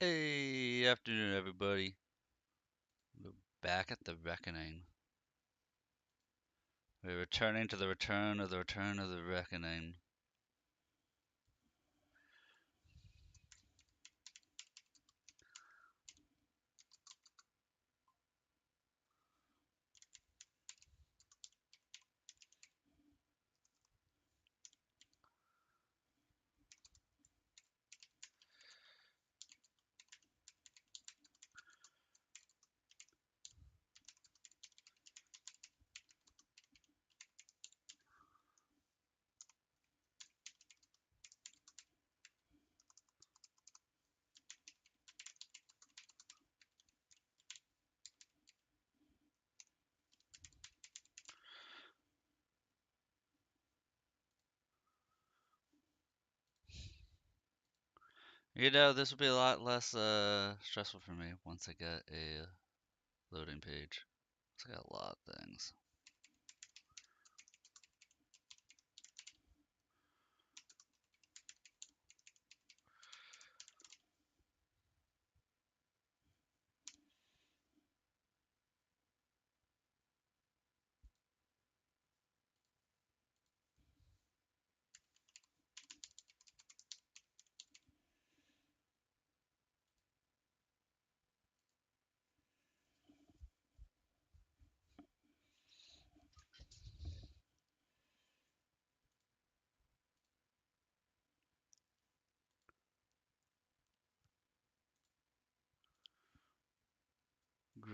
Hey, afternoon, everybody. We're back at the reckoning. We're returning to the return of the return of the reckoning. This will be a lot less stressful for me once I get a loading page. I got a lot of things.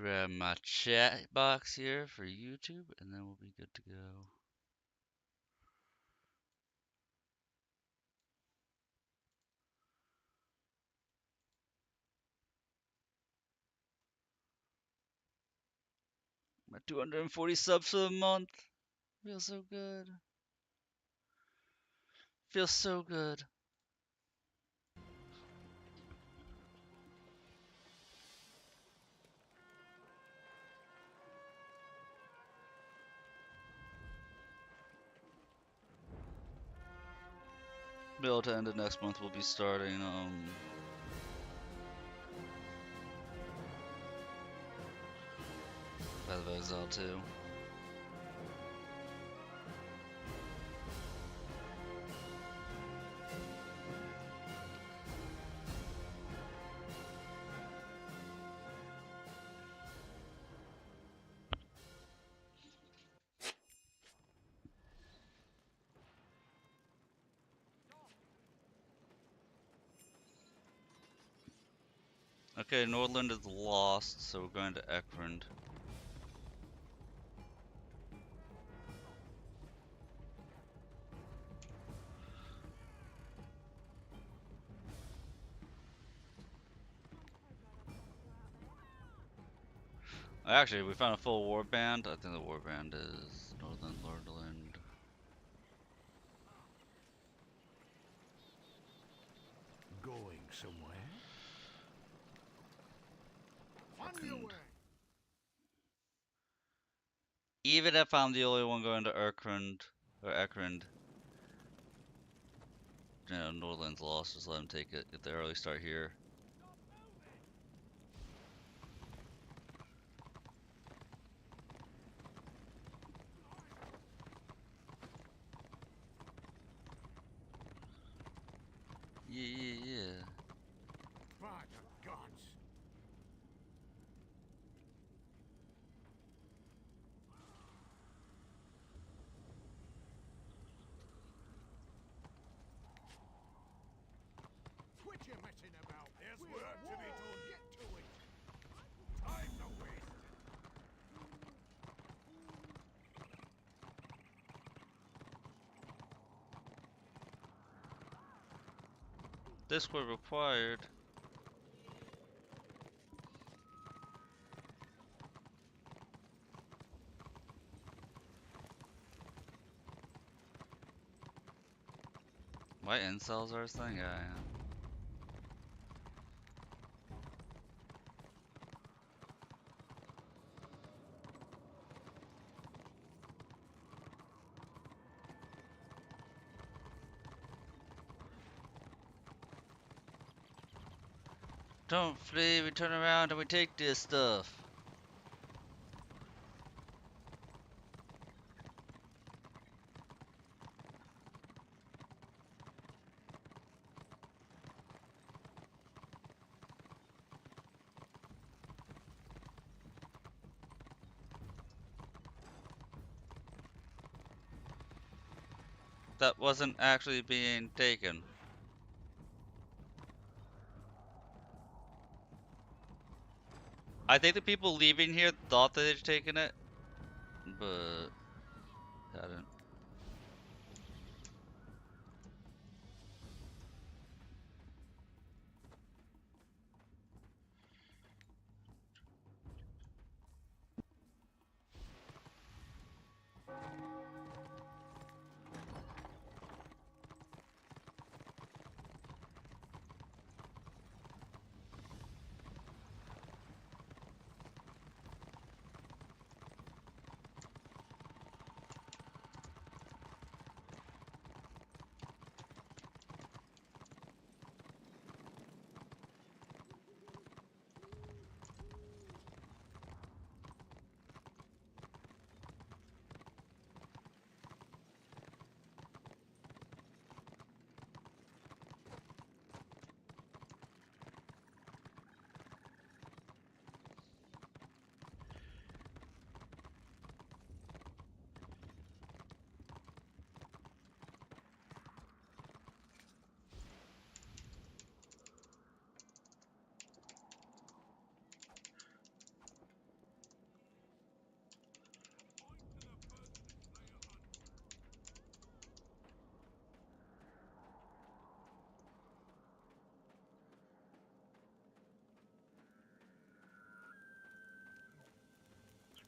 Grab my chat box here for YouTube, and then we'll be good to go. My 240 subs for the month. Feels so good. Feels so good. Build to end of next month, we'll be starting Path of Exile 2. Okay, Nordland is lost, so we're going to Ekrund. Actually, we found a full warband. I think the warband is Northern Lordland. Going somewhere? Ekrund. Even if I'm the only one going to Ekrund, Nordland's lost, just let him take it. Get the early start here. Yeah. By the gods! Quit your messing about! There's work to be done! Get to it! Time to waste! Discord required. Why incels are a thing? Yeah, I am. Don't flee, we turn around and we take this stuff. That wasn't actually being taken. I think the people leaving here thought that they'd taken it, but hadn't.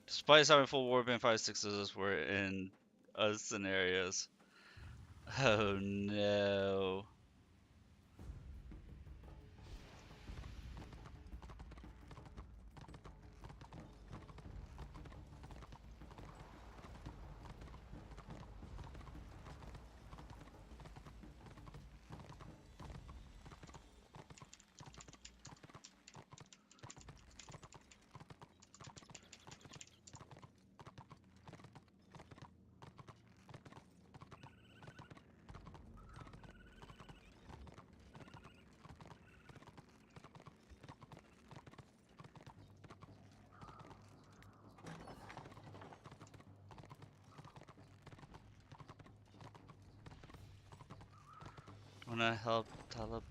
Despite having full warband 5/6s, we're in scenarios. Oh no. Wanna help teleport?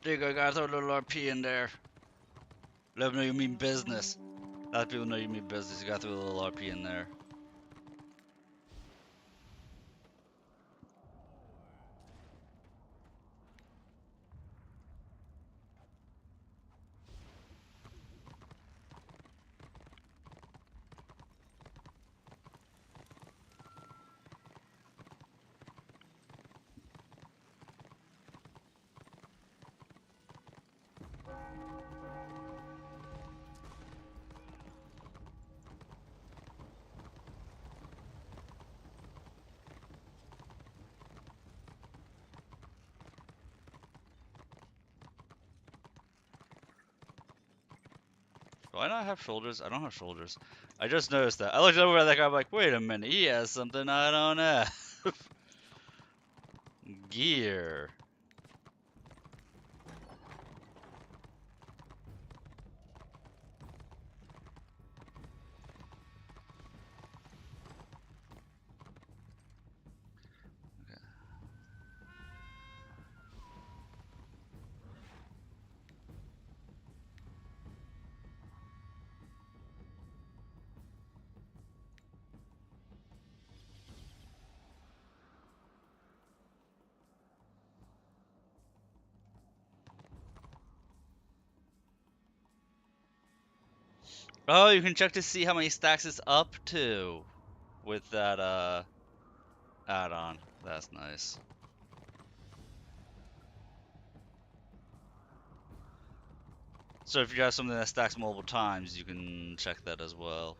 Dig, I gotta throw a little RP in there. Let them know you mean business. Let people know you mean business. You gotta throw a little RP in there. Do I not have shoulders? I don't have shoulders. I just noticed that. I looked over at that guy, I'm like, wait a minute, he has something I don't have. Gear. Oh, you can check to see how many stacks it's up to with that add-on. That's nice. So if you have something that stacks multiple times, you can check that as well.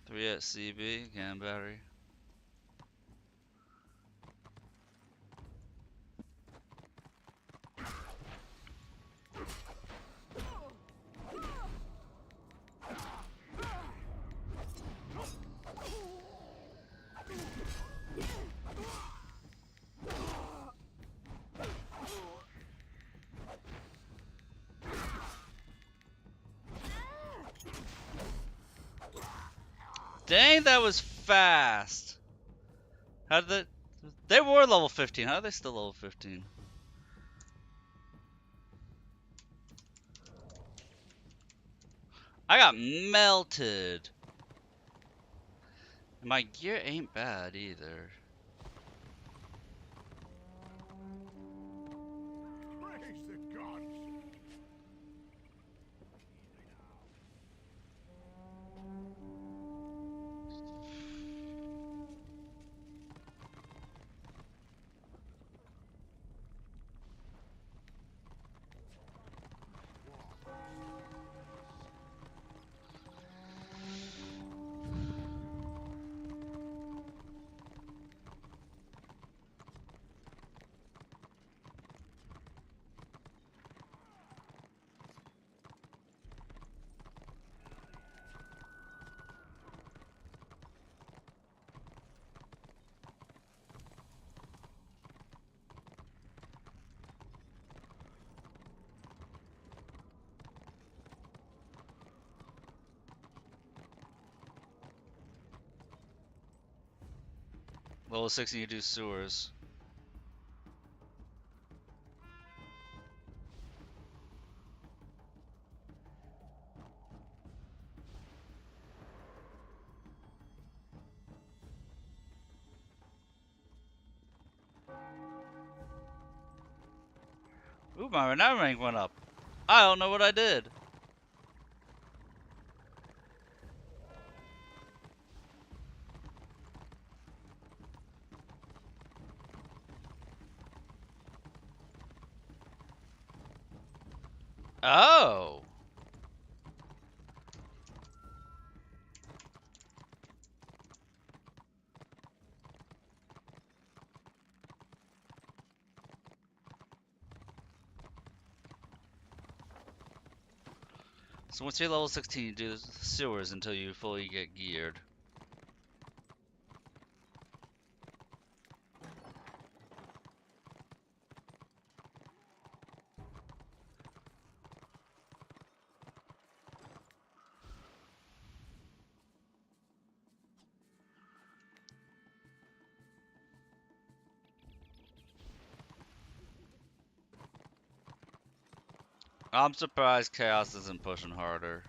Three at CB, can battery. Dang, that was fast. How did they were level 15. How are they still level 15? I got melted. My gear ain't bad either. Praise the gods. Level 16, you do sewers. Ooh, my renown rank went up. I don't know what I did. Oh. So once you're level 16, you do sewers until you fully get geared. I'm surprised Chaos isn't pushing harder.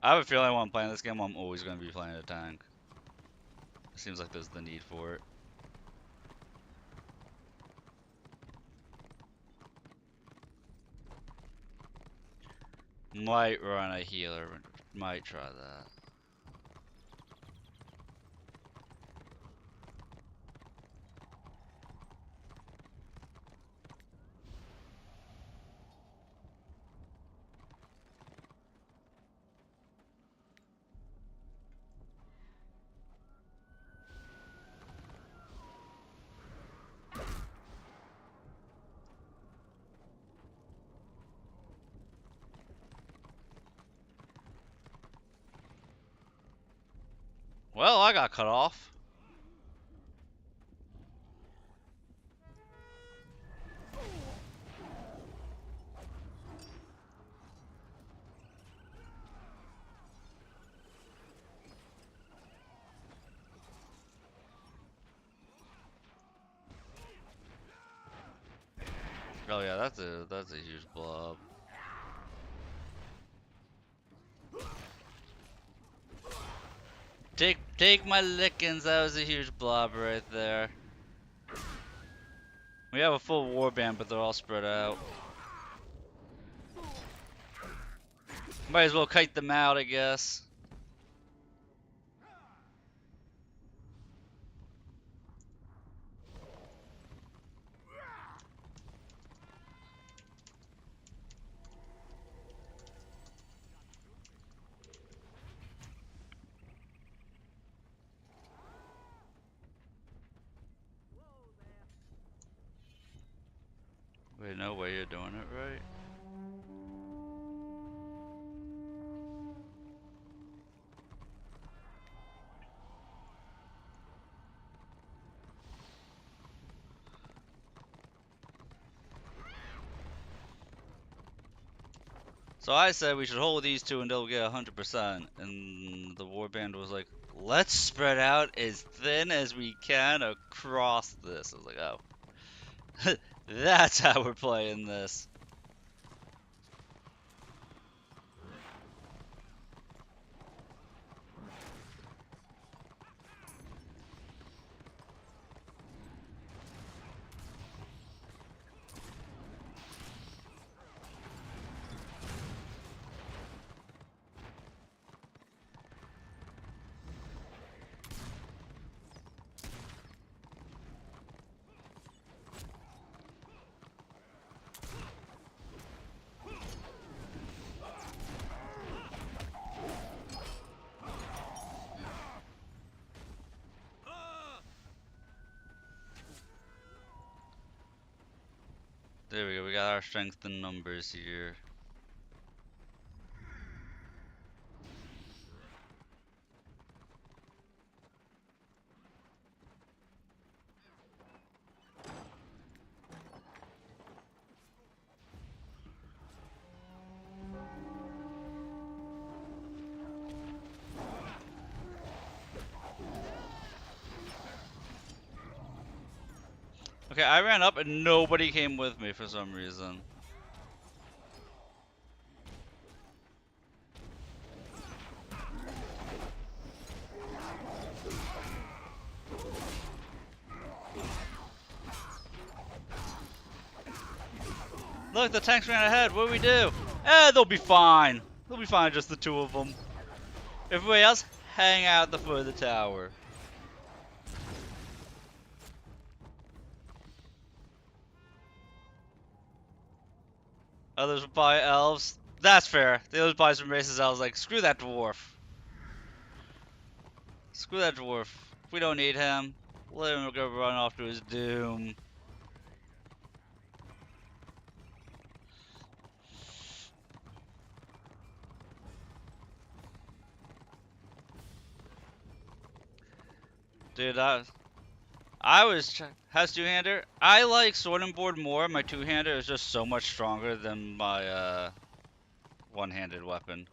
I have a feeling when I'm playing this game, I'm always going to be playing a tank. It seems like there's the need for it. Might run a healer. Might try that. Well, I got cut off. Oh yeah, that's a huge blob. Take my lickings. That was a huge blob right there. We have a full warband, but they're all spread out. Might as well kite them out, I guess. Wait, no way you're doing it right. So I said we should hold these two until we get 100%, and the warband was like, let's spread out as thin as we can across this. I was like, oh. That's how we're playing this. There we go, we got our strength in numbers here. Okay, I ran up and nobody came with me for some reason. Look, the tanks ran ahead. What do we do? Eh, they'll be fine. They'll be fine, just the two of them. Everybody else, hang out at the foot of the tower. Others would buy elves. That's fair. The others buy some races. I was like, screw that dwarf. Screw that dwarf. We don't need him. Let him go run off to his doom. Dude, I was has two-hander. I like sword and board more. My two-hander is just so much stronger than my one-handed weapon.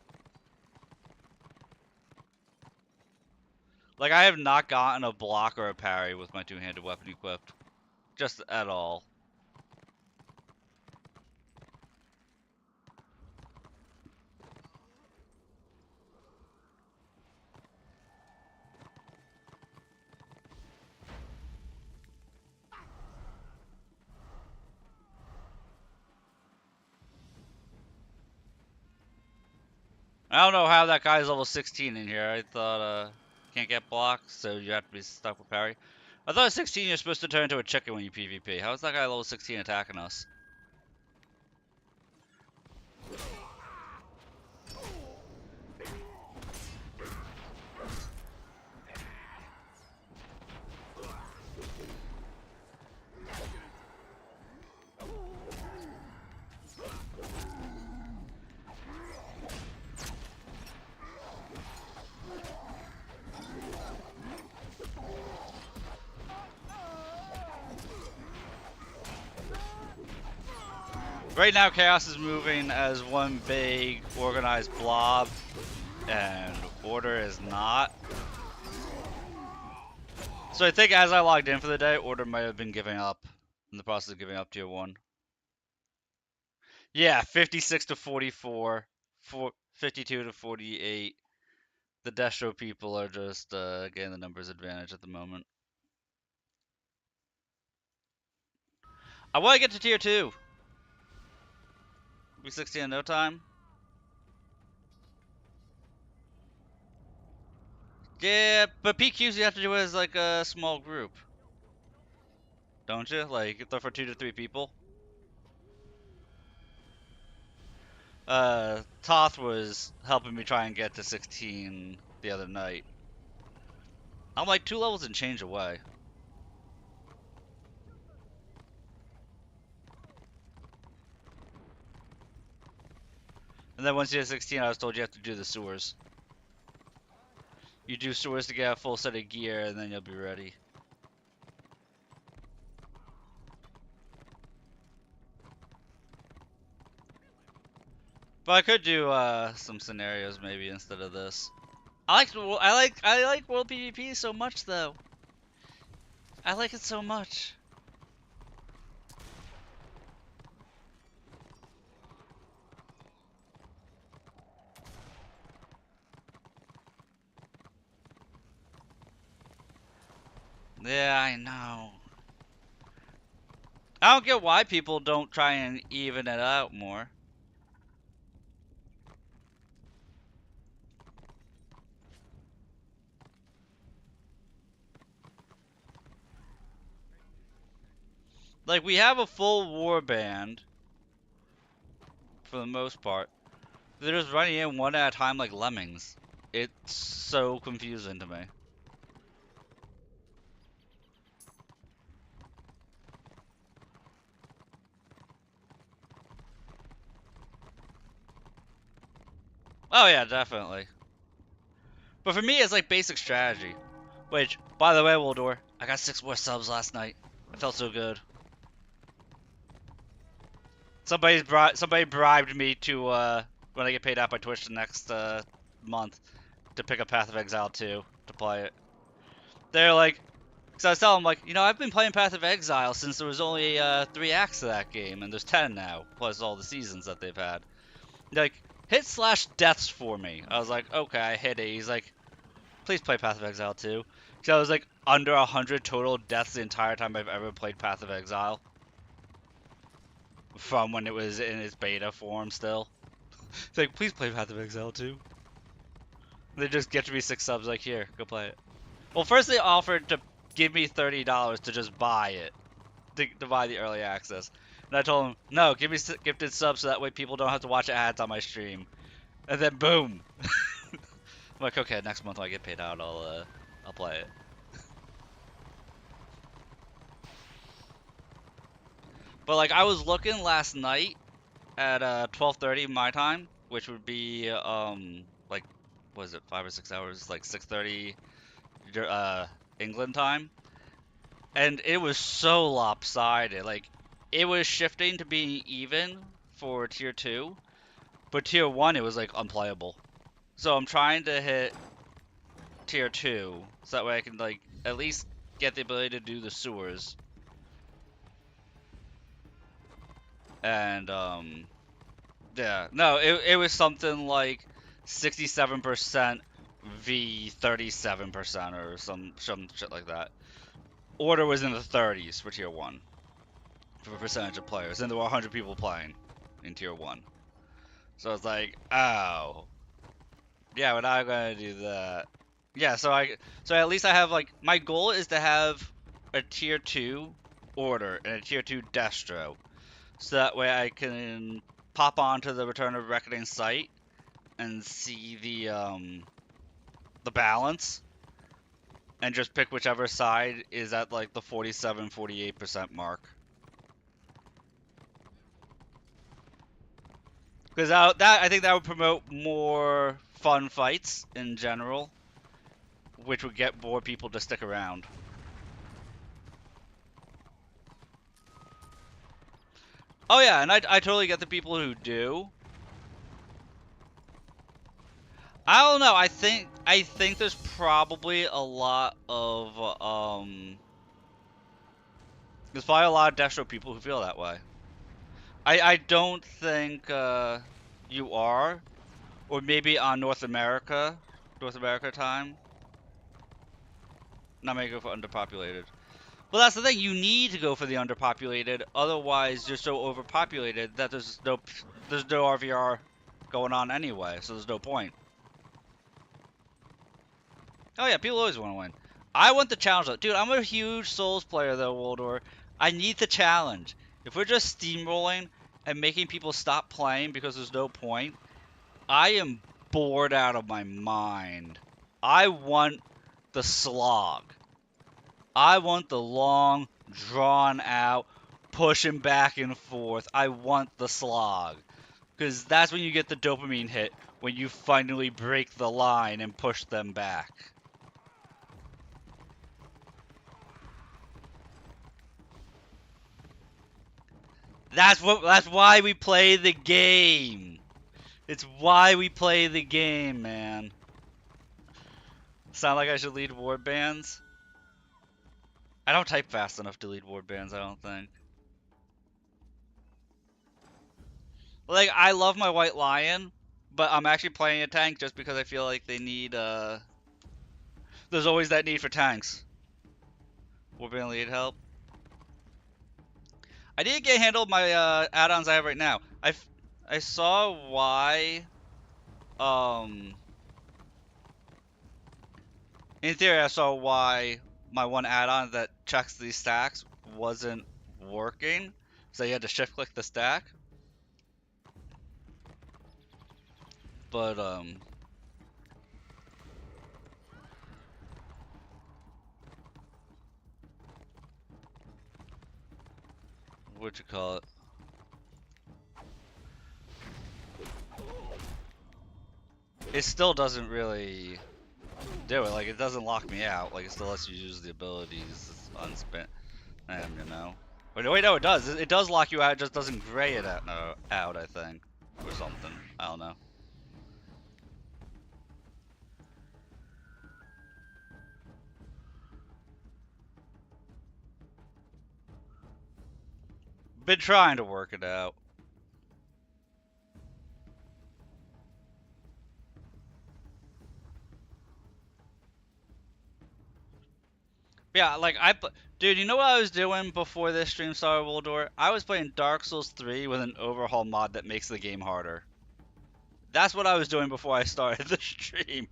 Like, I have not gotten a block or a parry with my two-handed weapon equipped. Just at all. I don't know how that guy's level 16 in here. I thought, can't get blocked, so you have to be stuck with parry. I thought at 16 you're supposed to turn into a chicken when you PvP. How is that guy level 16 attacking us? Right now, Chaos is moving as one big organized blob, and Order is not. So I think as I logged in for the day, Order might have been giving up, in the process of giving up tier 1. Yeah, 56 to 44, 52 to 48. The Destro people are just getting the numbers advantage at the moment. I want to get to tier 2. We 60 in no time. Yeah, but PQs you have to do as like a small group. Don't you? Like, for 2 to 3 people. Toth was helping me try and get to 16 the other night. I'm like 2 levels and change away. And then once you hit 16, I was told you have to do the sewers. You do sewers to get a full set of gear, and then you'll be ready. But I could do some scenarios maybe instead of this. I like World PvP so much though. I like it so much. Yeah, I know. I don't get why people don't try and even it out more. Like, we have a full war band, for the most part. They're just running in one at a time like lemmings. It's so confusing to me. Oh yeah, definitely. But for me, it's like basic strategy. Which, by the way, Waldor, I got 6 more subs last night. I felt so good. Somebody bribed me to when I get paid out by Twitch the next month to pick up Path of Exile 2 to play it. They're like, because I was telling them like, you know, I've been playing Path of Exile since there was only 3 acts of that game, and there's 10 now, plus all the seasons that they've had. They're like, hit /deaths for me. I was like, okay, I hit it. He's like, please play Path of Exile 2. So I was like under 100 total deaths the entire time I've ever played Path of Exile. From when it was in its beta form still. It's like, please play Path of Exile 2. They just get to me 6 subs, like, here, go play it. Well, first they offered to give me $30 to just buy it. To buy the early access. And I told them, no, give me gifted subs so that way people don't have to watch ads on my stream. And then boom. I'm like, okay, next month when I get paid out, I'll play it. But like, I was looking last night at 12:30 my time, which would be like, what is it, 5 or 6 hours, like 6:30 England time, and it was so lopsided. Like, it was shifting to being even for tier 2, but tier 1 it was like unplayable. So I'm trying to hit tier 2 so that way I can like at least get the ability to do the sewers. And yeah, no, it was something like 67% v 37% or some shit like that. Order was in the 30s for tier 1 for percentage of players, and there were 100 people playing in tier 1. So it's like, oh, yeah, we're not gonna do that. Yeah, so at least I have like, my goal is to have a tier 2 Order and a tier 2 Destro, so that way I can pop onto the Return of Reckoning site and see the balance and just pick whichever side is at like the 47-48% mark. Because I think that would promote more fun fights in general, which would get more people to stick around. Oh yeah, and I totally get the people who do. I don't know. I think there's probably a lot of there's probably a lot of Destro people who feel that way. I don't think you are, or maybe on North America time. Not maybe go for underpopulated. Well, that's the thing. You need to go for the underpopulated, otherwise you're so overpopulated that there's no RVR going on anyway. So there's no point. Oh yeah, people always want to win. I want the challenge though. Dude, I'm a huge Souls player though, Waldor. I need the challenge. If we're just steamrolling and making people stop playing because there's no point, I am bored out of my mind. I want the slog. I want the long, drawn out, pushing back and forth. I want the slog. Because that's when you get the dopamine hit, when you finally break the line and push them back. That's why we play the game. It's why we play the game, man. Sound like I should lead ward bands? I don't type fast enough to lead ward bands, I don't think. Like, I love my White Lion, but I'm actually playing a tank just because I feel like they need, there's always that need for tanks. Warband lead help. I did get handled my, add-ons I have right now. I saw why, in theory I saw why my one add-on that checks these stacks wasn't working. So you had to shift click the stack. But, what you call it? It still doesn't really do it. Like, it doesn't lock me out. Like, it still lets you use the abilities unspent. You know. Wait, no, it does. It does lock you out. It just doesn't gray it out, no, I think. Or something. I don't know. Been trying to work it out. Yeah, like, dude, you know what I was doing before this stream started, Waldor? I was playing Dark Souls 3 with an overhaul mod that makes the game harder. That's what I was doing before I started the stream.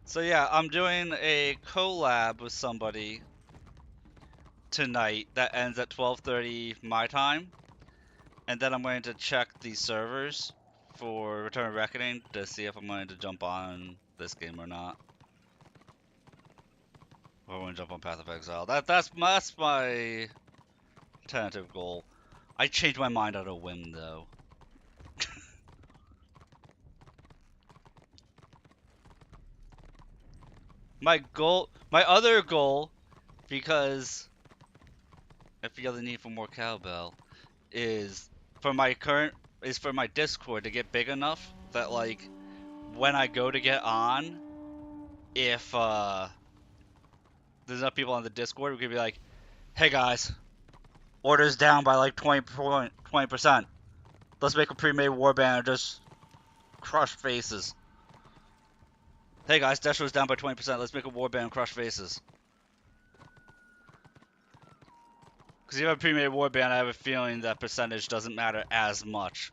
So yeah, I'm doing a collab with somebody tonight that ends at 12:30 my time, and then I'm going to check the servers for Return of Reckoning to see if I'm going to jump on this game or not. Or I'm going to jump on Path of Exile. That's my tentative goal. I changed my mind on a whim though. My other goal, because I feel the need for more cowbell, is for my Discord to get big enough that, like, when I go to get on, if there's enough people on the Discord, we could be like, hey guys, orders down by like 20%. Let's make a pre-made warband and just crush faces. Hey guys, Destro's down by 20%. Let's make a warband and crush faces. Because if you have a pre-made warband, I have a feeling that percentage doesn't matter as much.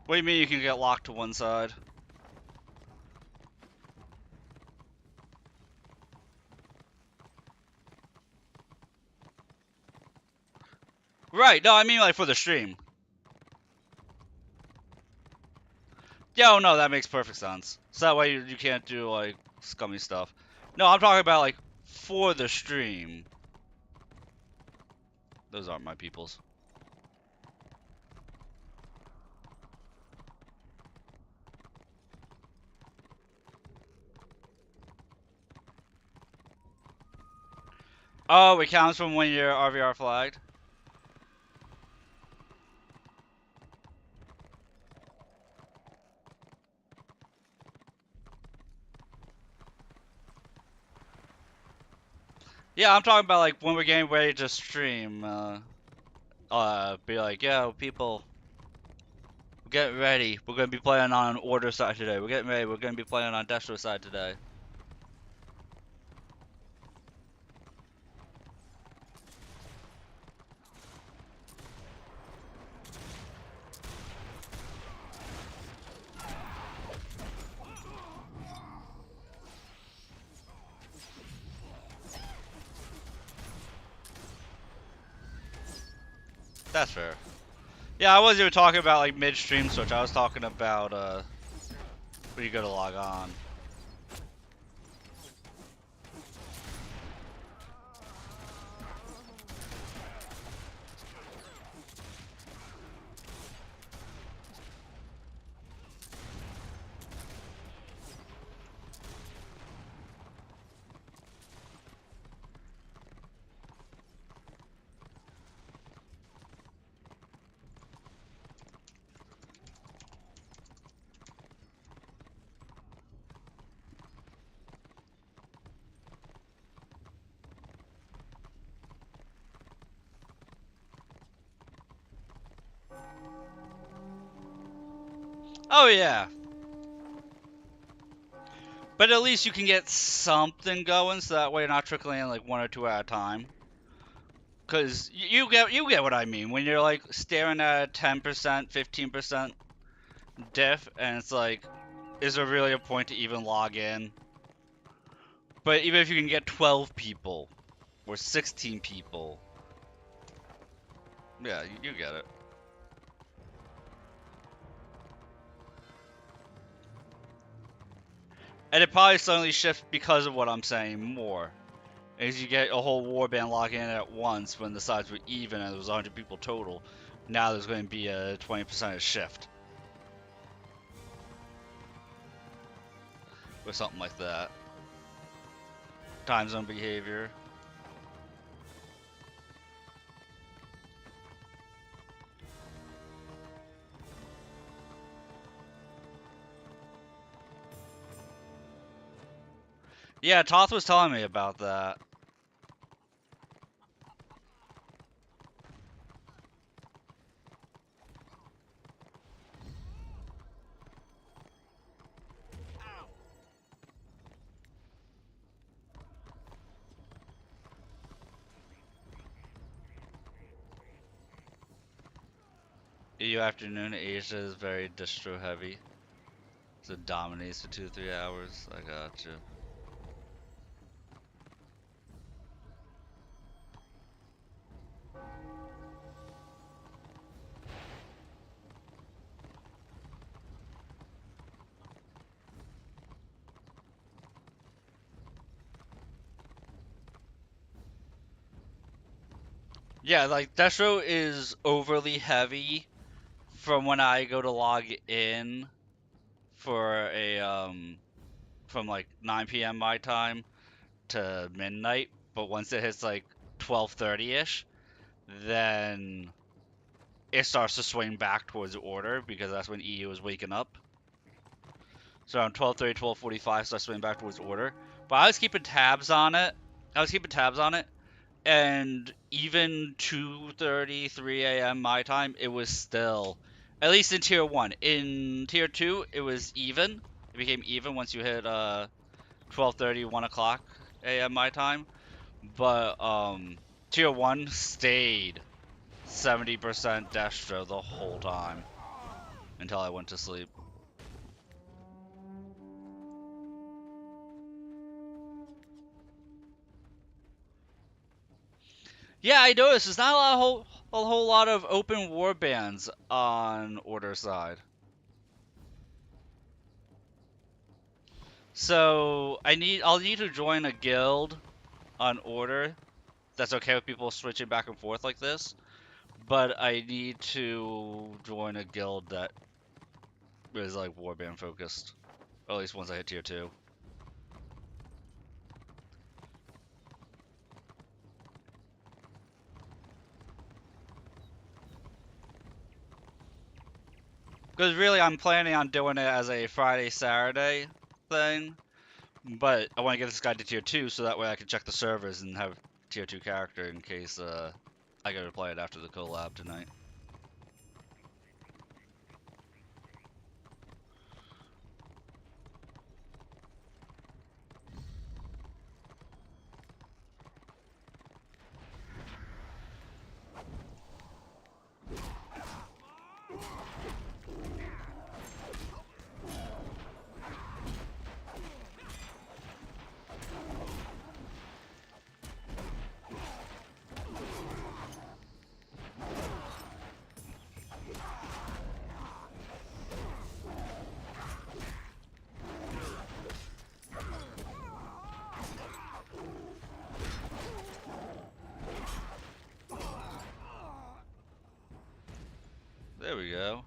What do you mean you can get locked to one side? Right, no, I mean like for the stream. Yeah, oh no, that makes perfect sense. So that way you can't do like scummy stuff. No, I'm talking about like for the stream. Those aren't my peoples. Oh, it counts from when you're RVR flagged? Yeah, I'm talking about like when we're getting ready to stream. Be like, yo, people, we're getting ready. We're gonna be playing on Order side today. We're getting ready. We're gonna be playing on Destro side today. That's fair. Yeah, I wasn't even talking about like mid-stream switch. I was talking about when you go to log on. Oh yeah. But at least you can get something going, so that way you're not trickling in like one or two at a time. Cause you get what I mean when you're like staring at a 10%, 15% diff, and it's like, is there really a point to even log in? But even if you can get 12 people or 16 people, yeah, you get it. And it probably suddenly shifts because of what I'm saying more. Is you get a whole warband logging in at once when the sides were even and there was 100 people total. Now there's going to be a 20% shift. Or something like that. Time zone behavior. Yeah, Toth was telling me about that. EU afternoon, Asia is very distro heavy. So it dominates for 2-3 hours. I got you. Yeah, like distro is overly heavy from when I go to log in for a from like 9 p.m. my time to midnight, but once it hits like 12:30ish, then it starts to swing back towards order because that's when EU is waking up. So around 12:30, 12:45 starts swinging back towards order. But I was keeping tabs on it. And even 2:30, 3 a.m. my time, it was still, at least in tier 1. In tier 2, it was even. It became even once you hit 12:30, 1 o'clock a.m. my time. But tier 1 stayed 70% Destro the whole time. until I went to sleep. Yeah, I noticed there's not a whole lot of open warbands on Order side. So I'll need to join a guild on Order that's okay with people switching back and forth like this, but I need to join a guild that is like warband focused, or at least once I hit tier 2. Because really, I'm planning on doing it as a Friday, Saturday thing, but I want to get this guy to tier 2 so that way I can check the servers and have tier 2 character in case I go to play it after the collab tonight. There we go.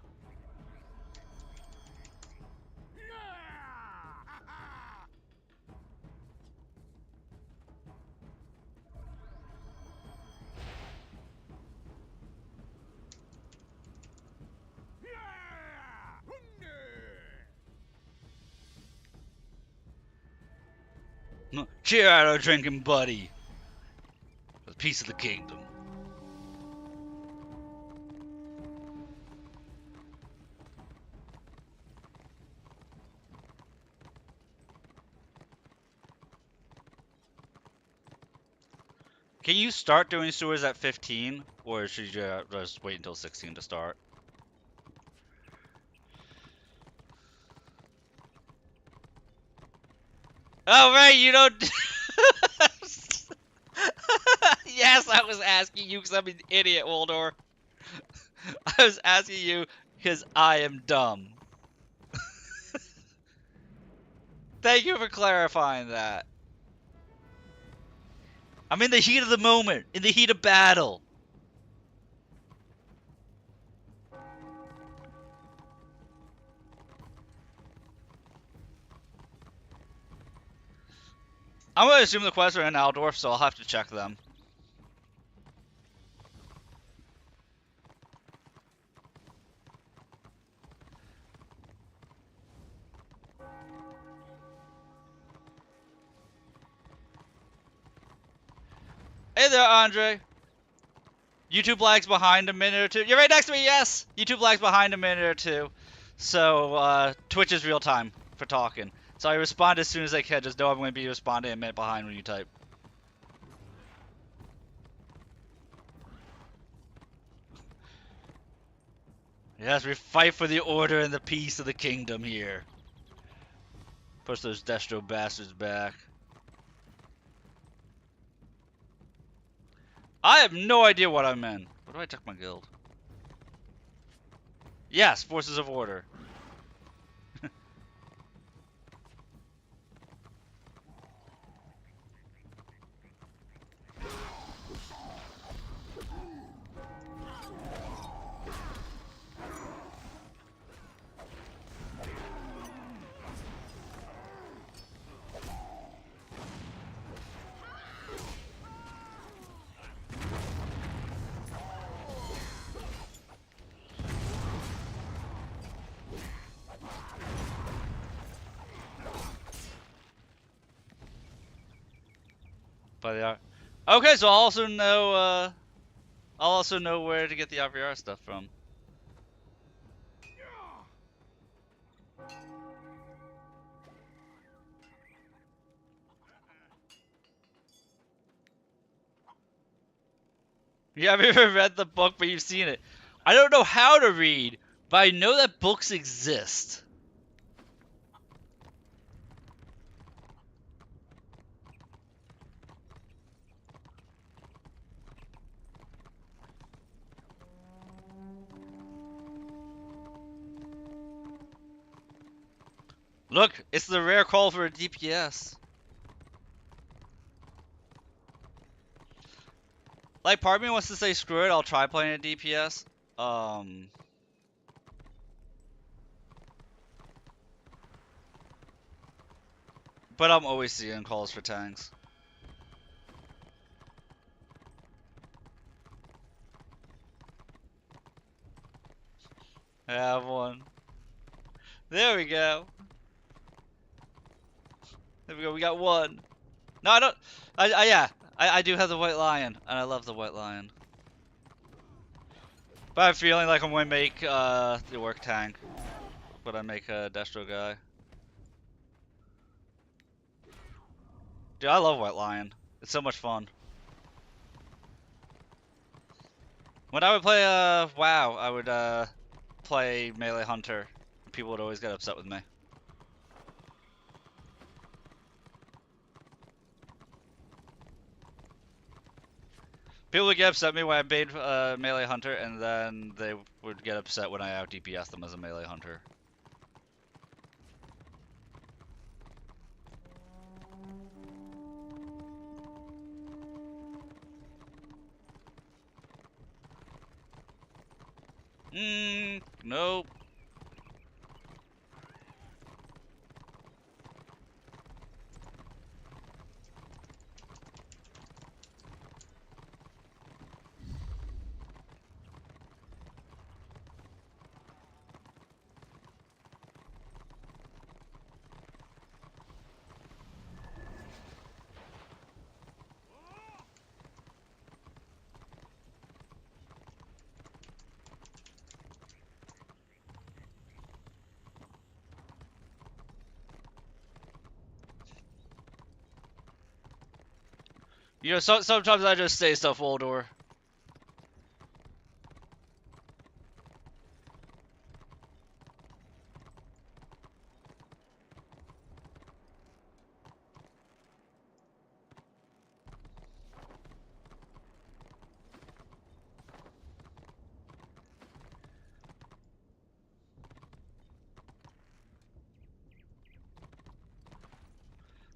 Cheer out our drinking buddy for the peace of the kingdom. Can you start doing sewers at 15, or should you just wait until 16 to start? Oh, right, you don't... Yes, I was asking you because I'm an idiot, Waldor. I was asking you because I am dumb. Thank you for clarifying that. I'm in the heat of the moment, in the heat of battle. I'm going to assume the quests are in Aldorf, so I'll have to check them. Hey there, Andre. YouTube lags behind a minute or two. You're right next to me, yes! YouTube lags behind a minute or two. So, Twitch is real time for talking. So I respond as soon as I can. Just know I'm going to be responding a minute behind when you type. Yes, we fight for the order and the peace of the kingdom here. Push those Destro bastards back. I have no idea what I'm in. What do I check my guild? Yes, Forces of Order. But yeah. Okay, so I'll also know where to get the IVR stuff from. You haven't even read the book, but you've seen it. I don't know how to read, But I know that books exist. Look, it's the rare call for a DPS. Like, part of me wants to say, screw it, I'll try playing a DPS. But I'm always seeing calls for tanks. I have one. There we go. There we go, we got one. No, I don't. Yeah. I do have the White Lion, and I love the White Lion. But I'm feeling like I'm gonna make the Orc tank. But I make a Destro guy. Dude, I love White Lion. It's so much fun. When I would play WoW, I would play Melee Hunter. People would always get upset with me. People would get upset at me when I made Melee Hunter, and then they would get upset when I out DPS them as a Melee Hunter. Nope. You know, sometimes I just say stuff, Waldor.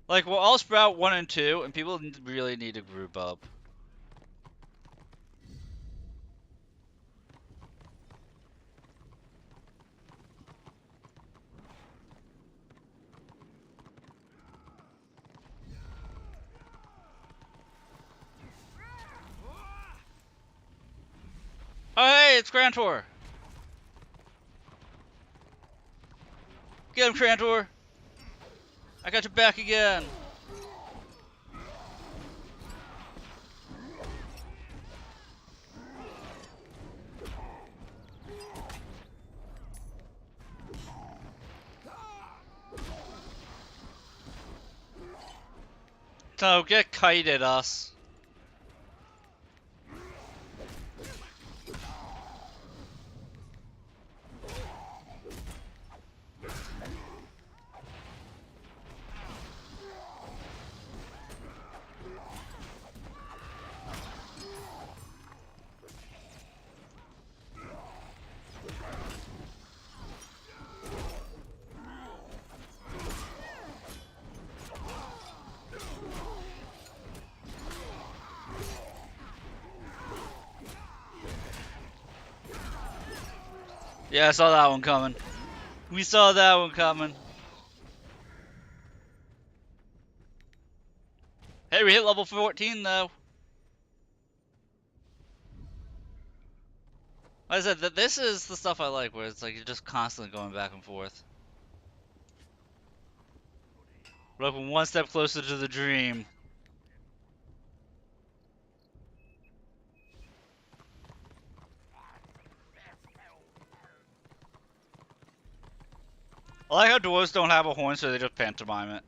Like, well, I'll sprout 1 and 2, and people really need to group up. Oh, hey, it's Grantor! Get him, Grantor! I got your back again! So, get kited, us. Yeah, I saw that one coming. We saw that one coming. Hey, we hit level 14 though. Like I said, this is the stuff I like, where it's like you're just constantly going back and forth. We're like one step closer to the dream. I like how dwarves don't have a horn, so they just pantomime it.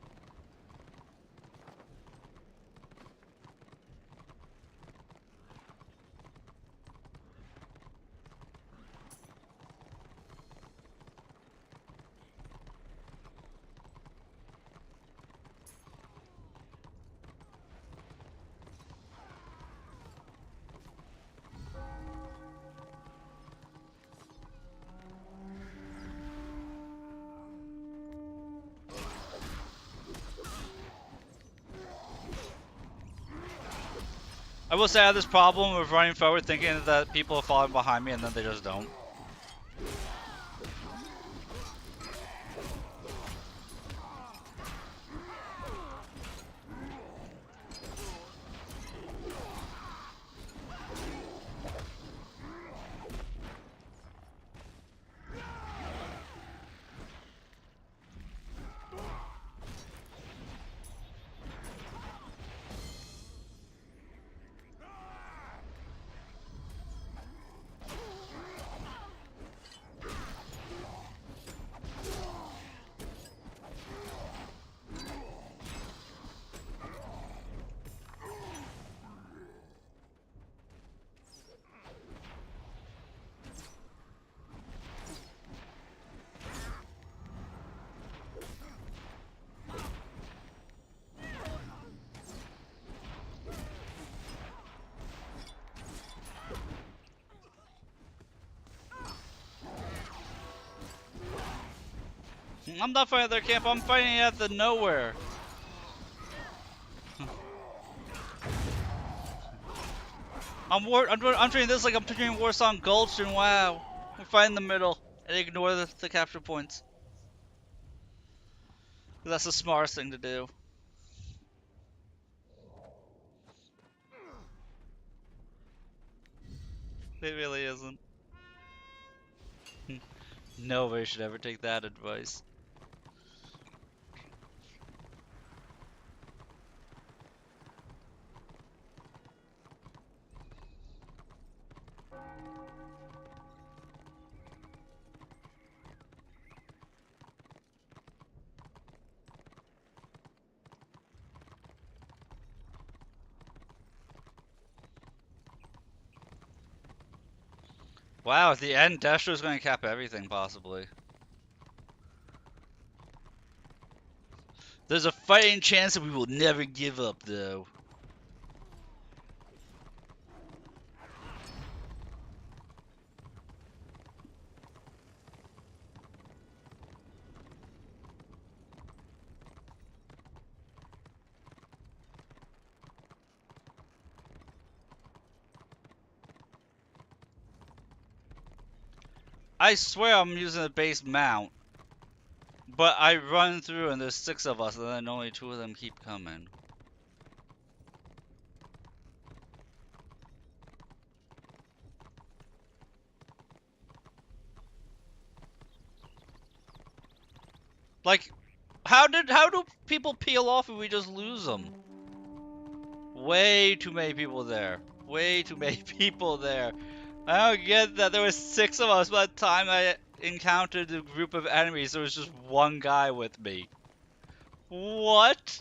I will say I have this problem of running forward thinking that people are following behind me and then they just don't. I'm not fighting at their camp, I'm fighting at the nowhere. I'm treating this like I'm treating Warsong Gulch and WoW. We fight in the middle and ignore the capture points. That's the smartest thing to do. It really isn't. Nobody should ever take that advice. Wow, at the end, Destro's going to cap everything, possibly. There's a fighting chance that we will never give up, though. I swear I'm using a base mount, but I run through and there's 6 of us and then only 2 of them keep coming. Like, how do people peel off if we just lose them? Way too many people there. Way too many people there. I don't get that there was 6 of us by the time I encountered the group of enemies. There was just 1 guy with me. What?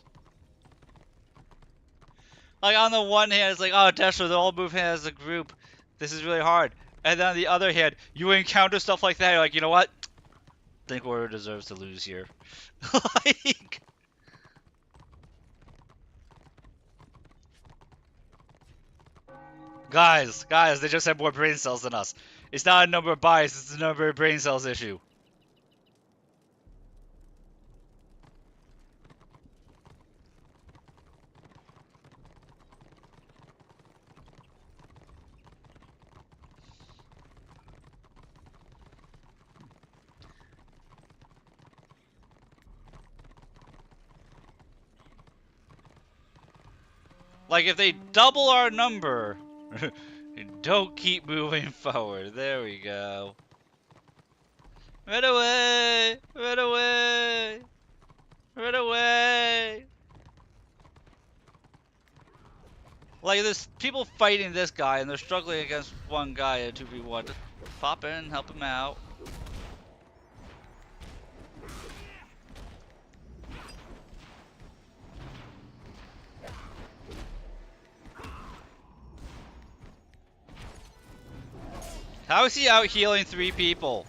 Like, on the one hand, it's like, oh, Destro, they're all moving as a group. This is really hard. And then on the other hand, you encounter stuff like that, you're like, you know what? Think Order deserves to lose here. Like... Guys, they just have more brain cells than us. It's not a number of bias, it's a number of brain cells issue. Like, if they double our number, don't keep moving forward. There we go. Run away! Run away! Run away! Like, there's people fighting this guy, and they're struggling against one guy at 2v1. Just pop in, help him out. How is he out healing 3 people?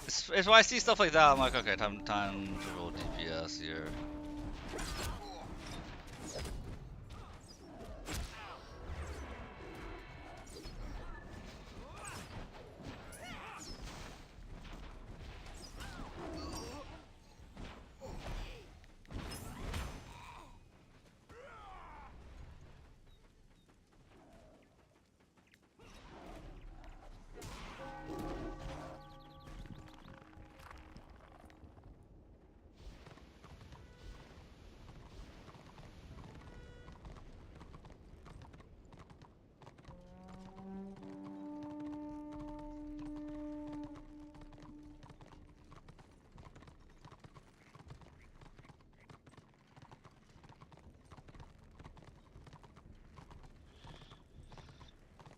It's when I see stuff like that, I'm like, okay, time to roll DPS here.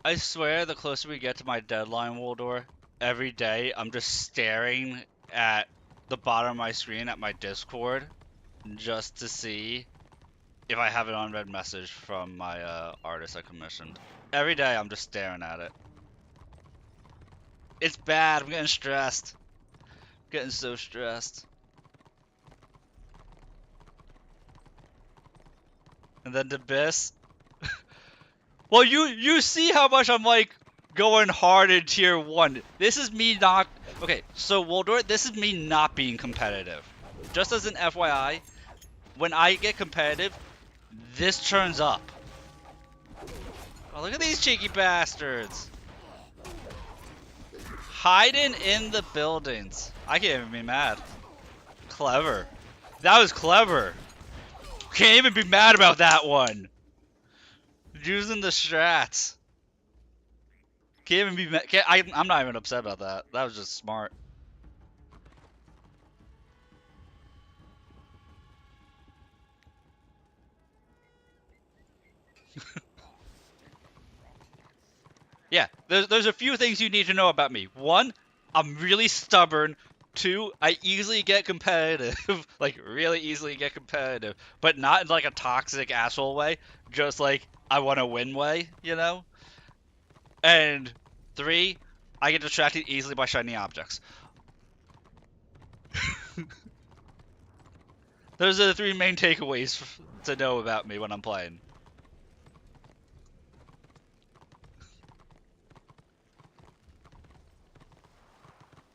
I swear, the closer we get to my deadline, Waldor, every day I'm just staring at the bottom of my screen at my Discord just to see if I have an unread message from my artist I commissioned. Every day I'm just staring at it. It's bad. I'm getting stressed. I'm getting so stressed. And then Abyss. Well, you see how much I'm like going hard in tier 1. This is me not... Okay, so Waldor, this is me not being competitive. Just as an FYI, when I get competitive, this turns up. Oh, look at these cheeky bastards. Hiding in the buildings. I can't even be mad. Clever. That was clever. Can't even be mad about that one. Using the strats. Can't even be mad. I'm not even upset about that. That was just smart. Yeah, there's a few things you need to know about me. 1, I'm really stubborn. 2, I easily get competitive. Like, really easily get competitive. But not in, like, a toxic asshole way. Just, like, I want to win way, you know? And 3, I get distracted easily by shiny objects. Those are the 3 main takeaways to know about me when I'm playing.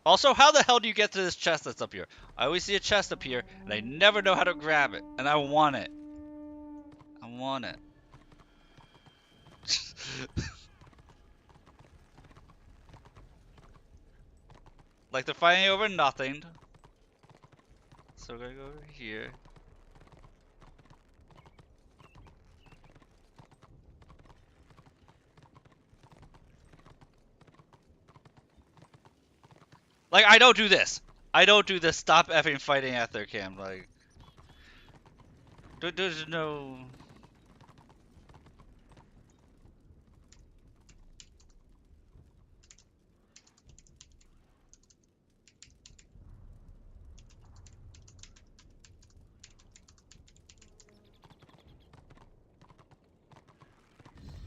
Also, how the hell do you get to this chest that's up here? I always see a chest up here, and I never know how to grab it. And I want it. I want it. Like, they're fighting over nothing. So we're gonna go over here. Like, I don't do this. I don't do this. Stop effing fighting at their camp. Like, there's no...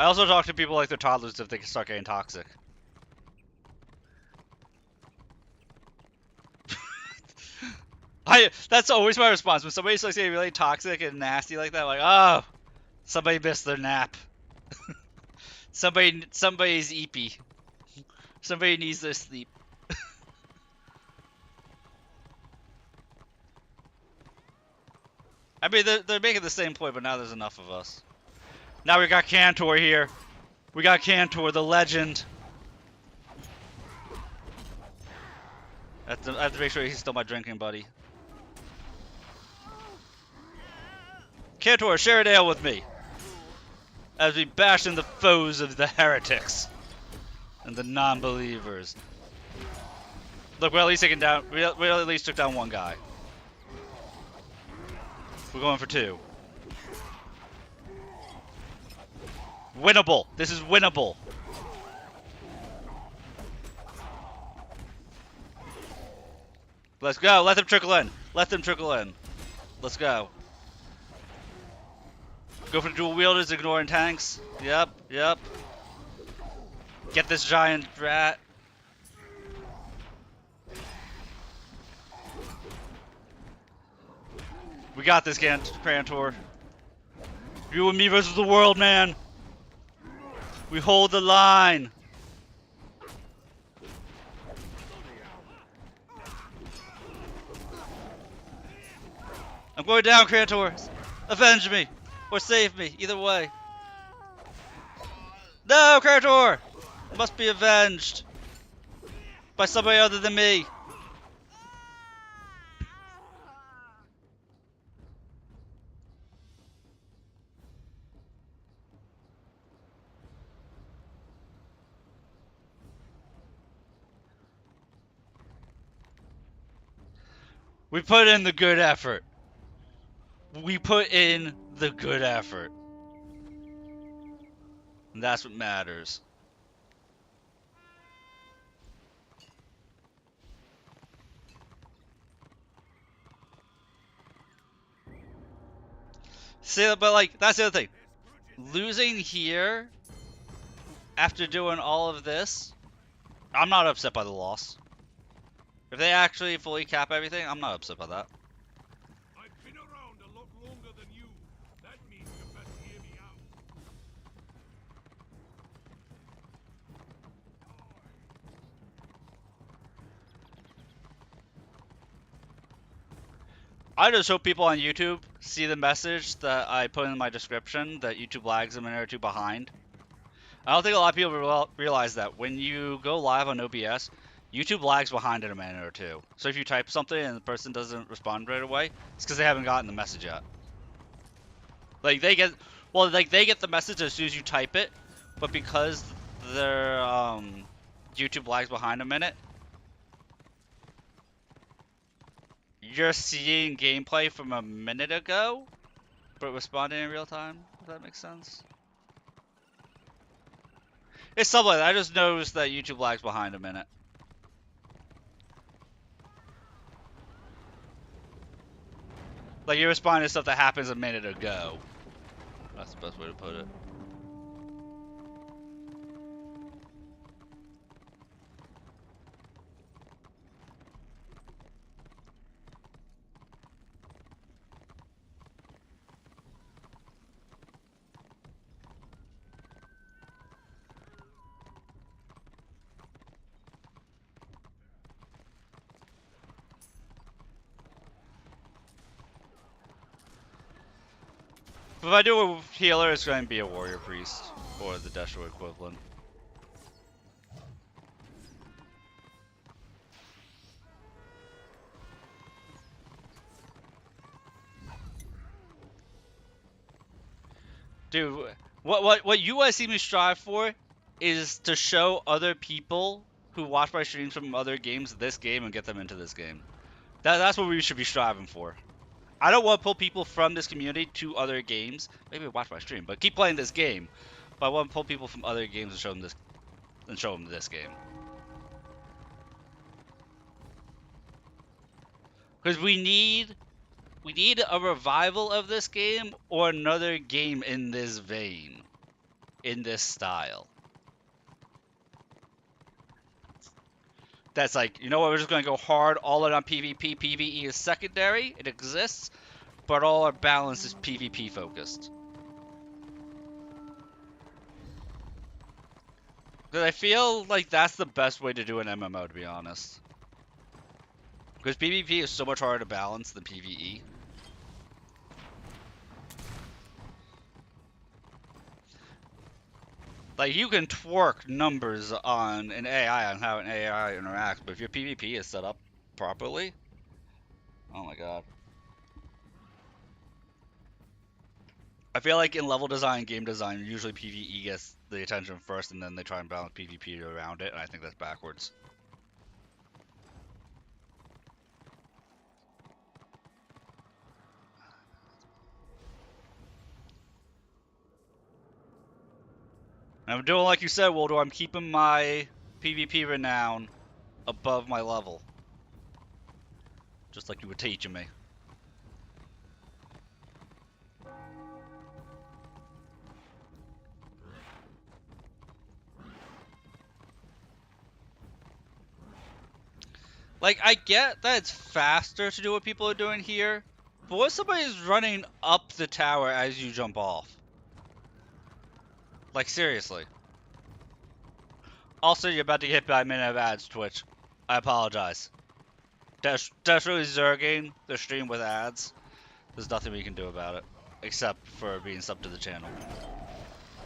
I also talk to people like they're toddlers if they start getting toxic. That's always my response when somebody starts getting really toxic and nasty like that. Like, oh, somebody missed their nap. Somebody's eepy. Somebody needs their sleep. I mean, they're making the same point, but now there's enough of us. Now we got Cantor here. We got Cantor, the legend. I have to make sure he's still my drinking buddy. Cantor, share an ale with me. As we bash in the foes of the heretics. And the non-believers. Look, we're at least taking down... We at least took down 1 guy. We're going for 2. Winnable. This is winnable. Let's go. Let them trickle in. Let them trickle in. Let's go. Go for the dual wielders, ignoring tanks. Yep, yep. Get this giant rat. We got this, Cantor. You and me versus the world, man. We hold the line. I'm going down, Cantor. Avenge me. Or save me. Either way. No, Cantor! Must be avenged. By somebody other than me. We put in the good effort. We put in the good effort. And that's what matters. See, but like that's the other thing. Losing here after doing all of this, I'm not upset by the loss. If they actually fully cap everything, I'm not upset by that. I've been around a lot longer than you. That means you better hear me out. I just hope people on YouTube see the message that I put in my description that YouTube lags a minute or two behind. I don't think a lot of people realize that when you go live on OBS, YouTube lags behind in a minute or two. So if you type something and the person doesn't respond right away, it's because they haven't gotten the message yet. Like they get the message as soon as you type it, but because their YouTube lags behind a minute, you're seeing gameplay from a minute ago, but responding in real time. If that makes sense. It's something like that. I just noticed that YouTube lags behind a minute. Like you're responding to stuff that happens a minute ago. That's the best way to put it. If I do a healer, it's going to be a warrior priest or the Destro equivalent. Dude, what you guys see me strive for is to show other people who watch my streams from other games this game and get them into this game. That's what we should be striving for. I don't want to pull people from this community to other games. Maybe watch my stream, but keep playing this game. But I want to pull people from other games and show them this game. Because we need a revival of this game or another game in this vein, in this style. That's like, you know what, we're just going to go hard all in on PvP. PvE is secondary, it exists, but all our balance is PvP focused. Because I feel like that's the best way to do an MMO, to be honest. Because PvP is so much harder to balance than PvE. Like, you can twerk numbers on an AI, on how an AI interacts, but if your PvP is set up properly, oh my god. I feel like in level design, game design, usually PvE gets the attention first, and then they try and balance PvP around it, and I think that's backwards. And I'm doing like you said, Waldo, I'm keeping my PvP renown above my level. Just like you were teaching me. Like, I get that it's faster to do what people are doing here, but what if somebody's running up the tower as you jump off? Like, seriously. Also, you're about to get hit by a minute of ads, Twitch. I apologize. Destro is zerging the stream with ads. There's nothing we can do about it, except for being subbed to the channel.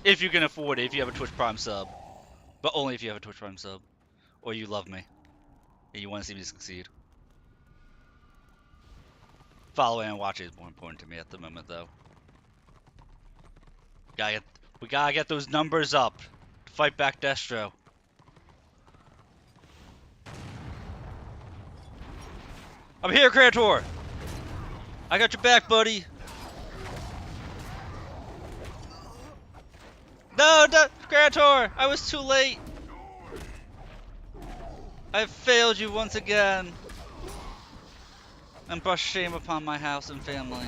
If you can afford it, if you have a Twitch Prime sub. But only if you have a Twitch Prime sub. Or you love me. And you want to see me succeed. Following and watching is more important to me at the moment, though. We gotta get those numbers up to fight back Destro. I'm here, Creator! I got your back, buddy! No, Creator! I was too late! I failed you once again! And brought shame upon my house and family.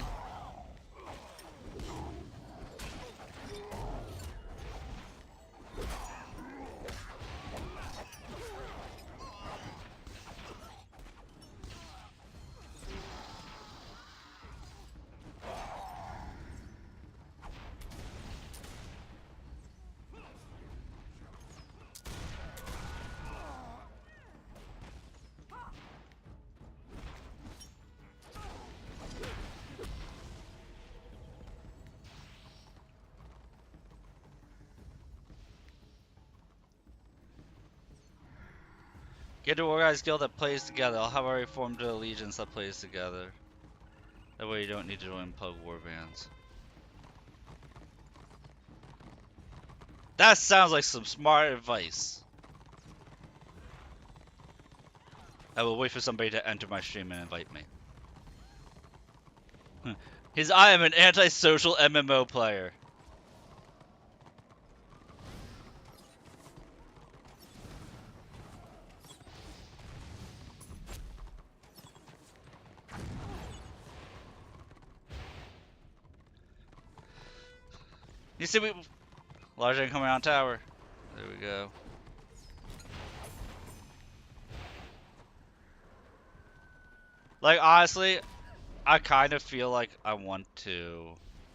Get an organized guild that plays together. I'll have already formed an allegiance that plays together. That way you don't need to join pug warbands. That sounds like some smart advice. I will wait for somebody to enter my stream and invite me. I am an antisocial MMO player. You see, large end coming on tower. There we go. Like, honestly, I kind of feel like I want to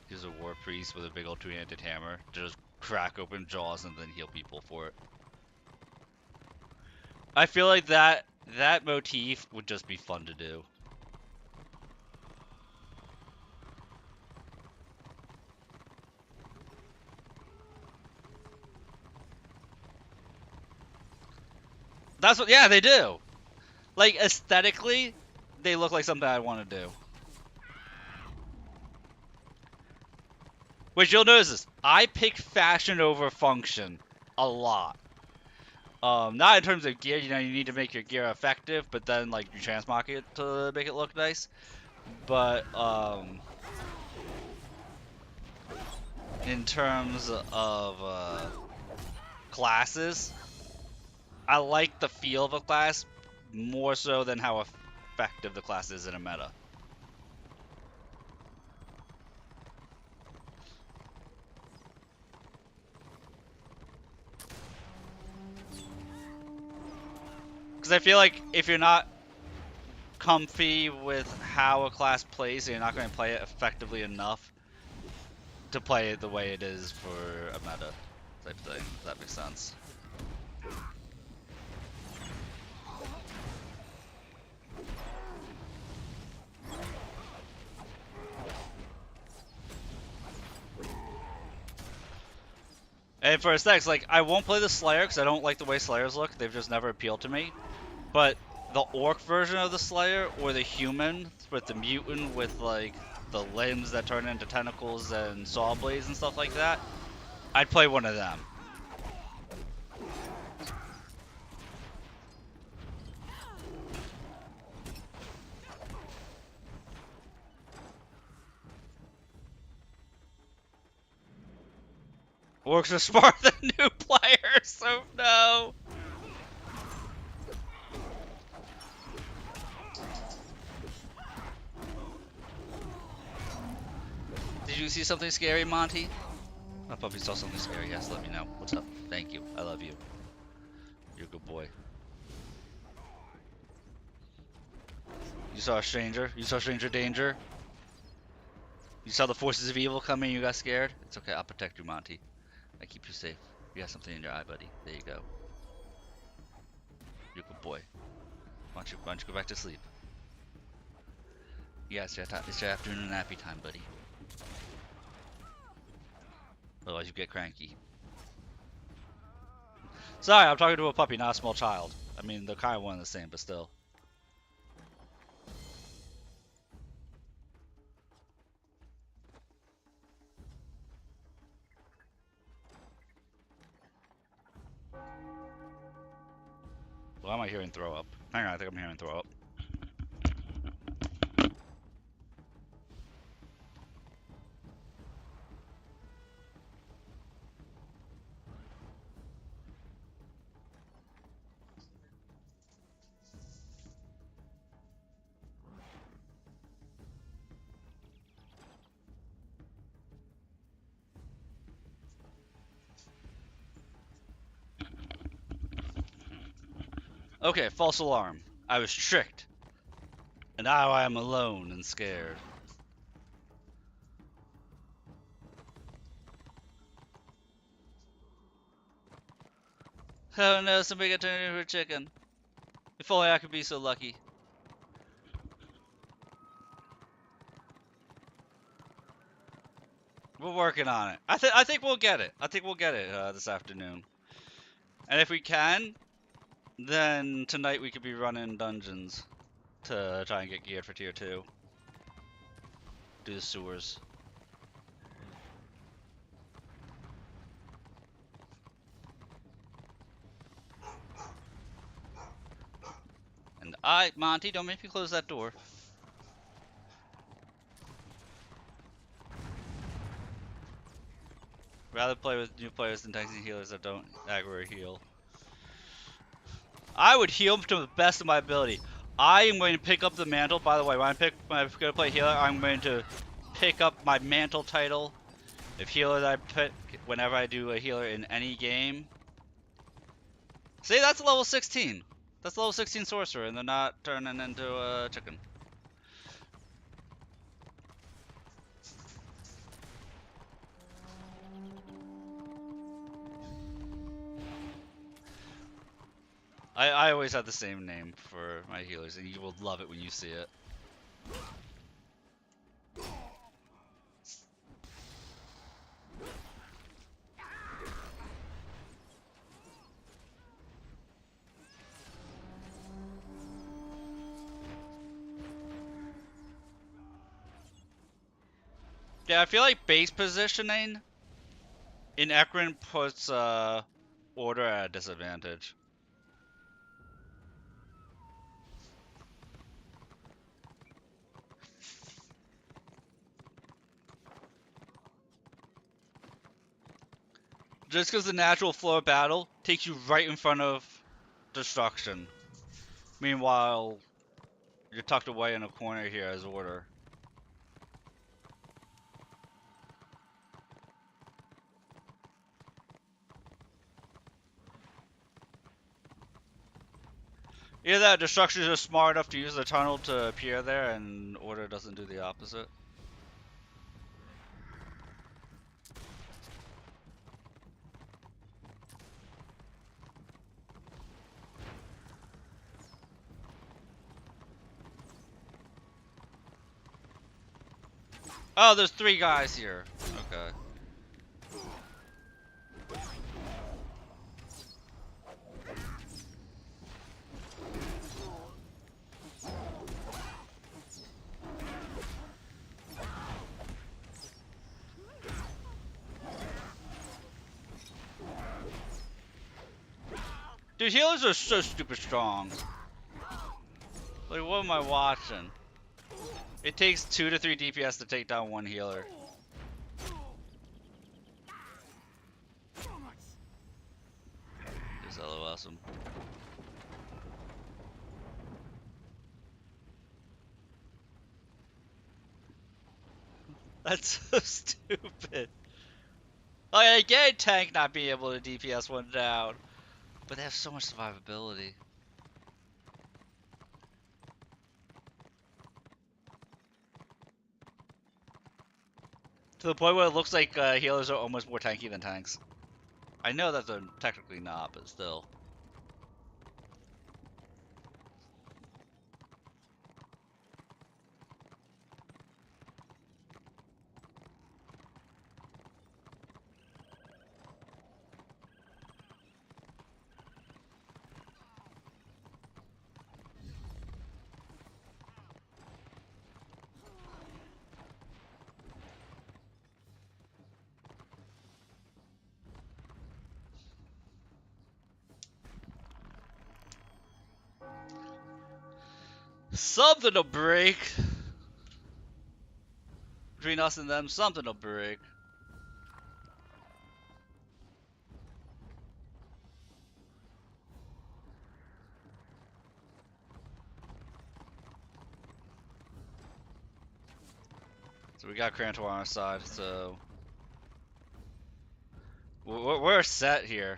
use a war priest with a big old two-handed hammer to just crack open jaws and then heal people for it. I feel like that motif would just be fun to do. That's what, yeah, they do. Like, aesthetically, they look like something I want to do. Which you'll notice is, I pick fashion over function a lot. Not in terms of gear, you know, you need to make your gear effective, but then, like, you transmog it to make it look nice. But, in terms of, classes, I like the feel of a class more so than how effective the class is in a meta. Because I feel like if you're not comfy with how a class plays, you're not going to play it effectively enough to play it the way it is for a meta type thing, if that makes sense. And for aesthetics, like, I won't play the Slayer because I don't like the way Slayers look. They've just never appealed to me. But the orc version of the Slayer, or the human with the mutant with, like, the limbs that turn into tentacles and saw blades and stuff like that, I'd play one of them. Orcs are smarter than new players, so no! Did you see something scary, Monty? My puppy saw something scary, yes, let me know. What's up? Thank you, I love you. You're a good boy. You saw a stranger? You saw stranger danger? You saw the forces of evil coming, you got scared? It's okay, I'll protect you, Monty. I keep you safe. You got something in your eye, buddy. There you go. You're a good boy. Why don't you go back to sleep? Yeah, it's your afternoon nappy time, buddy. Otherwise you get cranky. Sorry, I'm talking to a puppy, not a small child. I mean, they're kind of one and the same, but still. Well, am I hearing throw up? Hang on, I think I'm hearing throw up. Okay, false alarm. I was tricked. And now I am alone and scared. Oh no, somebody got turned into a chicken. If only I could be so lucky. We're working on it. I think we'll get it. I think we'll get it this afternoon. And if we can, Then tonight we could be running dungeons to try and get geared for tier 2. Do the sewers. And Monty, don't make me close that door. Rather play with new players than tanks and healers that don't aggro or heal. I would heal to the best of my ability. I am going to pick up the mantle. By the way, when I'm going to play healer, I'm going to pick up my mantle title. If healer that I put whenever I do a healer in any game. See, that's level 16. That's level 16 sorcerer, and they're not turning into a chicken. I always have the same name for my healers, and you will love it when you see it. Yeah, I feel like base positioning in Ekron puts order at a disadvantage. Just because the natural flow of battle takes you right in front of destruction. Meanwhile, you're tucked away in a corner here as order. Either that destruction is just smart enough to use the tunnel to appear there, and order doesn't do the opposite. Oh, there's 3 guys here. Okay. Dude, healers are so stupid strong. Like, what am I watching? It takes 2 to 3 DPS to take down 1 healer. Just LOS him. That's so stupid. Like, I get tank not being able to DPS 1 down, but they have so much survivability. To the point where it looks like healers are almost more tanky than tanks. I know that they're technically not, but still. Something will break. Between us and them, something will break. So we got Krantor on our side, so... We're set here.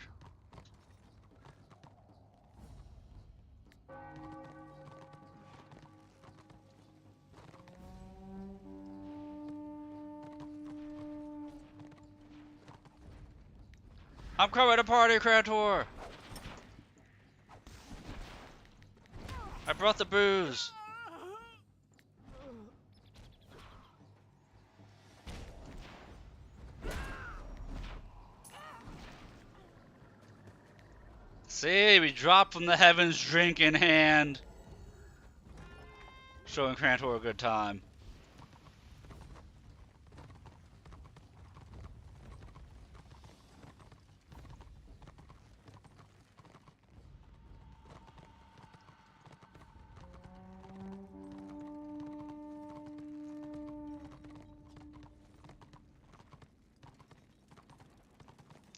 I'm coming to party, Krantor! I brought the booze! See, we drop from the heavens, drink in hand. Showing Crantor a good time.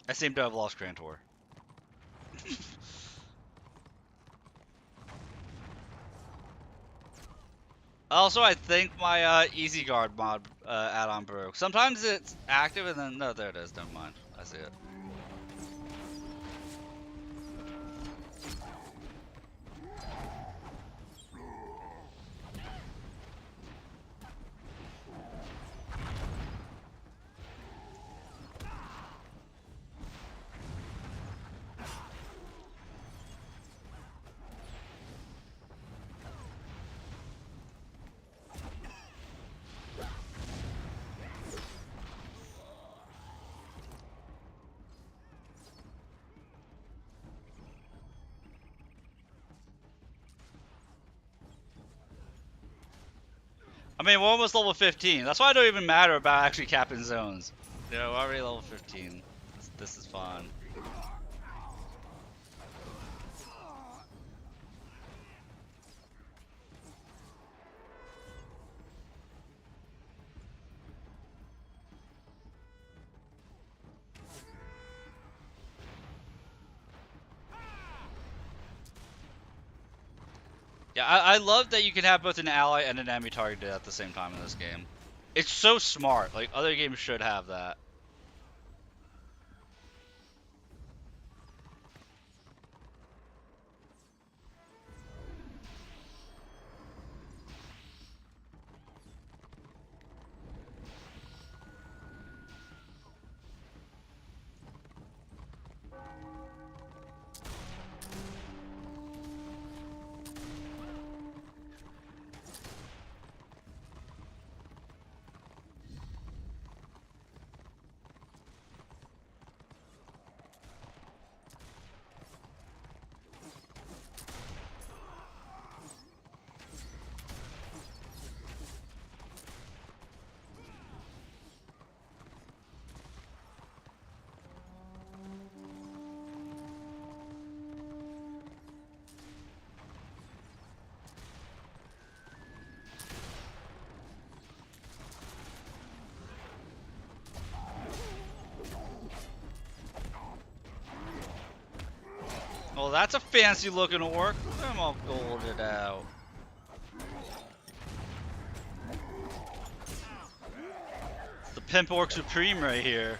I seem to have lost Crantor. Also, I think my Easy Guard mod add-on broke. Sometimes it's active and then no, there it is. Never mind. I see it. I mean, we're almost level 15. That's why it don't even matter about actually capping zones. You know, we're already level 15. This is fun. Yeah, I love that you can have both an ally and an enemy targeted at the same time in this game. It's so smart. Like, other games should have that. Well, that's a fancy looking orc. I'm all golded out. The Pimp Orc Supreme right here.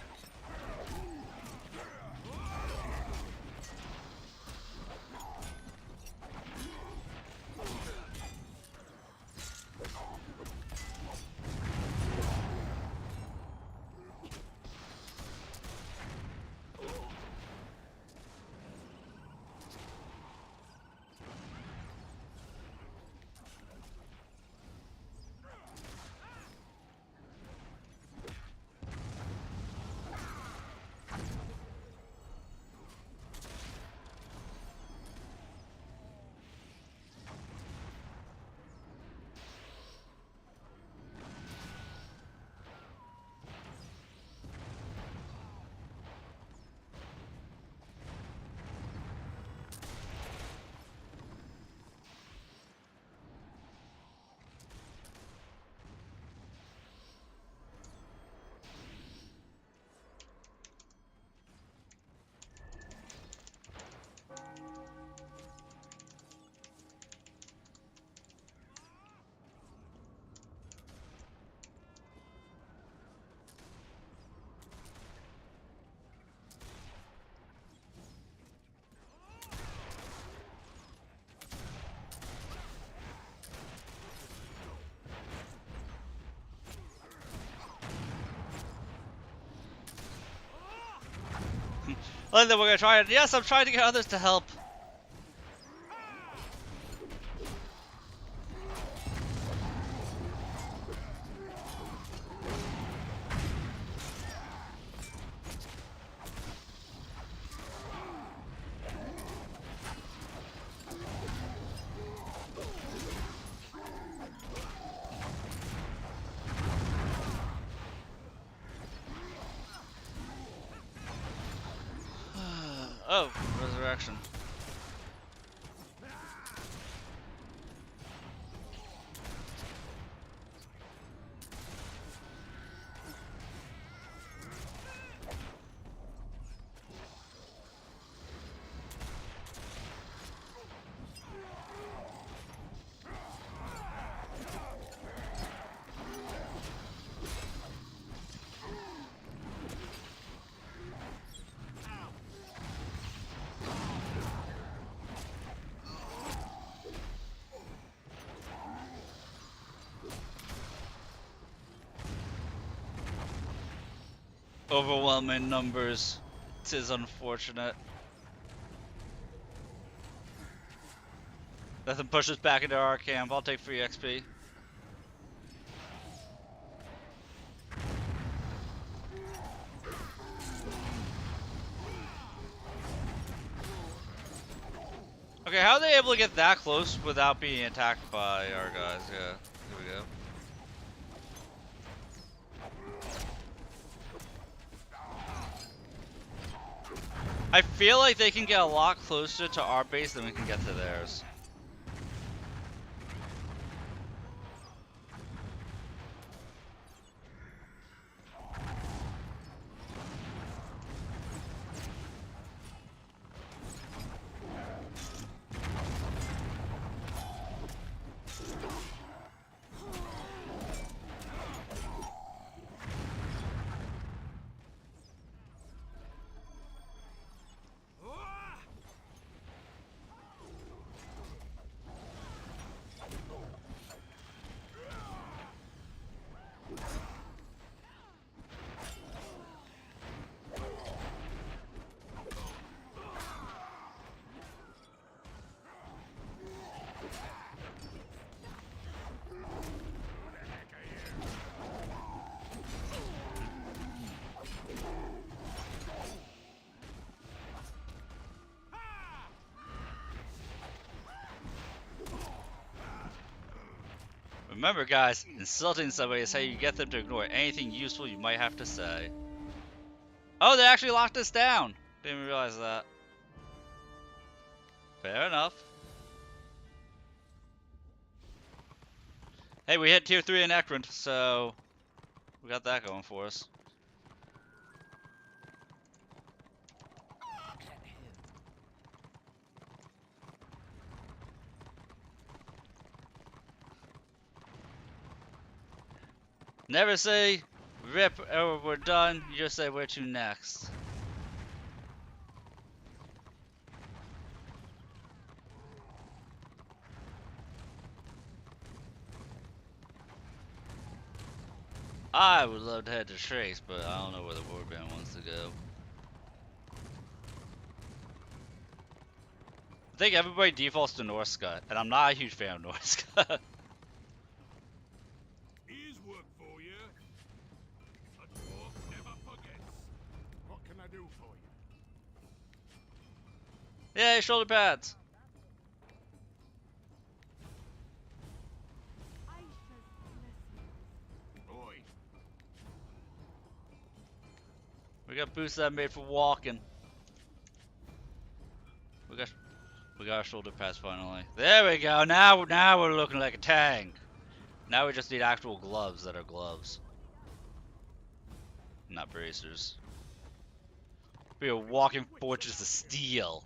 And then we're gonna try it. Yes, I'm trying to get others to help. Oh, resurrection. Overwhelming numbers. 'Tis unfortunate. Let them push us back into our camp. I'll take free XP. Okay, how are they able to get that close without being attacked by our guys? Yeah, here we go. I feel like they can get a lot closer to our base than we can get to theirs. Remember, guys, insulting somebody is how you get them to ignore anything useful you might have to say. Oh, they actually locked us down! Didn't even realize that. Fair enough. Hey, we hit tier 3 in Ekrund, so we got that going for us. Never say rip or we're done, you just say where to next. I would love to head to Trace, but I don't know where the warband wants to go. I think everybody defaults to Norska, and I'm not a huge fan of Norska. Here's work for you. A dwarf never forgets. What can I do for you? Yay, shoulder pads! Oi. We got boots that are made for walking. We got our shoulder pads finally. There we go. Now we're looking like a tank. Now we just need actual gloves that are gloves, not bracers. Be a walking fortress of steel.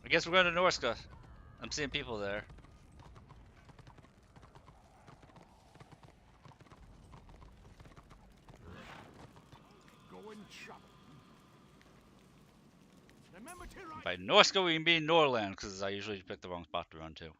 I guess we're going to Norska. I'm seeing people there. Go and chop. Remember to write. By Norska we mean Norland, because I usually pick the wrong spot to run to.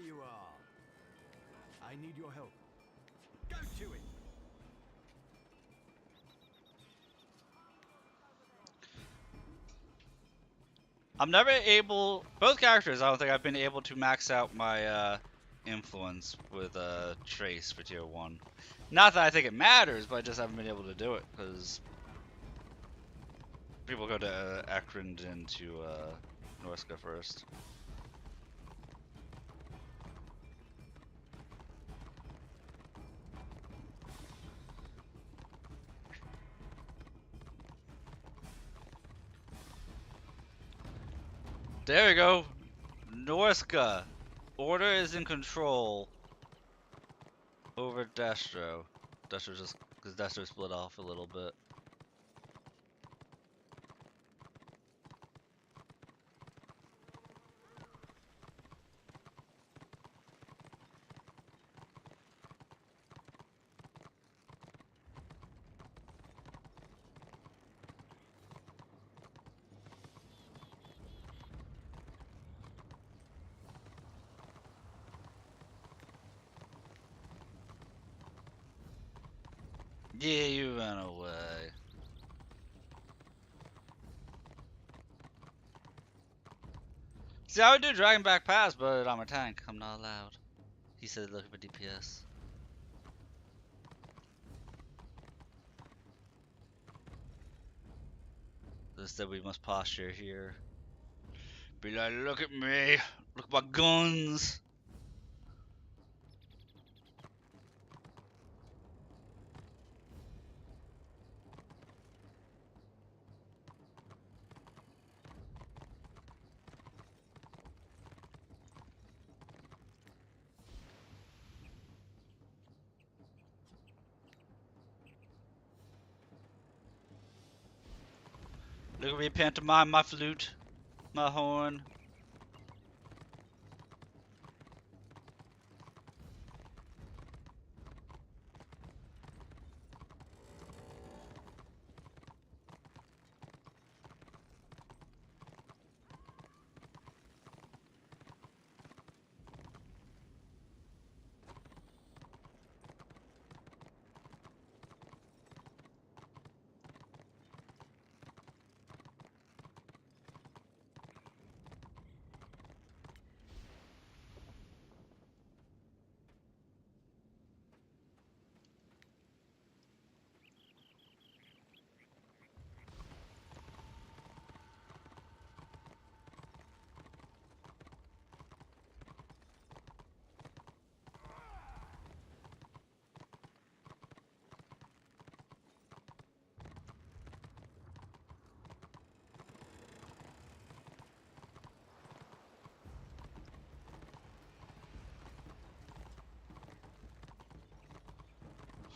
you are. I need your help. Go to it. I'm never able. Both characters, I don't think I've been able to max out my influence with Trace for tier 1. Not that I think it matters, but I just haven't been able to do it because people go to Ekrund into Norska first. There we go. Norska. Order is in control over Destro. Destro just because Destro split off a little bit. Yeah, you ran away. See, I would do Dragon Back Pass, but I'm a tank. I'm not allowed. He said looking for DPS. Instead, we must posture here. Be like, look at me. Look at my guns. Look at me pantomime my flute, my horn.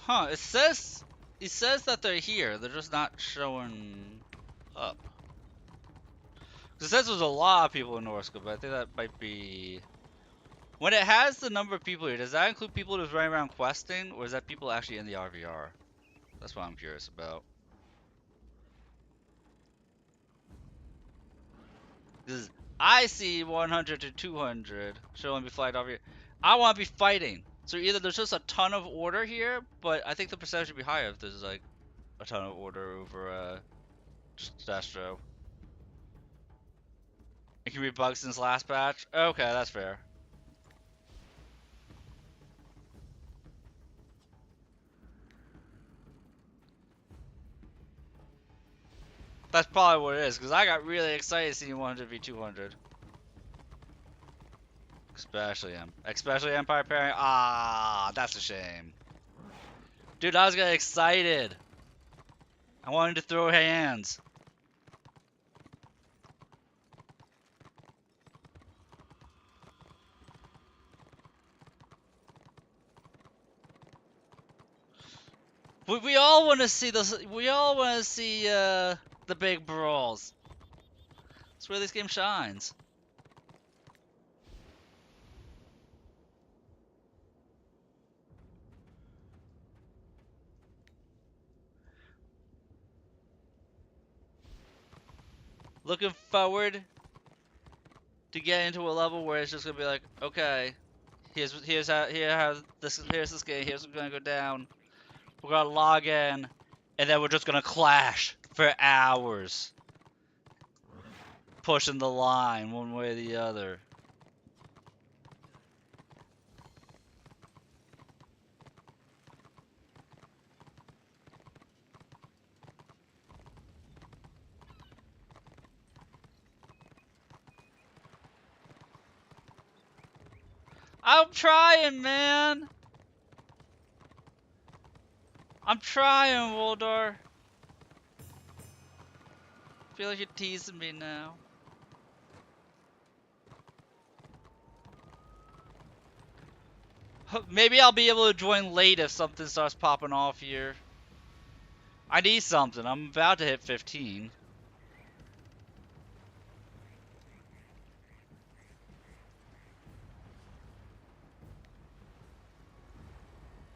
Huh, it says that they're here. They're just not showing up. 'Cause it says there's a lot of people in Norska, but I think that might be when it has the number of people here, does that include people just running around questing, or is that people actually in the RVR? That's what I'm curious about. 'Cause I see 100 to 200 showing me flagged over here. I want to be fighting. So either there's just a ton of order here, but I think the percentage would be higher if there's like a ton of order over Destro. It can be bugged since last patch. Okay, that's fair. That's probably what it is, because I got really excited seeing 100 v 200. Especially Empire pairing. Ah, that's a shame. Dude, I was getting excited. I wanted to throw hands. We all want to see this. We all want to see the big brawls. That's where this game shines. Looking forward to get into a level where it's just gonna be like, okay, here's this game. Here's what's gonna go down. We're gonna log in, and then we're just gonna clash for hours, pushing the line one way or the other. I'm trying, man. I'm trying, Woldar. I feel like you're teasing me now. Maybe I'll be able to join late if something starts popping off here. I need something. I'm about to hit 15.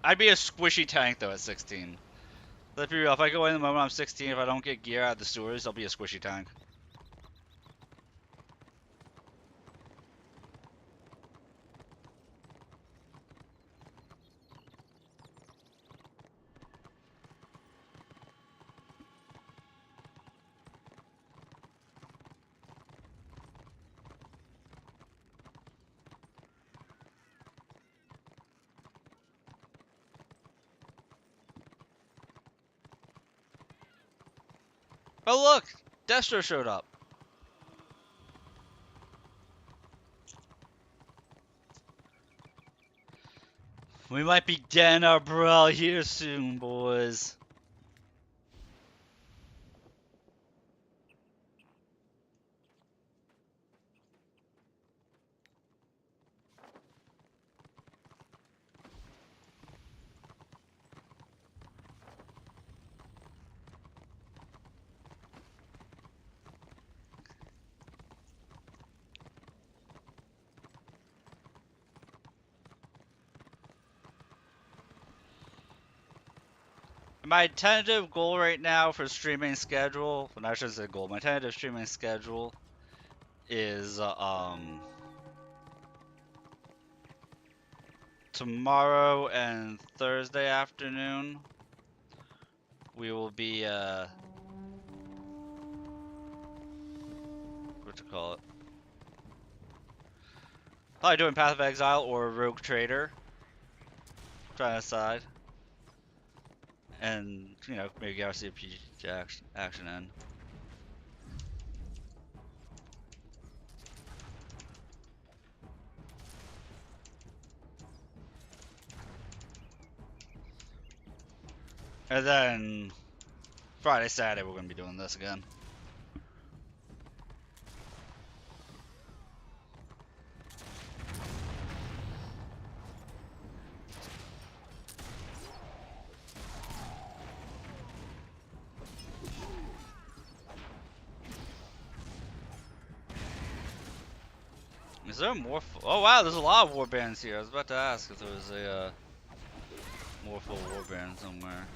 I'd be a squishy tank though at 16. Let's be real, if I go in the moment I'm 16, if I don't get gear out of the sewers, I'll be a squishy tank. Oh look! Destro showed up. We might be getting our brawl here soon, boys. My tentative goal right now for streaming schedule, well, I shouldn't say goal, my tentative streaming schedule is, tomorrow and Thursday afternoon, we will be, what you call it? Probably doing Path of Exile or Rogue Trader. Trying to decide. And, you know, maybe get our CP action in. And then Friday, Saturday, we're gonna be doing this again. Is there more? Oh wow, there's a lot of warbands here. I was about to ask if there was a more full warband somewhere.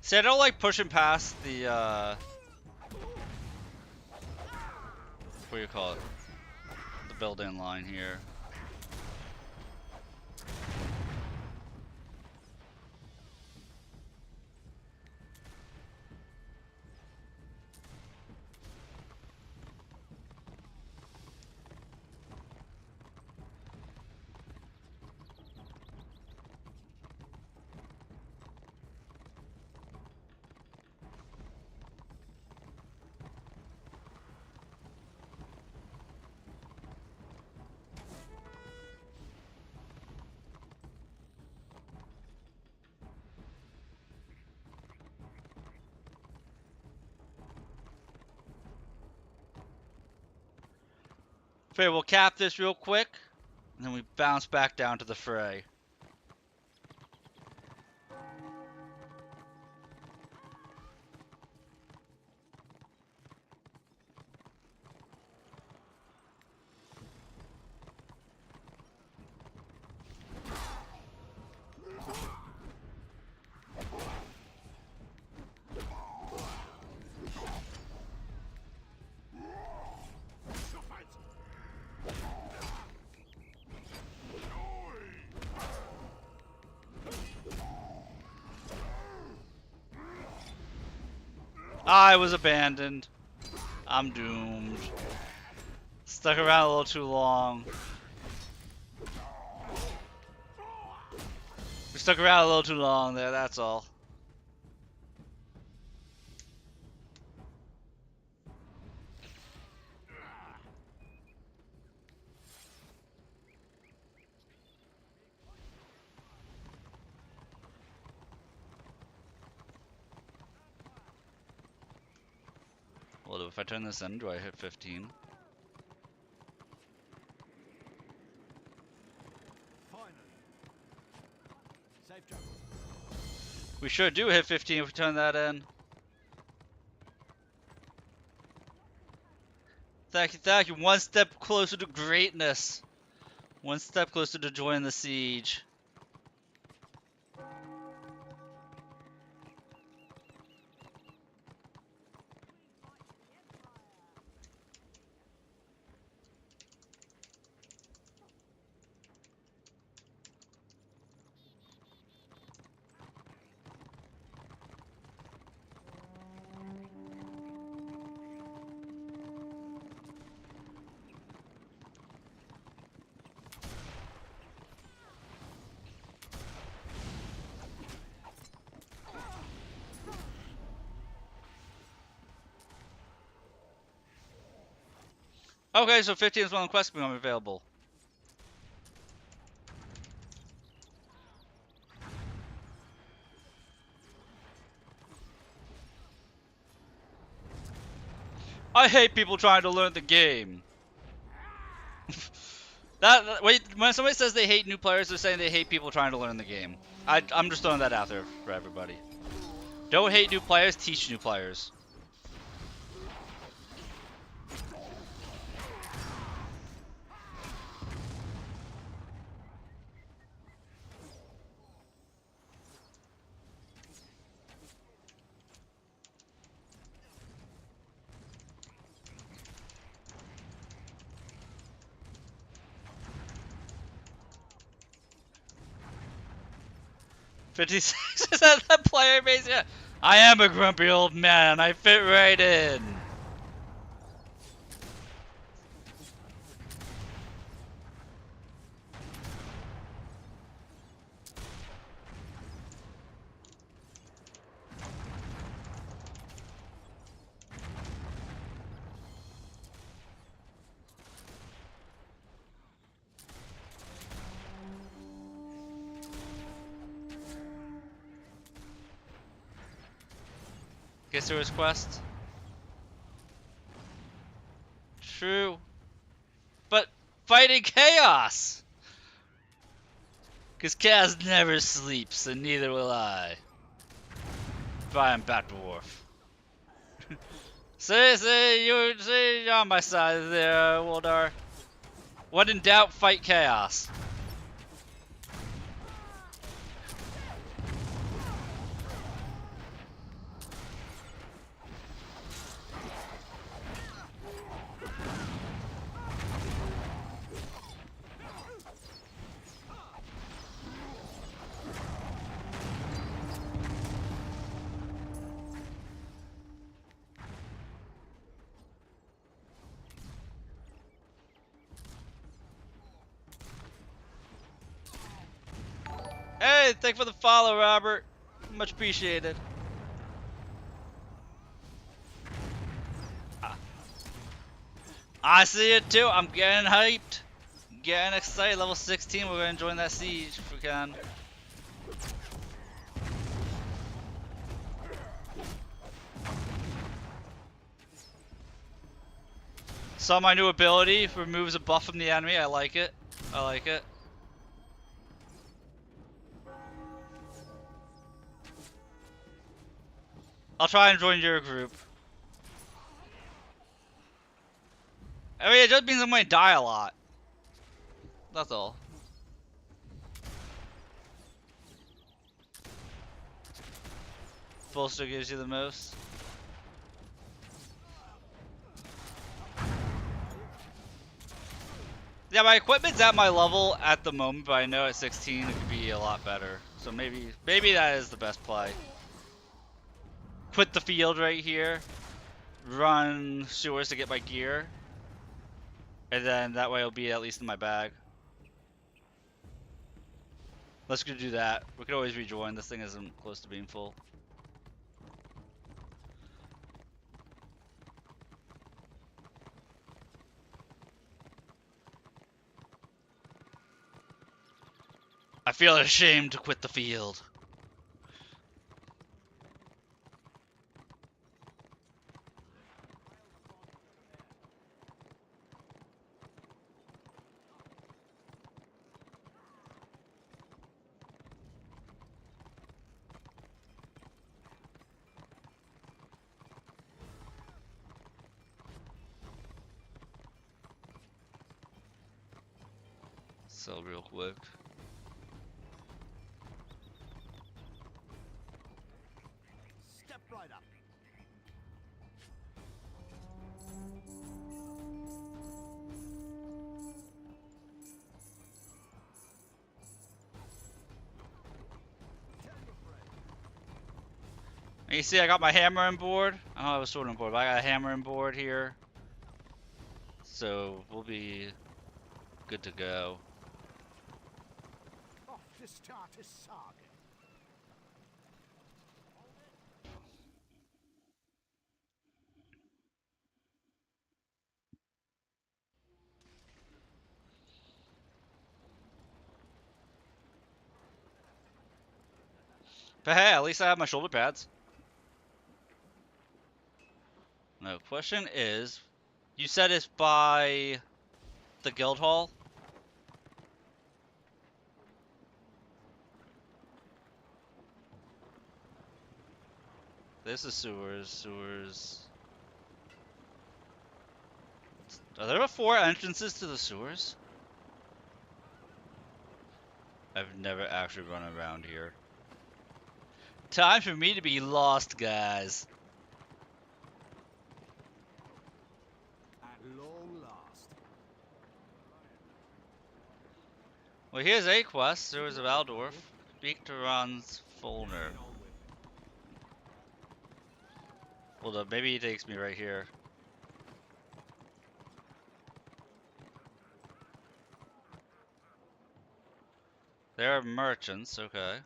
See, I don't like pushing past the, what do you call it? The building line here. Okay, we'll cap this real quick, and then we bounce back down to the fray. I was abandoned. I'm doomed. Stuck around a little too long. We stuck around a little too long there, that's all. Well, if I turn this in, do I hit 15? Finally. Safe travel. We sure do hit 15 if we turn that in. Thank you. One step closer to greatness. One step closer to joining the siege. Okay, so 15 is when the quest become available. I hate people trying to learn the game. Wait, when somebody says they hate new players, they're saying they hate people trying to learn the game. I'm just throwing that out there for everybody. Don't hate new players, teach new players. $56 is that the player base? Yeah. I am a grumpy old man. I fit right in. Gets to his quest. True. But fighting chaos! Because chaos never sleeps, and neither will I. If I am Bat Dwarf. You're on my side there, Woldar. When in doubt, fight chaos. Hey, thanks for the follow, Robert. Much appreciated. I see it too. I'm getting hyped. Getting excited. Level 16. We're going to join that siege if we can. Saw my new ability, removes a buff from the enemy. I like it. I like it. I'll try and join your group. I mean, it just means I'm gonna die a lot. That's all. Full still gives you the most. Yeah, my equipment's at my level at the moment, but I know at 16 it could be a lot better. So maybe that is the best play. Quit the field right here. Run sewers to get my gear. And then that way it'll be at least in my bag. Let's go do that. We could always rejoin. This thing isn't close to being full. I feel ashamed to quit the field. Sell real quick. Step right up. And you see I got my hammer on board. I don't have a sword on board, but I got a hammer on board here. So we'll be good to go. Off to start a saga. But hey, at least I have my shoulder pads. No, question is, you said it's by the guild hall? This is sewers. Are there 4 entrances to the sewers? I've never actually run around here. Time for me to be lost, guys. At long last. Well, here's a quest. Sewers of Aldorf. Speak to Ron's Fulner. Hold up, maybe he takes me right here. There are merchants, okay.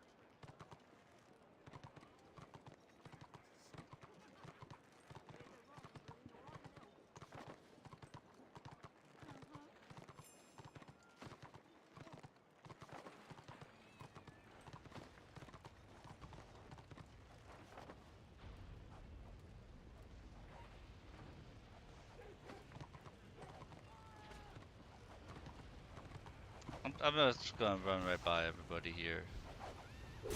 I'm just gonna run right by everybody here. At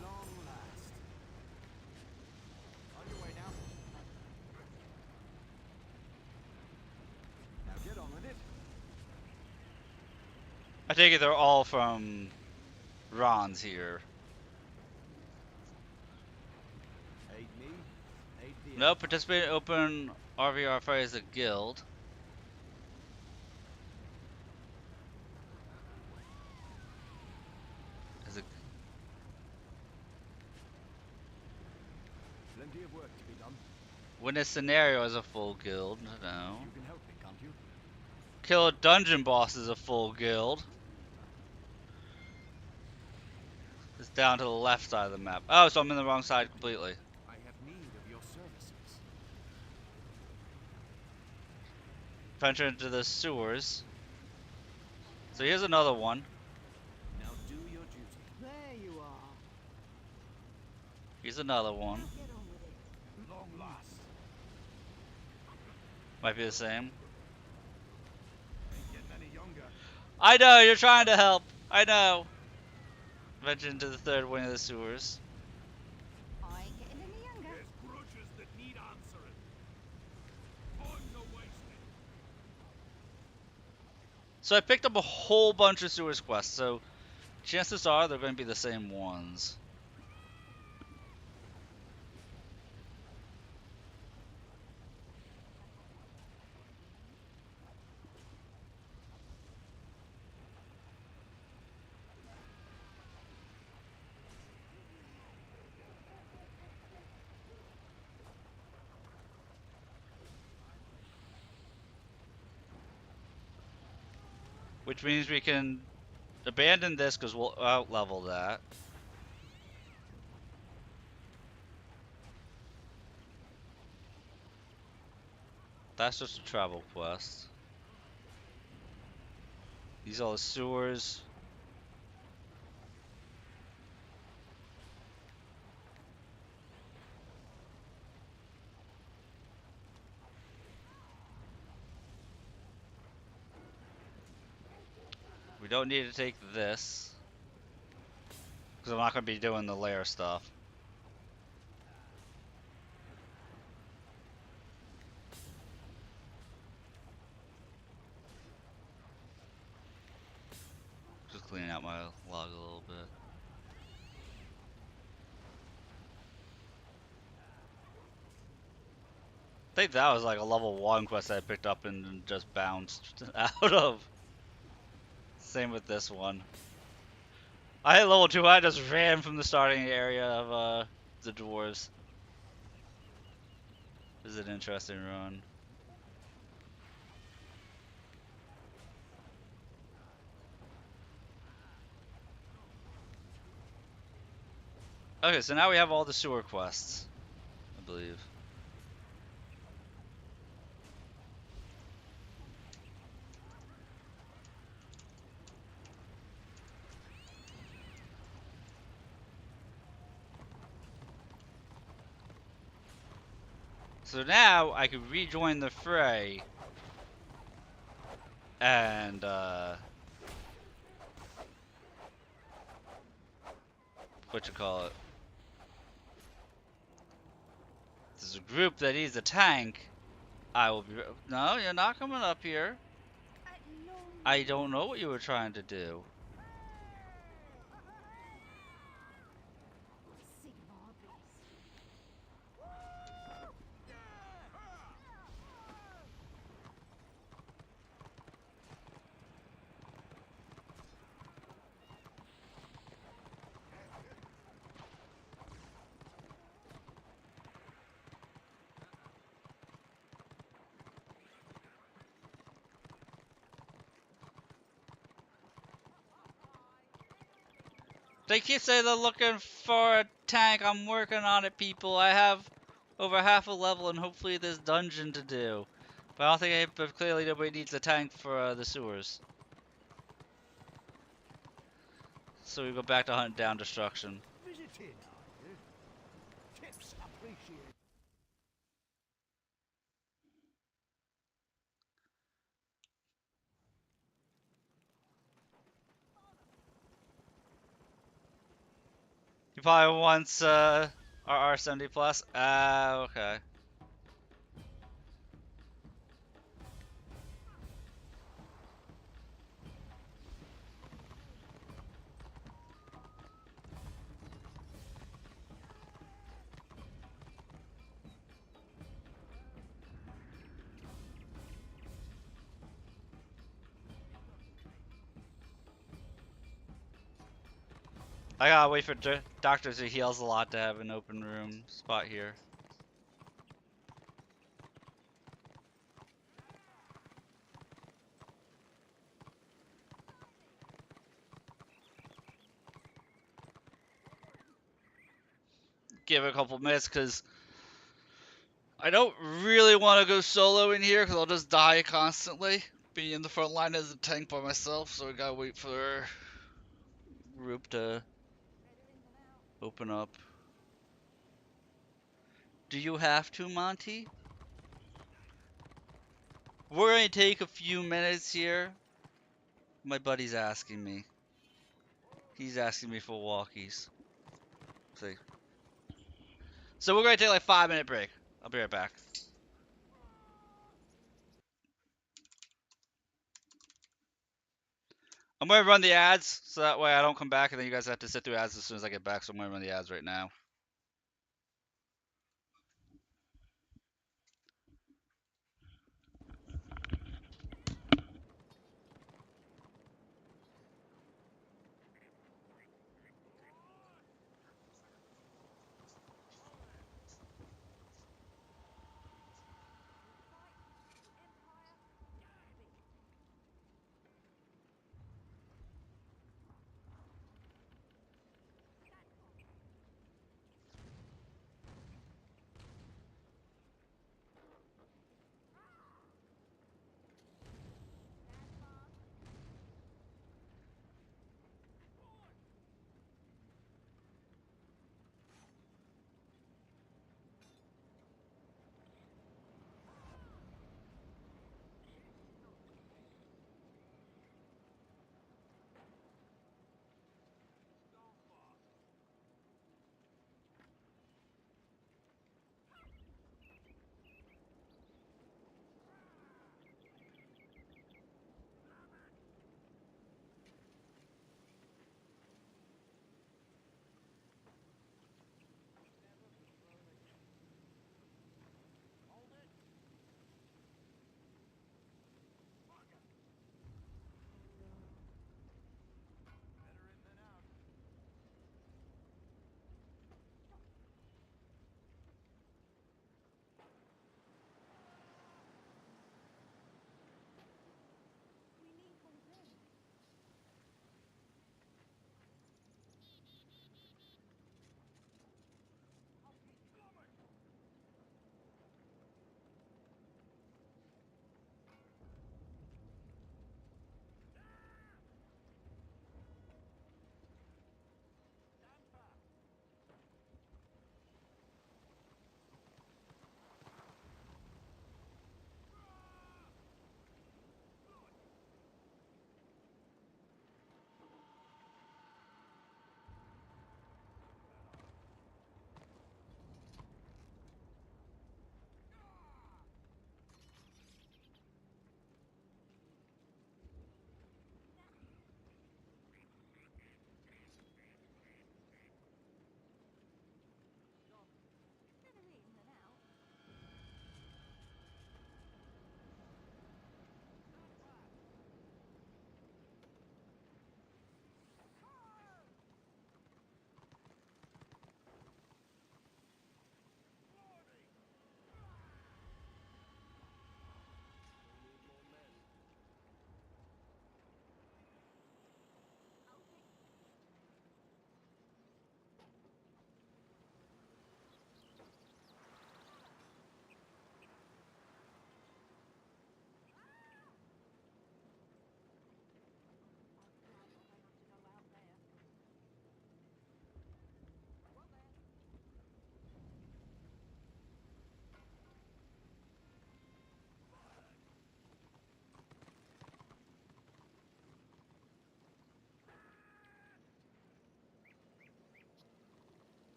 long last. On your way now. Now get on with it. I take it they're all from Ron's here. Aid me. Aid the No, participate in open RVR fight as a guild. As a Plenty of work to be done. win a scenario as a full guild. No. You can help me, can't you? Kill a dungeon boss as a full guild. It's down to the left side of the map. Oh, so I'm in the wrong side completely. I have need of your services. Venture into the sewers. So here's another one. Now do your duty. Here's another one. Get on with it. Long last. Might be the same. Ain't getting any younger. I know, you're trying to help. I know. Venture into the third wing of the sewers. I ain't getting any younger. There's grudges that need answering. Time no wasting. So I picked up a whole bunch of sewers quests, so chances are they're going to be the same ones. Which means we can abandon this because we'll out-level that. That's just a travel quest. These are the sewers. We don't need to take this because I'm not going to be doing the layer stuff. Just cleaning out my log a little bit. I think that was like a level 1 quest I picked up and just bounced out of. Same with this one. I hit level 2, I just ran from the starting area of the dwarves. This is an interesting run. Okay, so now we have all the sewer quests, I believe. So now I can rejoin the fray and what you call it? There's a group that needs a tank. I will be. No, you're not coming up here. At long I don't know what you were trying to do. Sigmar Bliss. They keep saying they're looking for a tank. I'm working on it, people. I have over half a level and hopefully this dungeon to do. But I don't think but clearly nobody needs a tank for the sewers. So we go back to hunt down destruction. Visiting, are you? Tips appreciated. He probably wants our R70 plus. Ah, okay. I gotta wait for doctors who heals a lot to have an open room spot here. Give it a couple minutes because I don't really want to go solo in here because I'll just die constantly being in the front line as a tank by myself. So we gotta wait for a group to open up. Do you have to, Monty? We're gonna take a few minutes here. My buddy's asking me. He's asking me for walkies. See. So we're gonna take like 5 minute break. I'll be right back. I'm gonna run the ads so that way I don't come back and then you guys have to sit through ads as soon as I get back. So I'm gonna run the ads right now.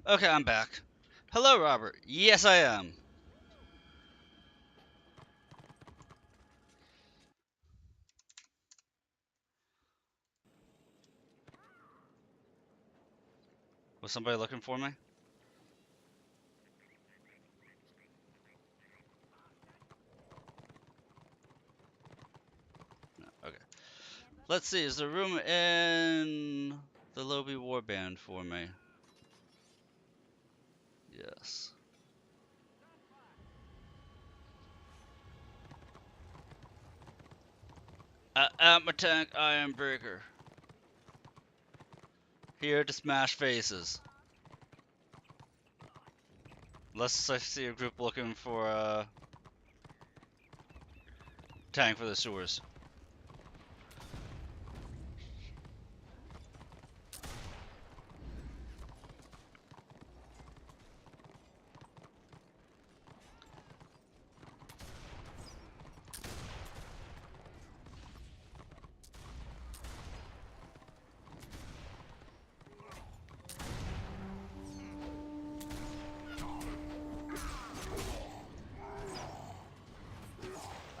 Okay, I'm back. Hello, Robert. Yes, I am. Was somebody looking for me? No. Okay. Let's see. Is there room in the Lobby Warband for me? Yes. At my tank, Iron Breaker. Here to smash faces. Unless I see a group looking for a tank for the sewers.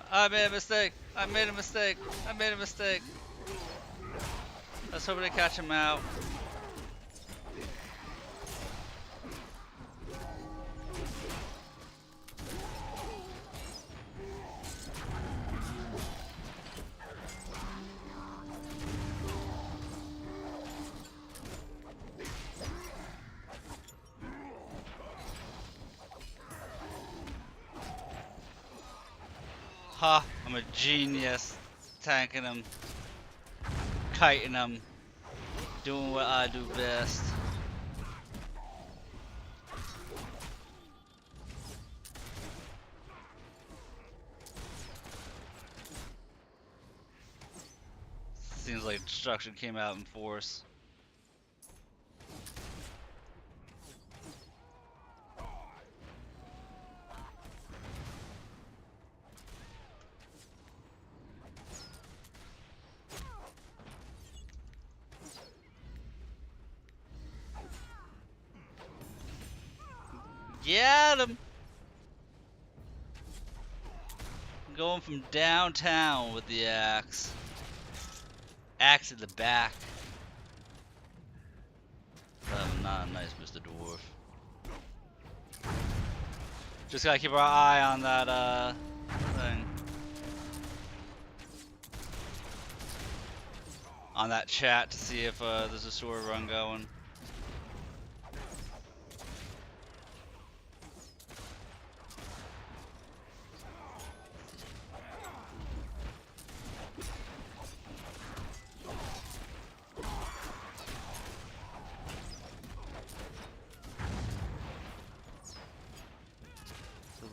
I made a mistake. I made a mistake. I made a mistake. I was hoping to catch him out. Ha! I'm a genius. Tanking him. Kiting him. Doing what I do best. Seems like destruction came out in force. Get him! Going from downtown with the axe. Axe in the back. Not nice, Mr. Dwarf. Just gotta keep our eye on that thing. On that chat to see if there's a sewer run going.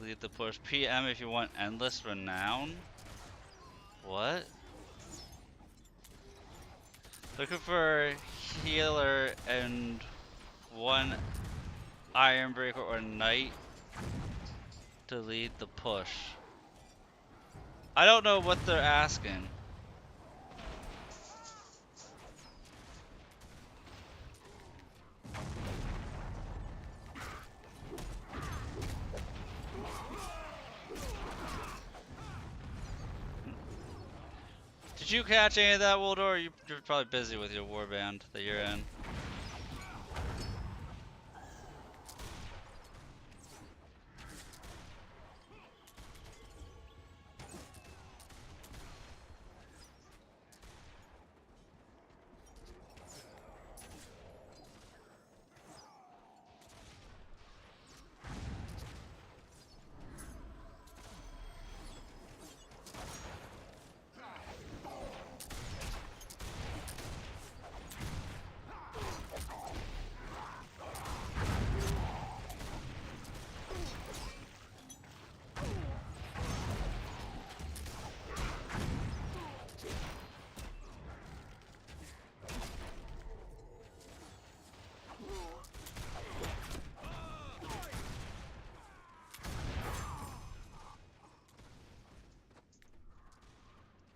Delete the push. PM if you want endless renown. What? Looking for healer and one iron breaker or knight to lead the push. I don't know what they're asking. Did you catch any of that, Waldor? You're probably busy with your warband that you're in.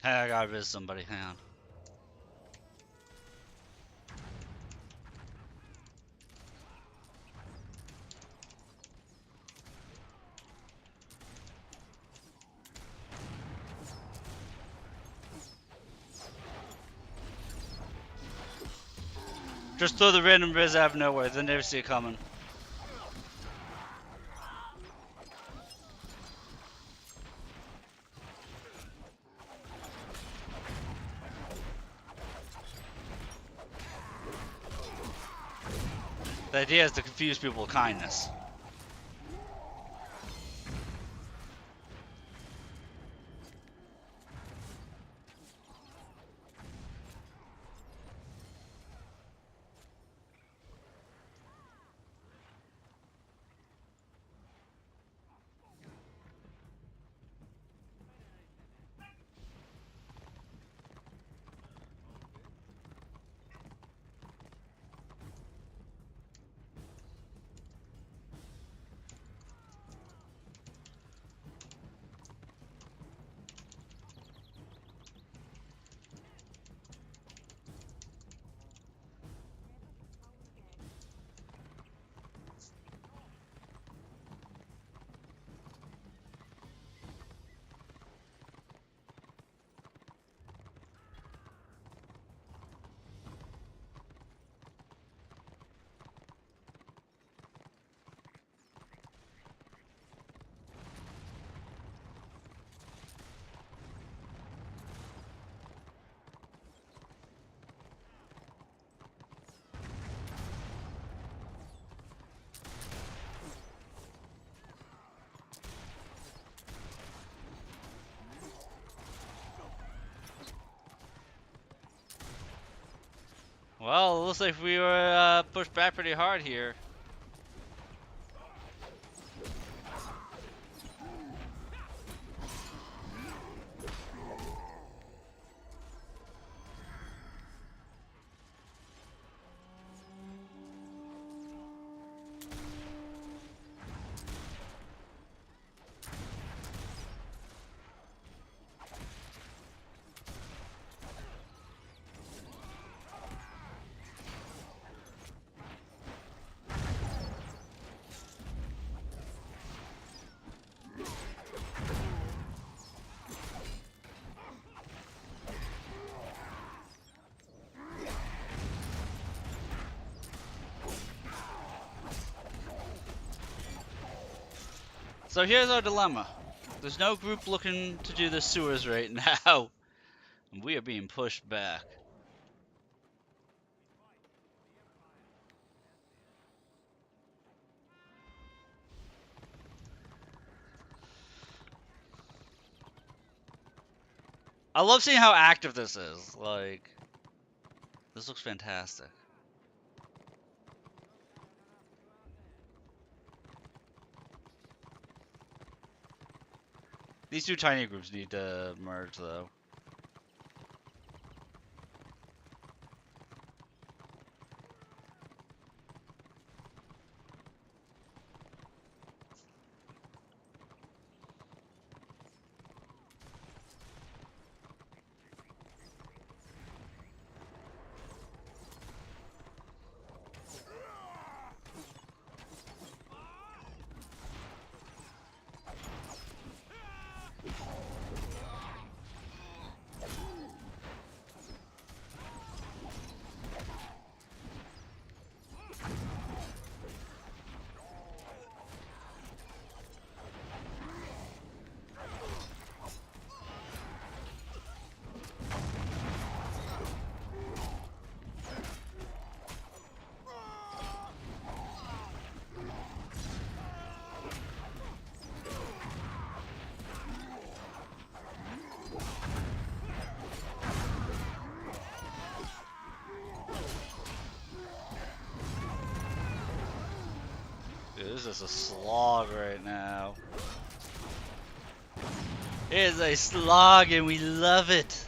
Hey, I gotta visit somebody. Hang on. Just throw the random res out of nowhere, they never see it coming. The idea is to confuse people with kindness. Well, it looks like we were pushed back pretty hard here. So here's our dilemma. There's no group looking to do the sewers right now. And we are being pushed back. I love seeing how active this is. Like, this looks fantastic. These two tiny groups need to merge, though. Dude, this is a slog right now. It is a slog and we love it.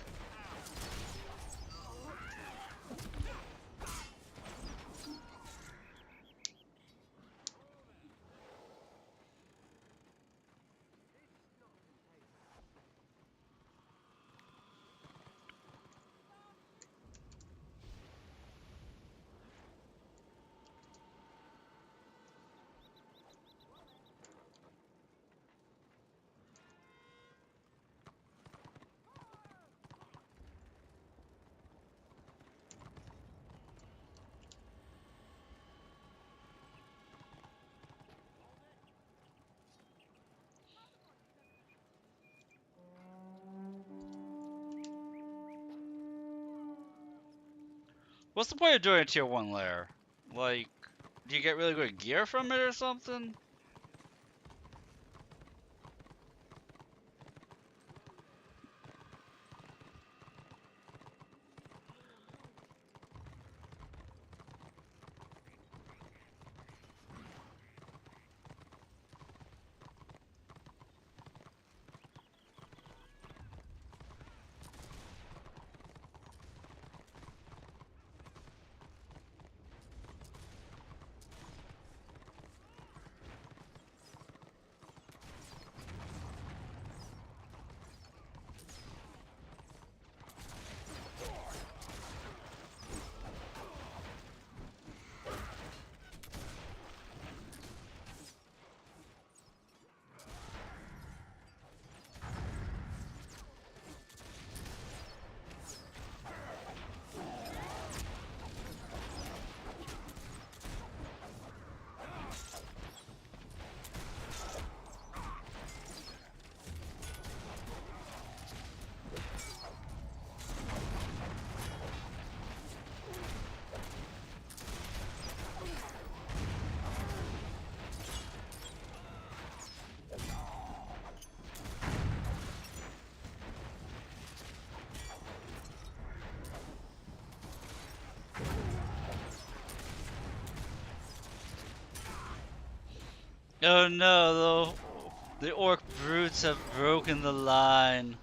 What's the point of doing a tier 1 lair? Like, do you get really good gear from it or something? Oh no, the orc brutes have broken the line.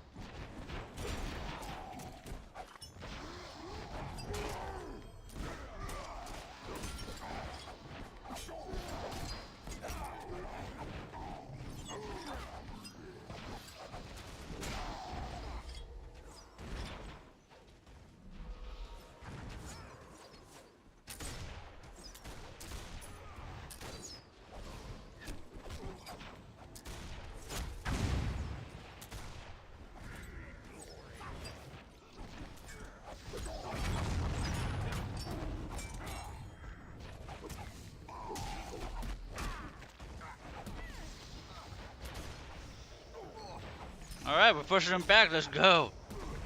Alright, we're pushing them back, let's go!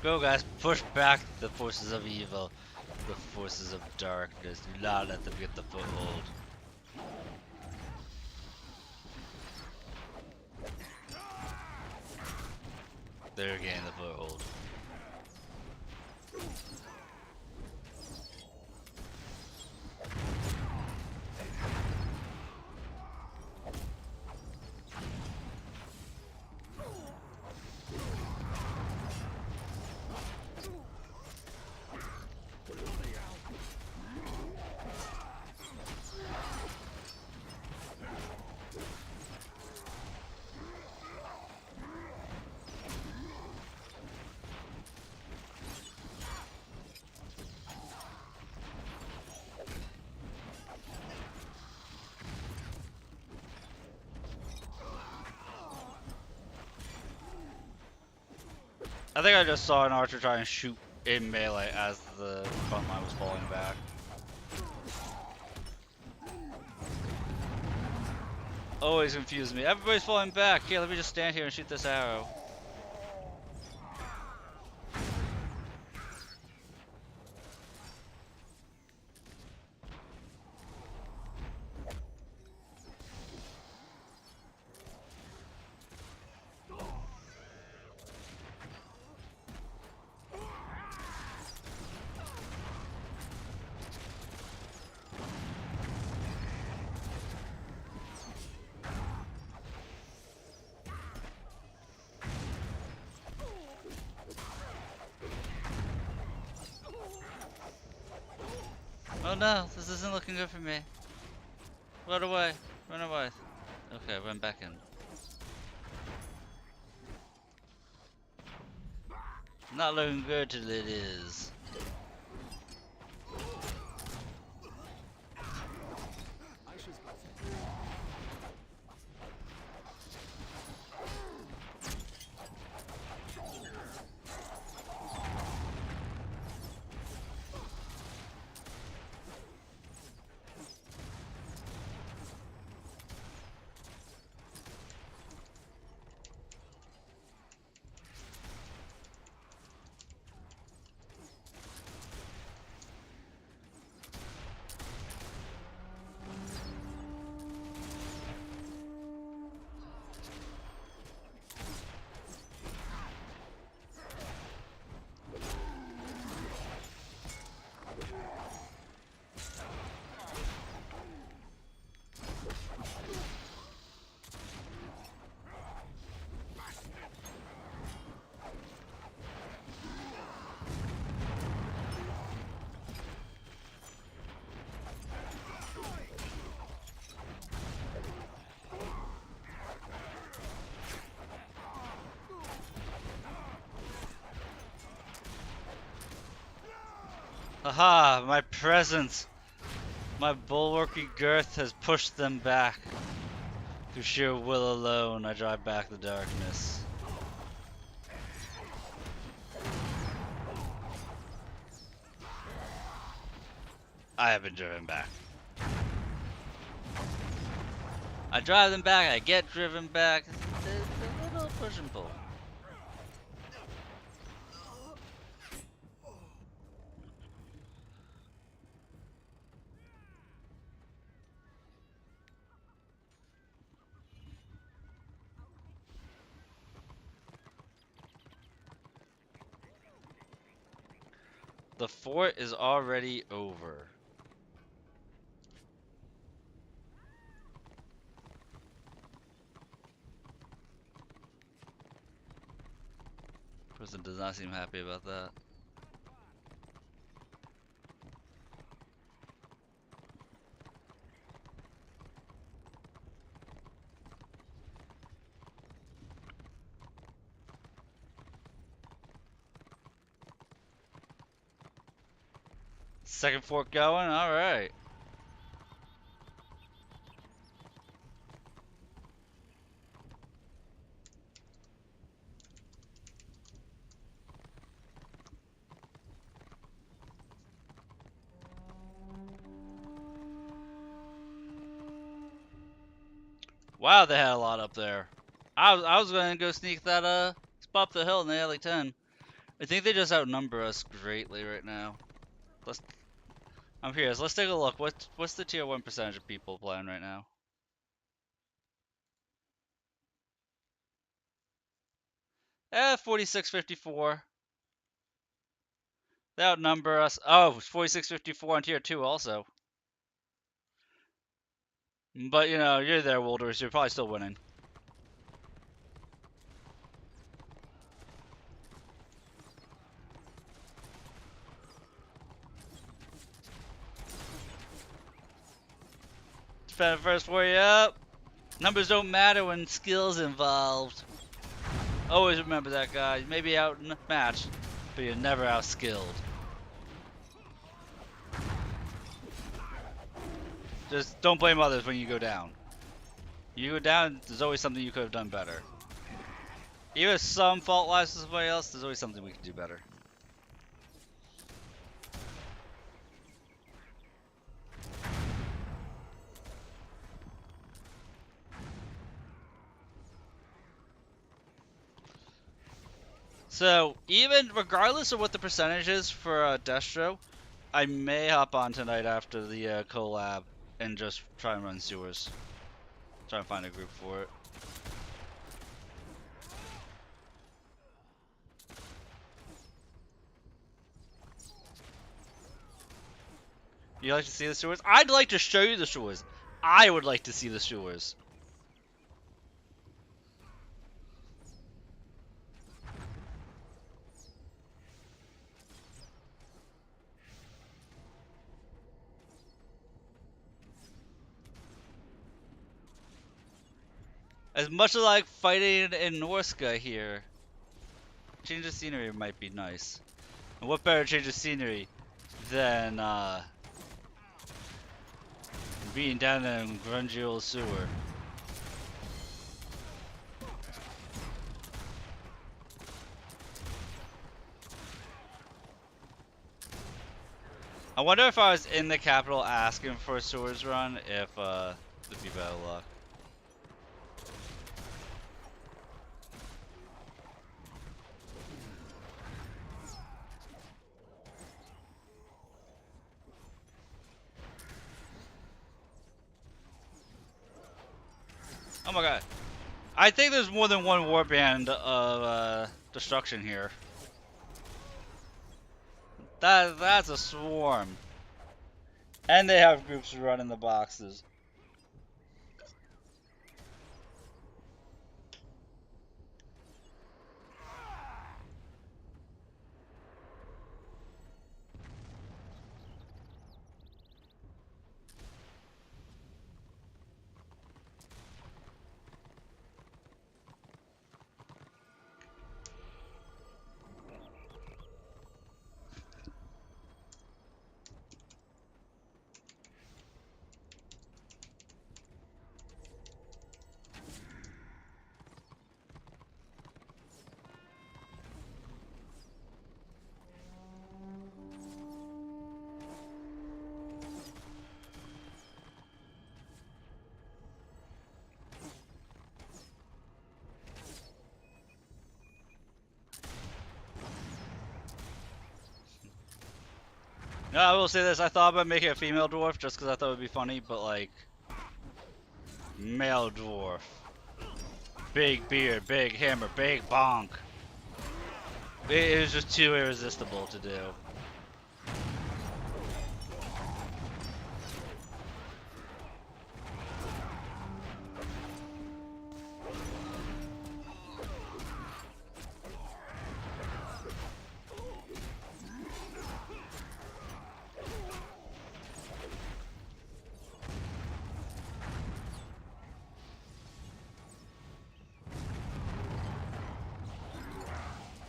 Go guys, push back the forces of evil, the forces of darkness. Do not let them get the foothold. They're getting the foothold. I think I just saw an archer try and shoot in melee as the front line was falling back. Always confused me. Everybody's falling back. Here, let me just stand here and shoot this arrow. Oh no, this isn't looking good for me. Run away, run away. Okay, run back in. Not looking good till it is. Aha! My presence! My bulwarky girth has pushed them back. Through sheer will alone, I drive back the darkness. I have been driven back. I drive them back, I get driven back. There's a little push and pull. The fort is already over. Person does not seem happy about that. Second fort going? Alright. Wow, they had a lot up there. I was gonna go sneak that spot up the hill and they had like 10. I think they just outnumber us greatly right now. Let's I'm curious, let's take a look. What's the tier 1 percentage of people playing right now? 46-54. They outnumber us. Oh, 46-54 on tier 2 also. But you know, you're there, Wilders, you're probably still winning. Defend first for you up. Numbers don't matter when skill's involved. Always remember that, guys. You may be outmatched, but you're never outskilled. Just don't blame others when you go down. You go down, there's always something you could have done better. Even if some fault lies to somebody else, there's always something we can do better. So, even regardless of what the percentage is for Destro, I may hop on tonight after the collab and just try and run sewers. Try and find a group for it. You like to see the sewers? I'd like to show you the sewers. I would like to see the sewers. As much as I like fighting in Norska here, change of scenery might be nice. And what better change of scenery than being down in grungy old sewer? I wonder if I was in the capital asking for a sewers run, if it'd be better luck. Oh my god. I think there's more than one warband of destruction here. That's a swarm. And they have groups running the boxes. No, I will say this. I thought about making a female dwarf just because I thought it would be funny, but like, male dwarf. Big beard, big hammer, big bonk. It was just too irresistible to do.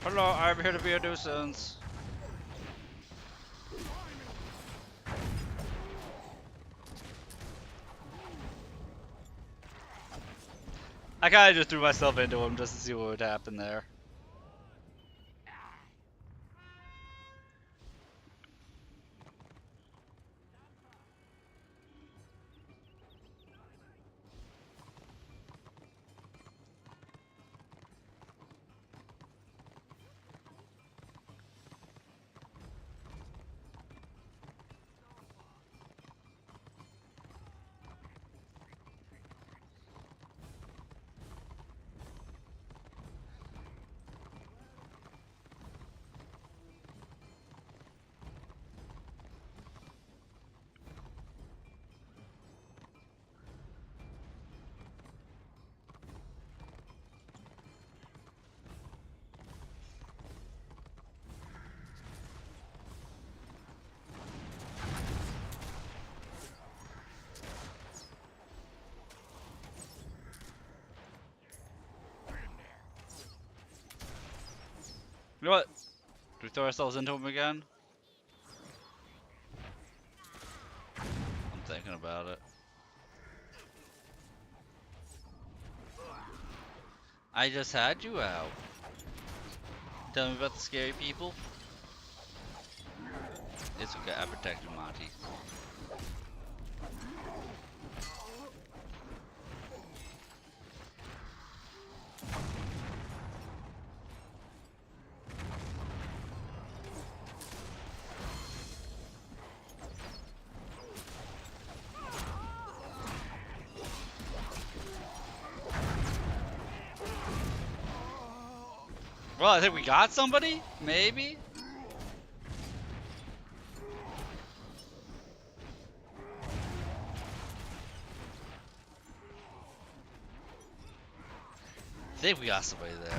Hello, I'm here to be a nuisance. I kind of just threw myself into him just to see what would happen there. You know what? Do we throw ourselves into him again? I'm thinking about it. I just had you out. Tell me about the scary people. It's okay, I protected Monty. Well, I think we got somebody? Maybe? I think we got somebody there.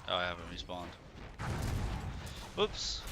Oh, I haven't respawned. Oops.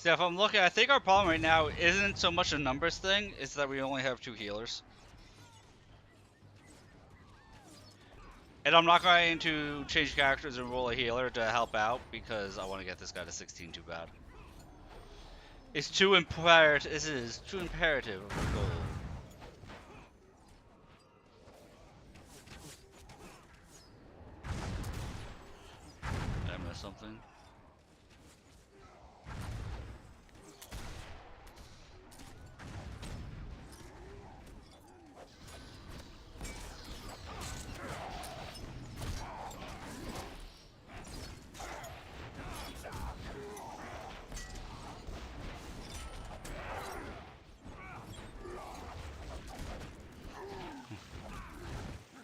See, if I'm looking, I think our problem right now isn't so much a numbers thing, it's that we only have 2 healers. And I'm not going to change characters and roll a healer to help out because I want to get this guy to 16 too bad. It's too imperative. This is too imperative of a goal. Did I miss something?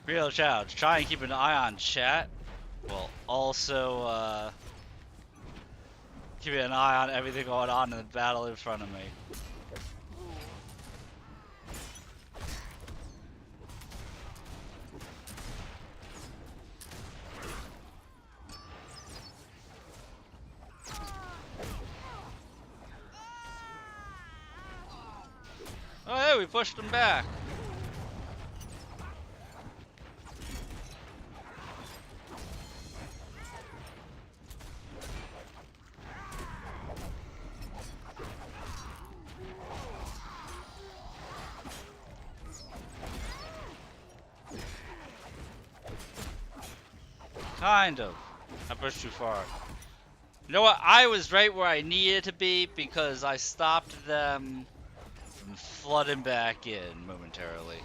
Real challenge. Try and keep an eye on chat. Well, also keeping an eye on everything going on in the battle in front of me. Oh, hey, we pushed him back. Kind of. I pushed too far. You know what? I was right where I needed to be because I stopped them from flooding back in momentarily.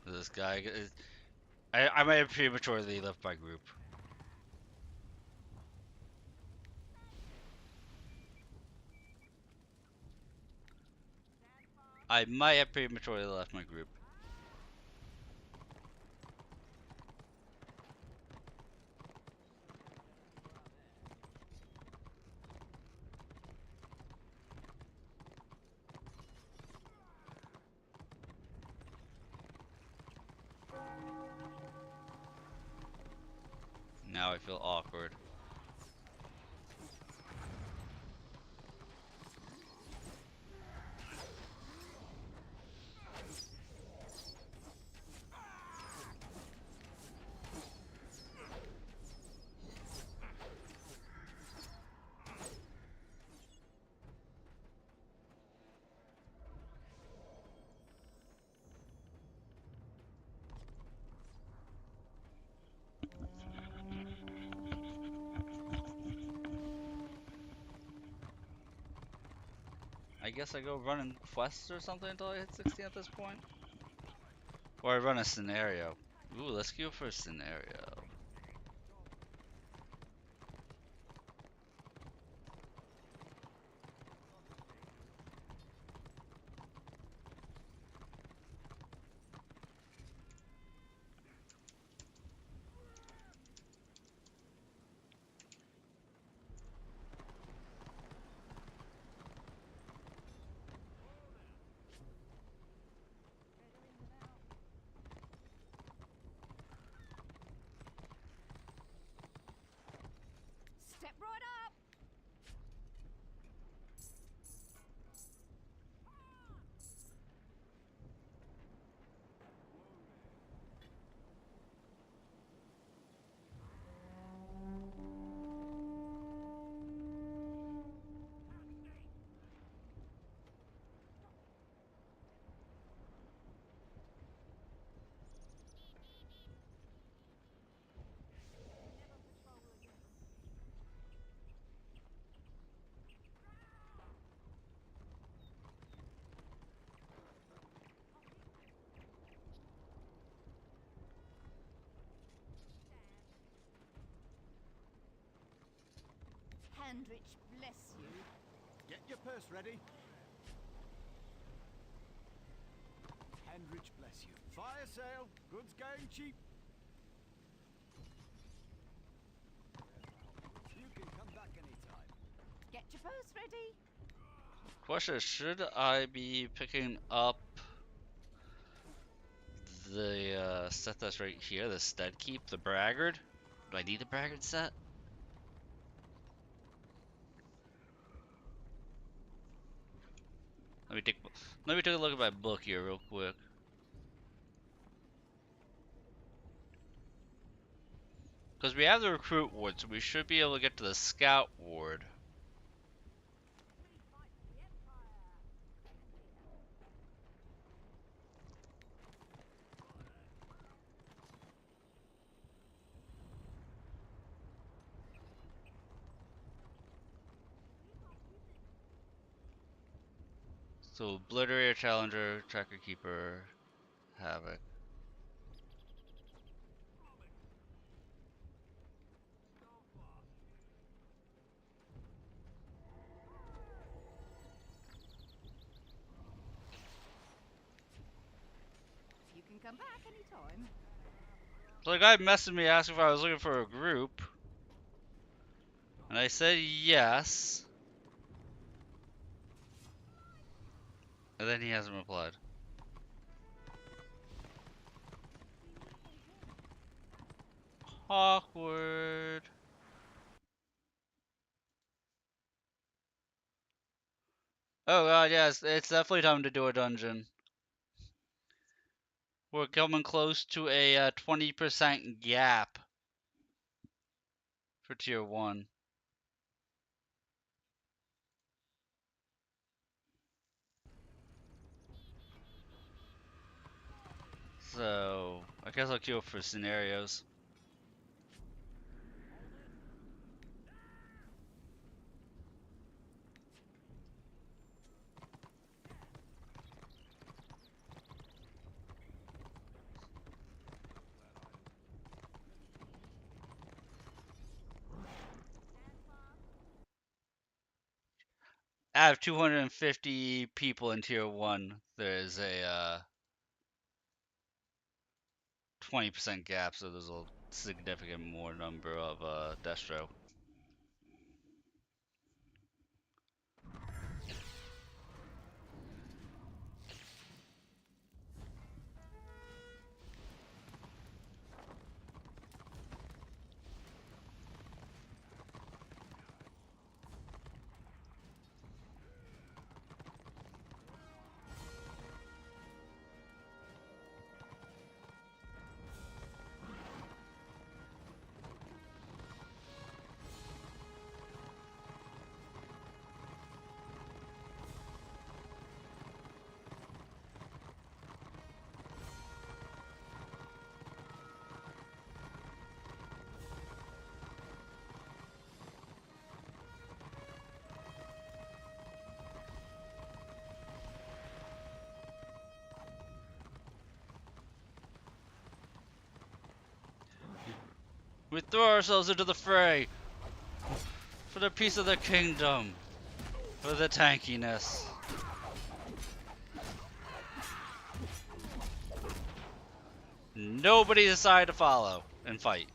This guy is. I might have prematurely left my group. I might have prematurely left my group. Now I feel awkward. I guess I go running quests or something until I hit 16 at this point. Or I run a scenario. Ooh, let's go for a scenario. Handrich bless you. Get your purse ready. Handrich bless you. Fire sale. Goods going cheap. You can come back anytime. Get your purse ready. Question: should I be picking up the set that's right here, the Stead Keep, the Braggart? Do I need the Braggart set? Let me take a look at my book here real quick. Because we have the recruit ward, so we should be able to get to the scout ward. So, Obliterator, Challenger, Tracker Keeper, Havoc. You can come back anytime. So the guy messaged me asking if I was looking for a group. And I said yes. And then he hasn't replied. Awkward. Oh god, yes, it's definitely time to do a dungeon. We're coming close to a 20% gap for tier 1. So, I guess I'll queue up for scenarios. Out of 250 people in tier 1, there's a 20% gap, so there's a significant more number of Destro. We throw ourselves into the fray for the peace of the kingdom, for the tankiness. Nobody decided to follow and fight.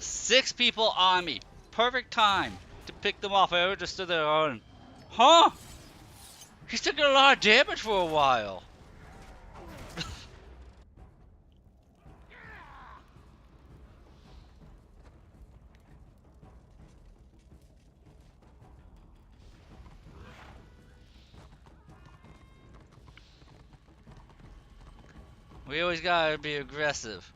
6 people on me. Perfect time to pick them off. I just stood there going, huh? He's taking a lot of damage for a while. We always gotta be aggressive.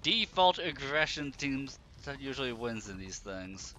Default aggression teams that usually wins in these things.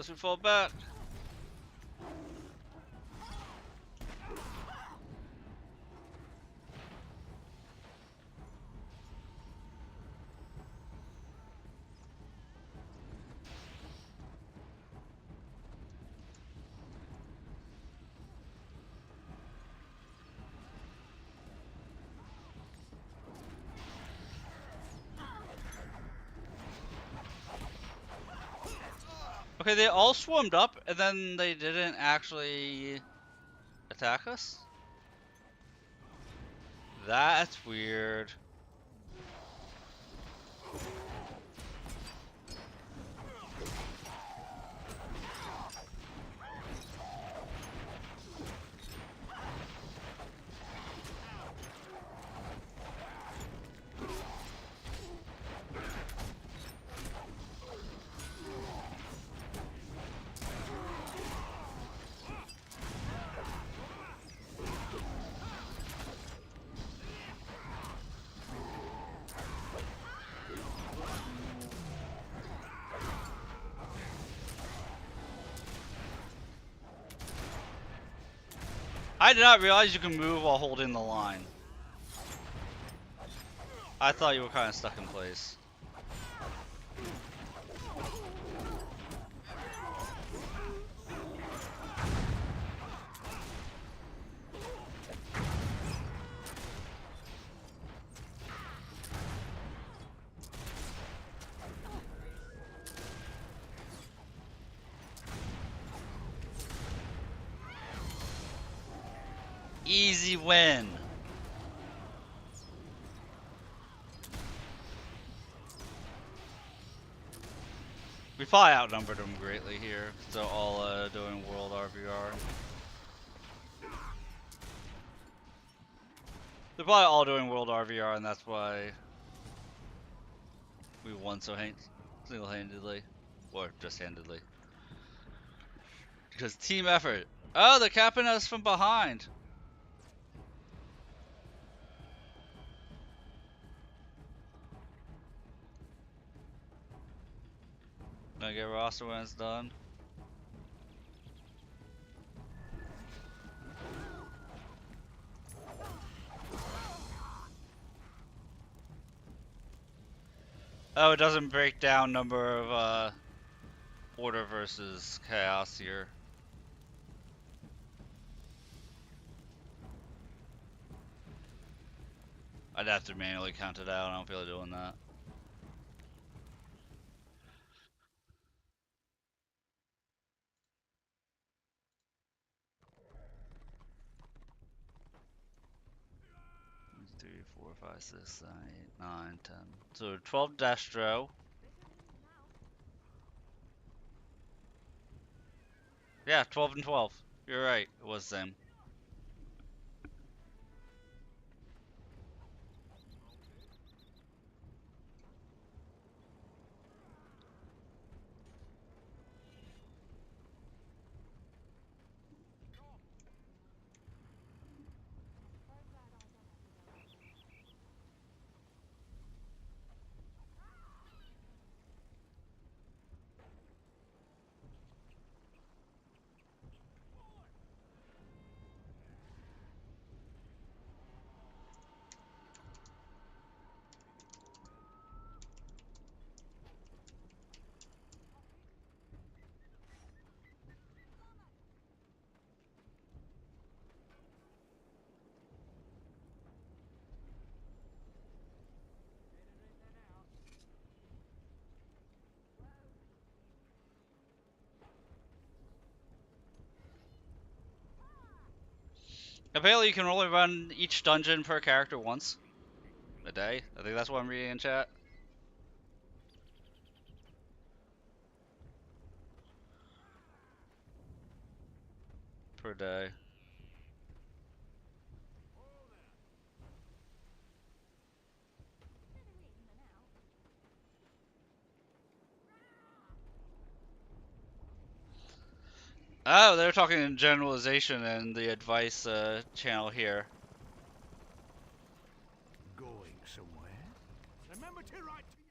unless we fall back. Okay, they all swarmed up, and then they didn't actually attack us? That's weird. I did not realize you can move while holding the line. I thought you were kind of stuck in place. Easy win. We probably outnumbered them greatly here. So all doing World RVR. They're probably all doing World RVR, and that's why we won so single-handedly, or just handedly. Because team effort. Oh, they're capping us from behind. Gonna get roster when it's done. Oh, it doesn't break down number of order versus chaos here. I'd have to manually count it out. I don't feel like doing that. Three, 4, 5, 6, 7, 8, 9, 10. So 12 Destro. Yeah, 12 and 12. You're right. It was the same. Apparently you can only run each dungeon per character once a day. I think that's what I'm reading in chat. Per day. Oh, they're talking in generalization in the advice channel here. Going somewhere? Remember to write to your...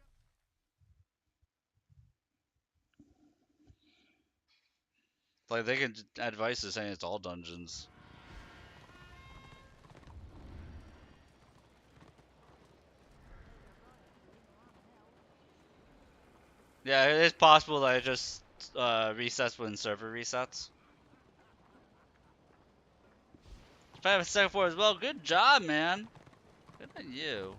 Like they can advice is saying it's all dungeons. Yeah, it is possible that it just resets when server resets. Five second four as well. Good job, man. Good on you.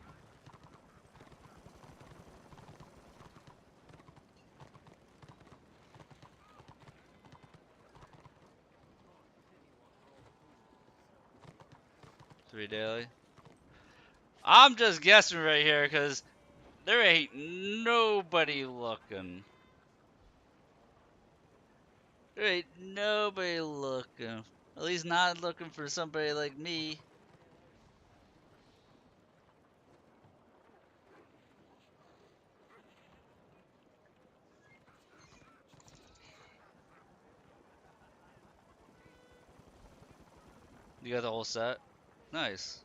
Three daily. I'm just guessing right here because there ain't nobody looking. There ain't nobody looking. At least not looking for somebody like me. You got the whole set? Nice.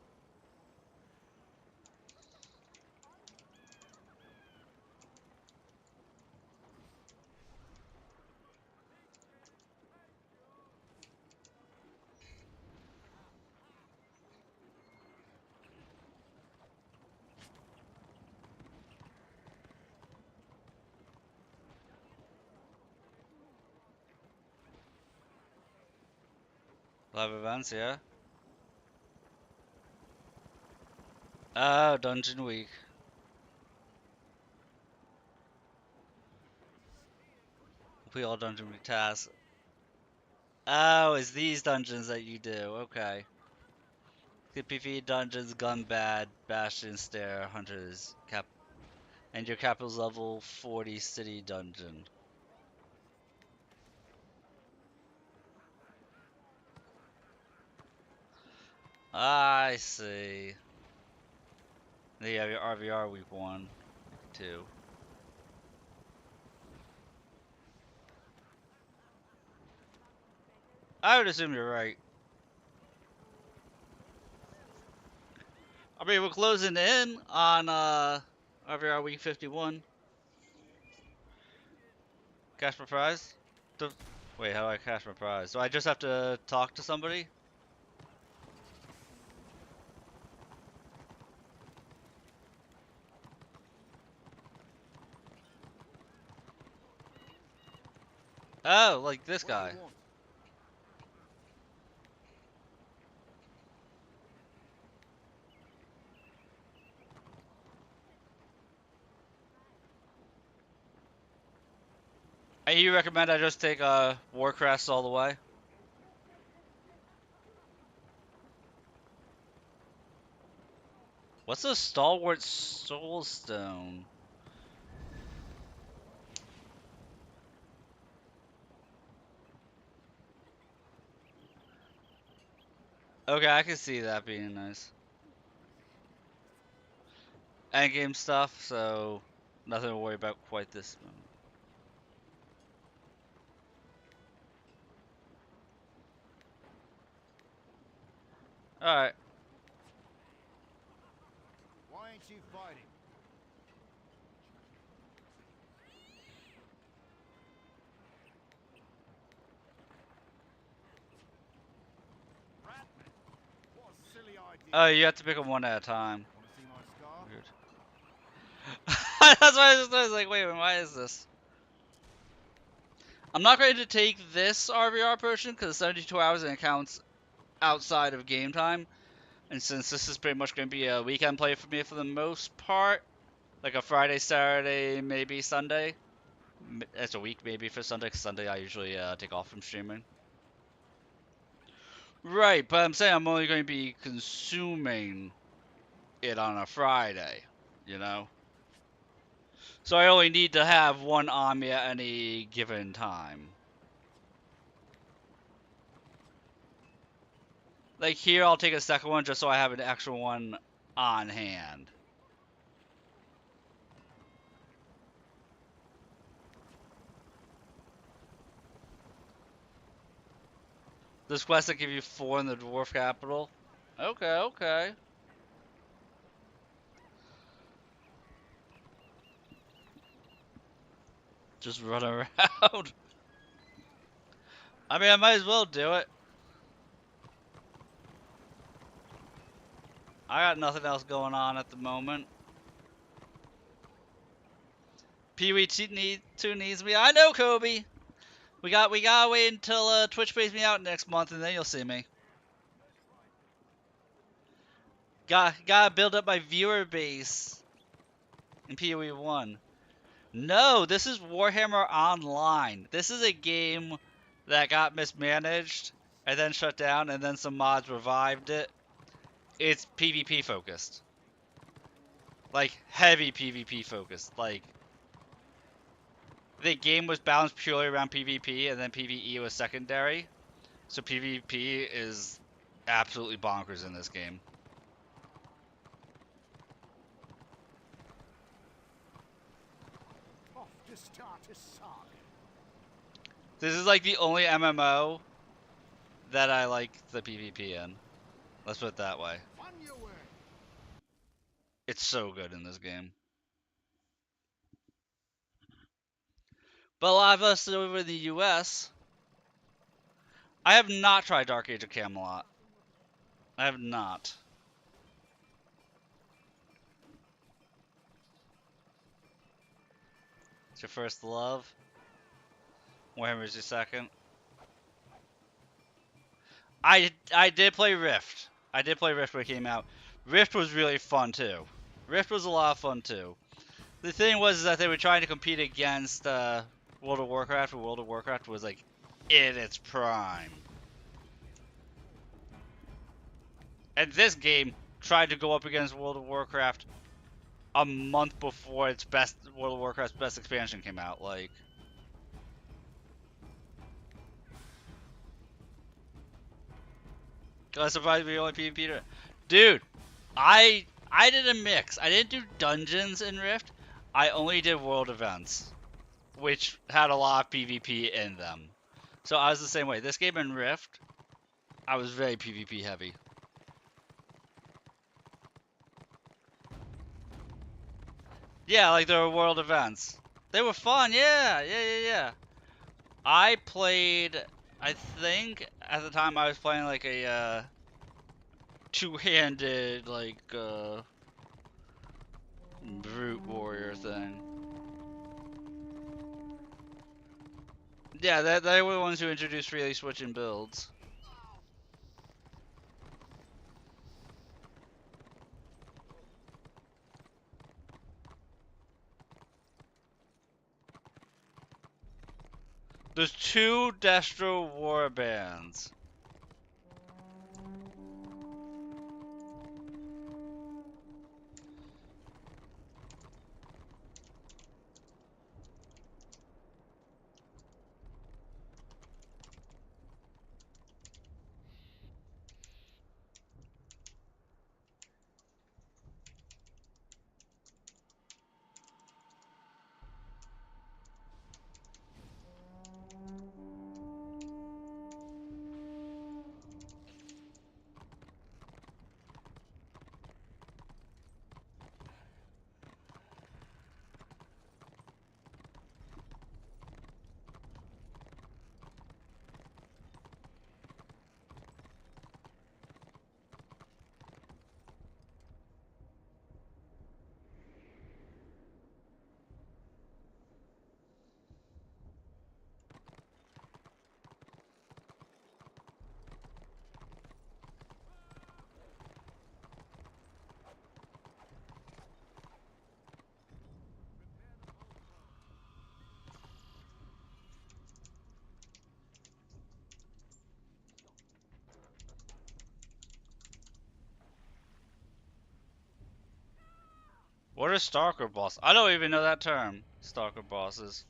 Live events, yeah? Oh, Dungeon Week. We all Dungeon Week tasks. Oh, it's these dungeons that you do. Okay. Good PvE dungeons, gun bad, bastion, stare, hunters, cap, and your capital's level 40 city dungeon. I see. Then you have your RVR week 1, week 2. I would assume you're right. I mean, we're closing in on RVR week 51. Cash my prize? Wait, how do I cash my prize? Do I just have to talk to somebody? Oh, like this guy. And you recommend I just take Warcrest all the way? What's a Stalwart Soulstone? Okay, I can see that being nice. Endgame stuff, so nothing to worry about quite this moment. Alright. Why ain't you fighting? Ratman. What a silly idea. Oh, you have to pick them one at a time. Want to see my scar? Weird. That's why I was like, wait, why is this? I'm not going to take this RVR potion because 72 hours and it counts outside of game time. And since this is pretty much going to be a weekend play for me for the most part, like a Friday, Saturday, maybe Sunday. It's a week maybe for Sunday, because Sunday I usually take off from streaming. Right, but I'm saying I'm only going to be consuming it on a Friday, you know? So I only need to have one on me at any given time. Like here, I'll take a second one just so I have an extra one on hand. This quest will give you 4 in the dwarf capital. Okay, okay. Just run around. I mean, I might as well do it. I got nothing else going on at the moment. Pee-wee 2 needs me. I know, Kobe. We gotta wait until Twitch pays me out next month, and then you'll see me. Gotta build up my viewer base in PoE 1. No, this is Warhammer Online. This is a game that got mismanaged and then shut down, and then some mods revived it. It's PvP focused. Like, heavy PvP focused. Like, the game was balanced purely around PvP, and then PvE was secondary. So PvP is absolutely bonkers in this game. Off to start a saga. This is like the only MMO that I like the PvP in. Let's put it that way. On your way. It's so good in this game. But a lot of us over in the US, I have not tried Dark Age of Camelot. I have not. It's your first love. Warhammer's your second. I did play Rift. I did play Rift when it came out. Rift was really fun too. Rift was a lot of fun too. The thing was that they were trying to compete against World of Warcraft, and World of Warcraft was like in its prime. And this game tried to go up against World of Warcraft a month before its best World of Warcraft's best expansion came out. Like, I surprised we only PvP'd. Dude, I did a mix. I didn't do dungeons in Rift. I only did world events, which had a lot of PvP in them. So I was the same way. This game in Rift, I was very PvP heavy. Yeah, like there were world events. They were fun, yeah. I played, I think at the time I was playing like a two-handed like brute warrior thing. Yeah, they were the ones who introduced freely switching builds. There's 2 Destro war bands. What are Stalker boss? I don't even know that term. Stalker bosses.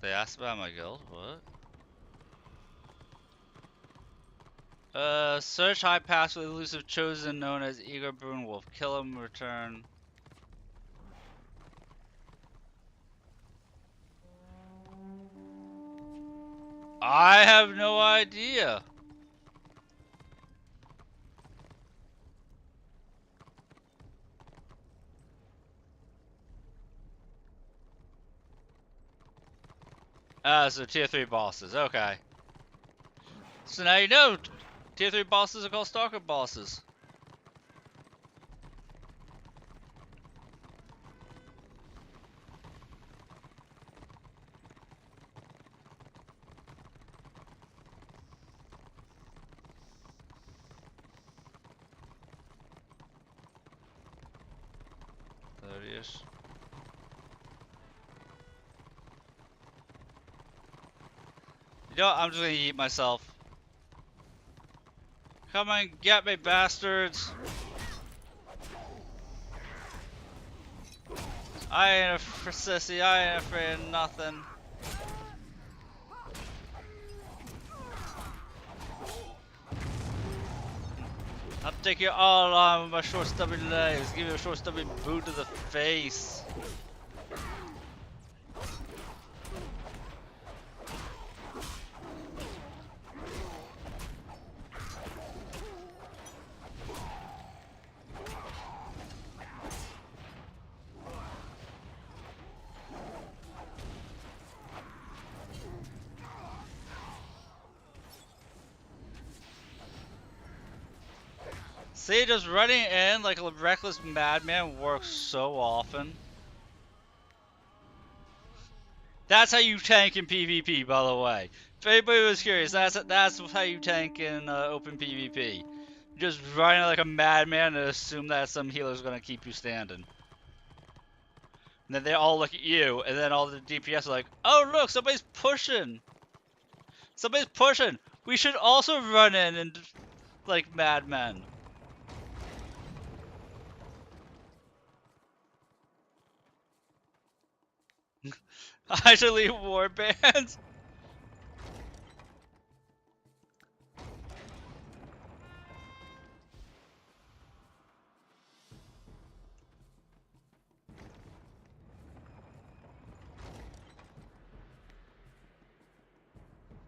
They asked about my guild? What? Search high pass with elusive chosen known as Igor Brunwolf. Kill him, return. I have no idea. So tier 3 bosses, okay. So now you know, tier 3 bosses are called Stalker bosses. There it is. You know what? I'm just gonna eat myself. Come and get me, bastards! I ain't a sissy, I ain't afraid of nothing. I'll take you all on with my short stubby legs, give you a short stubby boot to the face. See, just running in like a reckless madman works so often. That's how you tank in PvP, by the way. If anybody was curious, that's how you tank in open PvP. You just run like a madman and assume that some healer's gonna keep you standing. And then they all look at you, and then all the DPS are like, "Oh look, somebody's pushing! Somebody's pushing! We should also run in and like madmen." I should leave warbands.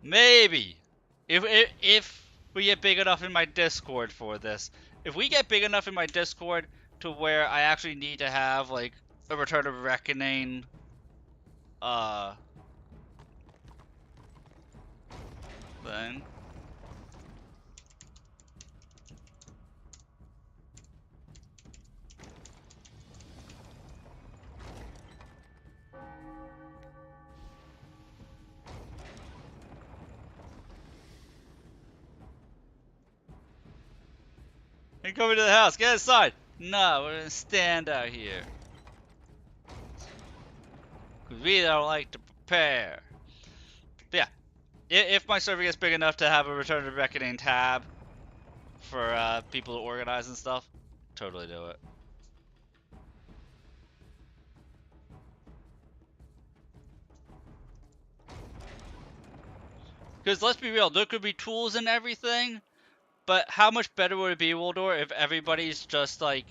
Maybe. If we get big enough in my Discord for this. If we get big enough in my Discord to where I actually need to have like a Return of Reckoning thing. Hey, come into the house, get inside! No, we're gonna stand out here. Cause we don't like to prepare. But yeah. If my server gets big enough to have a Return of Reckoning tab for people to organize and stuff, totally do it. Because let's be real, there could be tools and everything, but how much better would it be, Waldor, if everybody's just like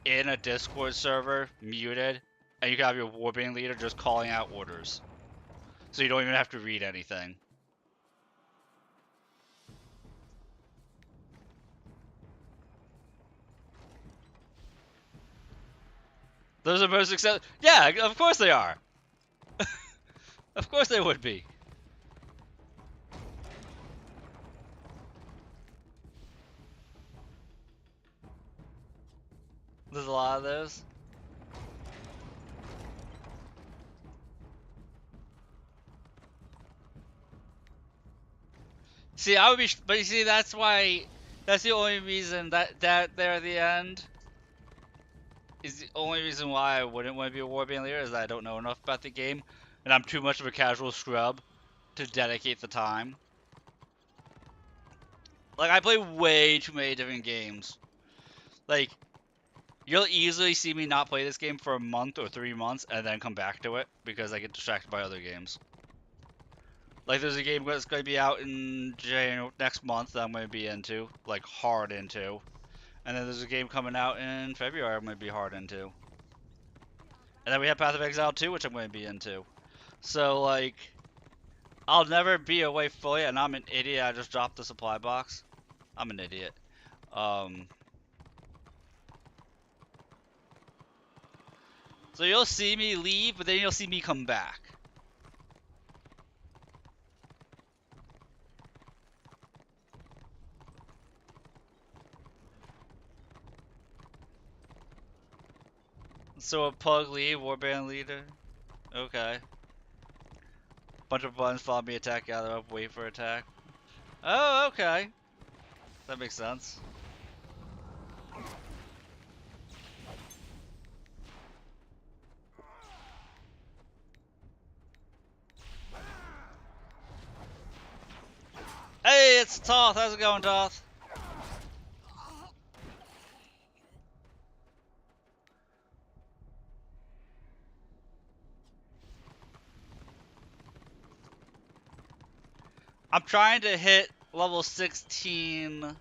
in a Discord server, muted, and you can have your warband leader just calling out orders, so you don't even have to read anything. Those are most successful. Yeah, of course they are. Of course they would be. There's a lot of those. See, I would be, but you see, that's why, that's the only reason that there at the end is the only reason why I wouldn't want to be a warband leader, is that I don't know enough about the game, and I'm too much of a casual scrub to dedicate the time. Like, I play way too many different games. Like, you'll easily see me not play this game for a month or 3 months and then come back to it because I get distracted by other games. Like there's a game that's going to be out in January next month that I'm going to be into, like hard into. And then there's a game coming out in February I'm going to be hard into. And then we have Path of Exile 2, which I'm going to be into. So like, I'll never be away fully, and I'm an idiot. I just dropped the supply box. I'm an idiot. So you'll see me leave, but then you'll see me come back. So a Pug lead, Warband leader. Okay. Bunch of buttons, follow me, attack, gather up, wait for attack. Oh, okay. That makes sense. Hey, it's Toth. How's it going, Toth? I'm trying to hit level 16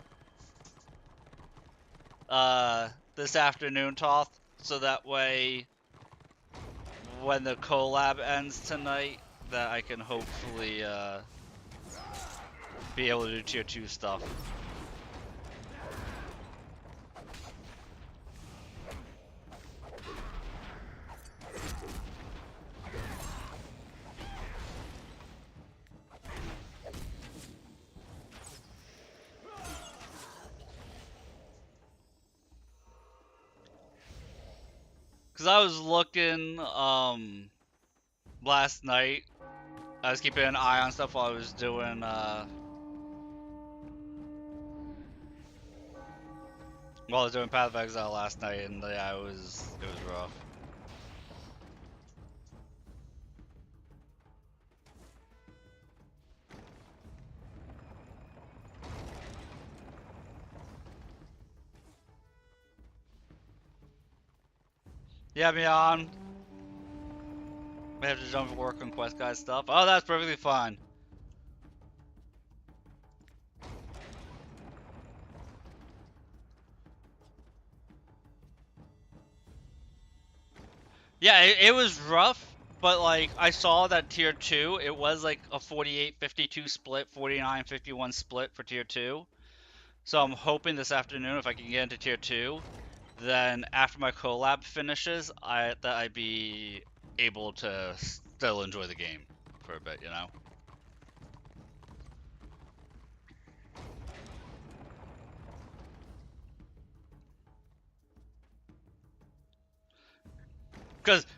this afternoon, Toth, so that way when the collab ends tonight that I can hopefully be able to do tier 2 stuff. Cause I was looking last night. I was keeping an eye on stuff while I was doing Path of Exile last night, and yeah, it was rough. Yeah, me on. May have to jump for work on quest guide stuff. Oh, that's perfectly fine. Yeah, it was rough, but like I saw that tier 2, it was like a 48-52 split, 49-51 split for tier 2. So I'm hoping this afternoon if I can get into tier 2, then after my collab finishes, I'd be able to still enjoy the game for a bit, you know?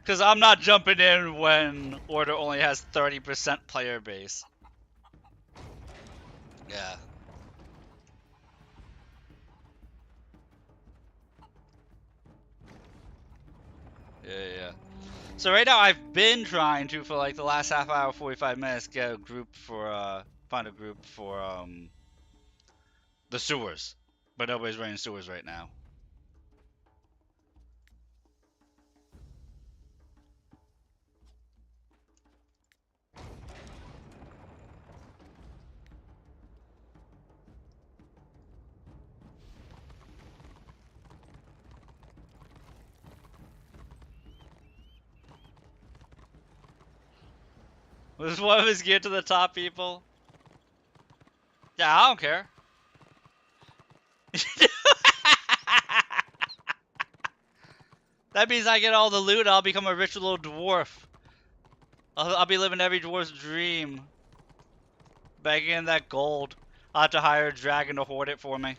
Cause I'm not jumping in when Order only has 30% player base. Yeah. Yeah. So right now I've been trying to, for like the last half hour, 45 minutes, get a group for, find a group for, the sewers. But nobody's running sewers right now. Was one of his geared to the top people? Yeah, I don't care. That means I get all the loot, I'll become a rich little dwarf. I'll be living every dwarf's dream. Bagging in that gold. I'll have to hire a dragon to hoard it for me.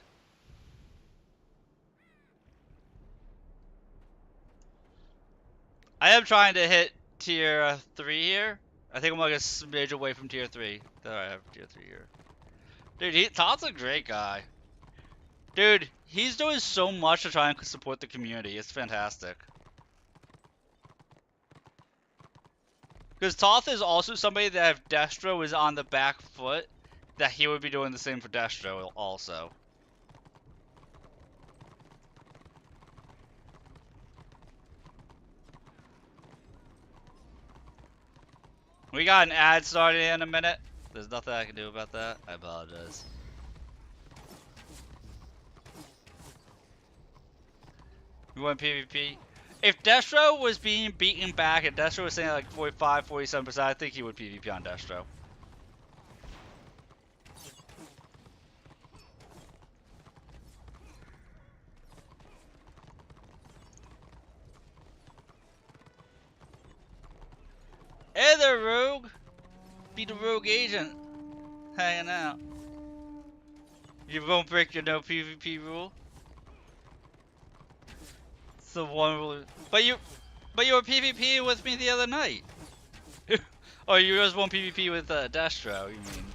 I am trying to hit tier 3 here. I think I'm like a smidge away from tier 3. There I have tier 3 here. Dude, Todd's a great guy. Dude, he's doing so much to try and support the community. It's fantastic. Because Toth is also somebody that if Destro is on the back foot, that he would be doing the same for Destro also. We got an ad started in a minute. There's nothing I can do about that. I apologize. You want PvP? If Destro was being beaten back and Destro was saying like 45, 47%, I think he would PvP on Destro. Hey there, Rogue! Be the Rogue Agent. Hanging out. You won't break your no PvP rule? It's the one rule. But you were PvP with me the other night. Oh, you just won't PvP with Destro, you mean?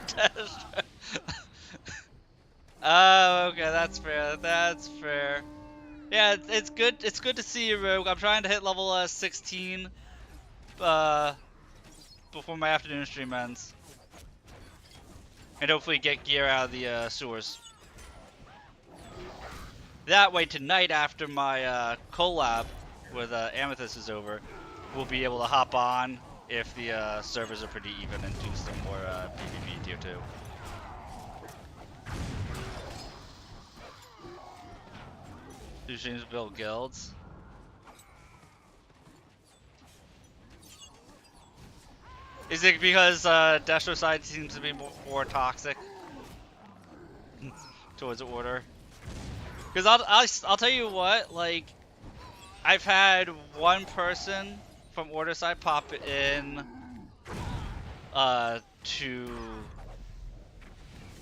Destro. Oh, okay, that's fair. That's fair. Yeah, it's good. It's good to see you, Rogue. I'm trying to hit level 16 before my afternoon stream ends, and hopefully get gear out of the sewers. That way, tonight after my collab with Amethyst is over, we'll be able to hop on if the servers are pretty even and do some more PvP tier 2. Do streams build guilds? Is it because Destro side seems to be more toxic towards Order? Because I'll tell you what, like, I've had one person from Order side pop in to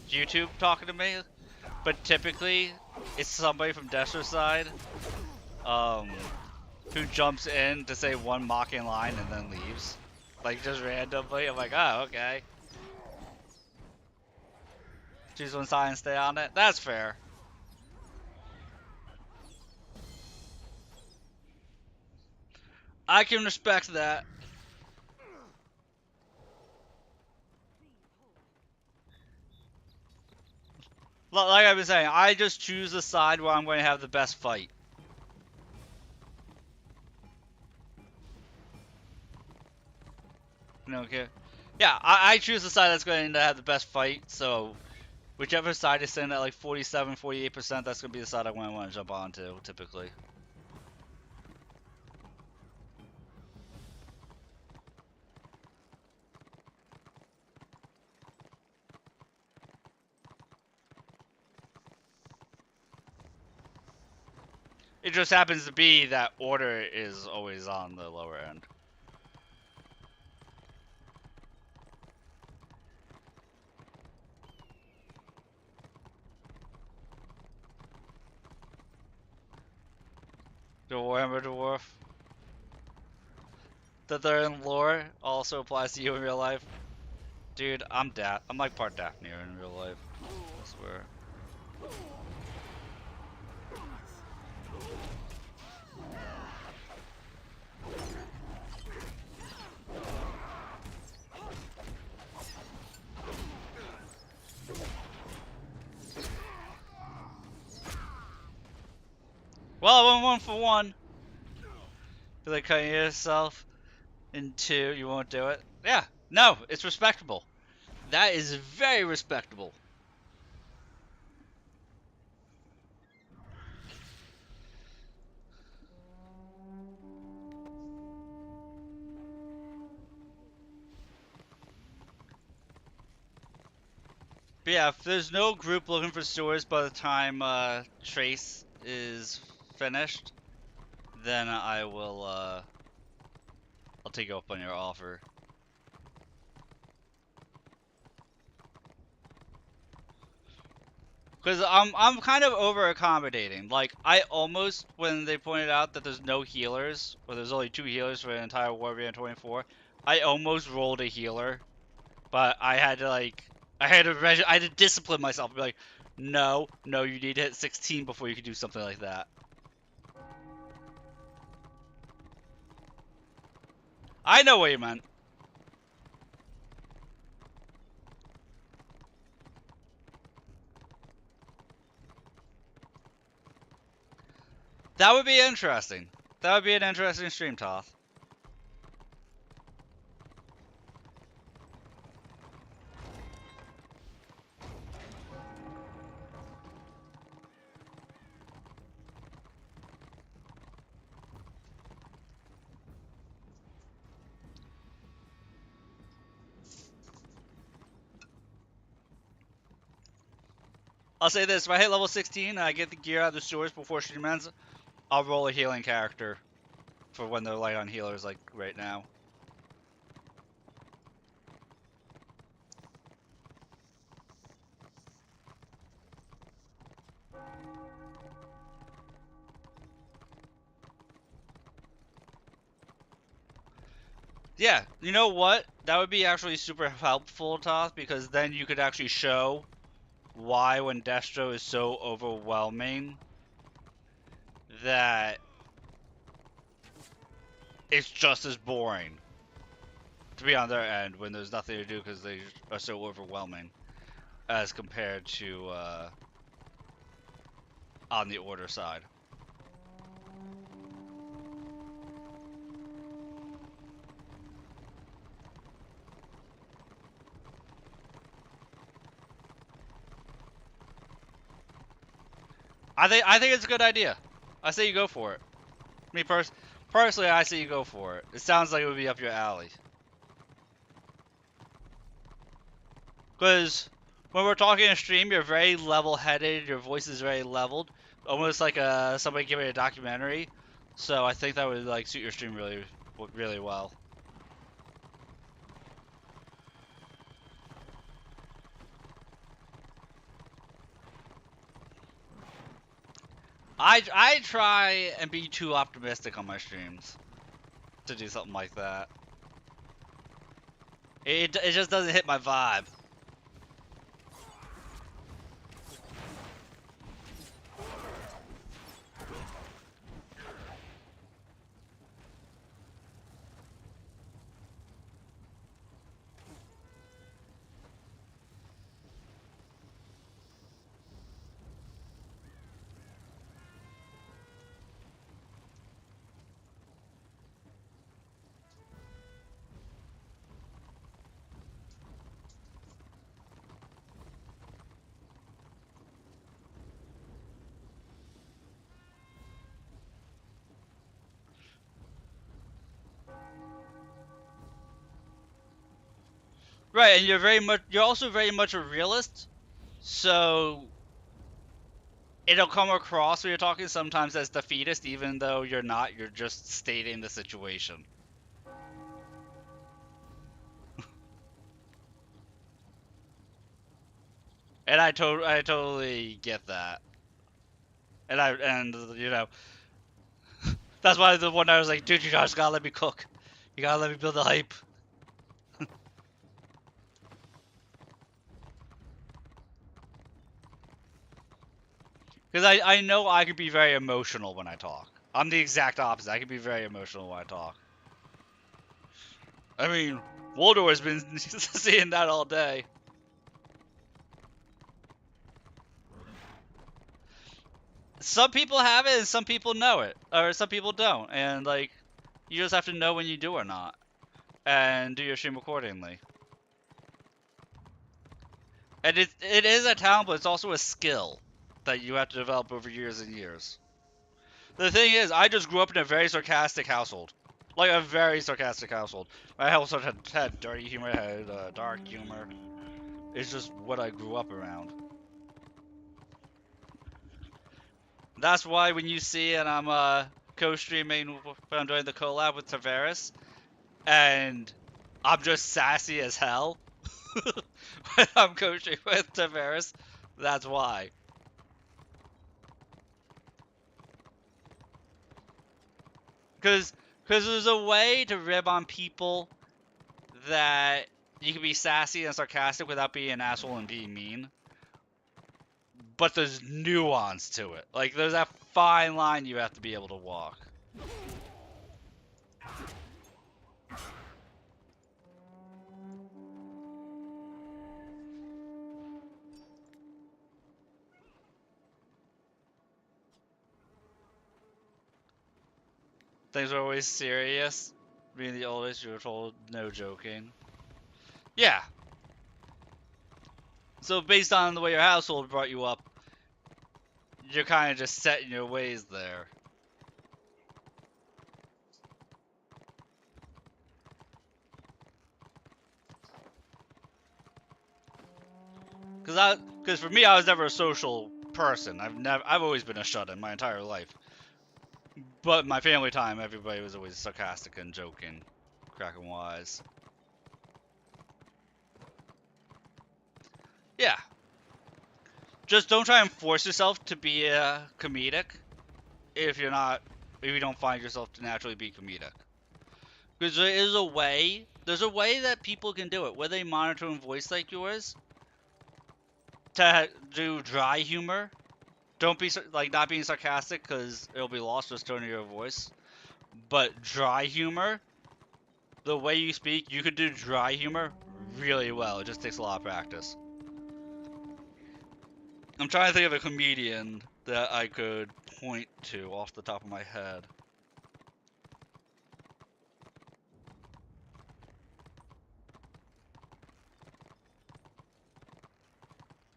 YouTube talking to me, but typically it's somebody from Destro's side who jumps in to say one mocking line and then leaves, like just randomly. I'm like, oh, okay. Choose one side and stay on it. That's fair. I can respect that. Like I've been saying, I just choose the side where I'm going to have the best fight. Okay. Yeah, I choose the side that's going to have the best fight, so whichever side is sitting at like 47, 48%, that's going to be the side I want to jump onto, typically. It just happens to be that Order is always on the lower end. The Warhammer Dwarf. The third in lore also applies to you in real life. Dude, I'm like part Daphne in real life. I swear. Well, I went 1 for 1. Feel like cutting yourself in 2, you won't do it? Yeah, no, it's respectable. That is very respectable. But yeah, if there's no group looking for sewers by the time Trace is finished, then I will I'll take you up on your offer. Cause I'm kind of over accommodating. Like I almost, when they pointed out that there's no healers, or there's only 2 healers for the entire Warband 24, I almost rolled a healer, but I had to I had to discipline myself and be like, no, you need to hit 16 before you can do something like that. I know what you meant. That would be interesting. That would be an interesting stream, Toth. I'll say this, if I hit level 16 and I get the gear out of the stores before stream ends, I'll roll a healing character for when they're light on healers like right now. Yeah, you know what? That would be actually super helpful, Toth, because then you could actually show why when Destro is so overwhelming that it's just as boring to be on their end when there's nothing to do because they are so overwhelming as compared to on the order side. I think it's a good idea. I say you go for it. Me personally, I say you go for it. It sounds like it would be up your alley. Because when we're talking in stream, you're very level-headed. Your voice is very leveled, almost like somebody giving a documentary. So I think that would like suit your stream really well. I try and be too optimistic on my streams to do something like that. It just doesn't hit my vibe. Right, and you're also very much a realist, so it'll come across when you're talking sometimes as defeatist, even though you're not, you're just stating the situation. And I totally get that. And you know, that's why the one I was like, dude, you guys gotta let me cook. You gotta let me build the hype. Because I know I can be very emotional when I talk. I'm the exact opposite. I can be very emotional when I talk. I mean, Waldo has been seeing that all day. Some people have it and some people know it. Or some people don't. And, like, you just have to know when you do or not. And do your stream accordingly. And it is a talent, but it's also a skill that you have to develop over years and years. The thing is, I just grew up in a very sarcastic household. Like, a very sarcastic household. My household had dirty humor, had dark humor. It's just what I grew up around. That's why when you see, and I'm co-streaming, I'm doing the collab with Tavares, and I'm just sassy as hell when I'm coaching with Tavares, that's why. Because there's a way to rib on people that you can be sassy and sarcastic without being an asshole and being mean. But there's nuance to it. Like, there's that fine line you have to be able to walk. Things were always serious. Being the oldest, you were told no joking. Yeah. So based on the way your household brought you up, you're kind of just set in your ways there. Cause for me, I was never a social person. I've always been a shut-in my entire life. But my family time, everybody was always sarcastic and joking, cracking wise. Yeah. Just don't try and force yourself to be comedic if you don't find yourself to naturally be comedic. Because there's a way that people can do it, where they monitor and voice like yours to do dry humor. Don't be not being sarcastic because it'll be lost with tone of your voice. But dry humor, the way you speak, you could do dry humor really well. It just takes a lot of practice. I'm trying to think of a comedian that I could point to off the top of my head.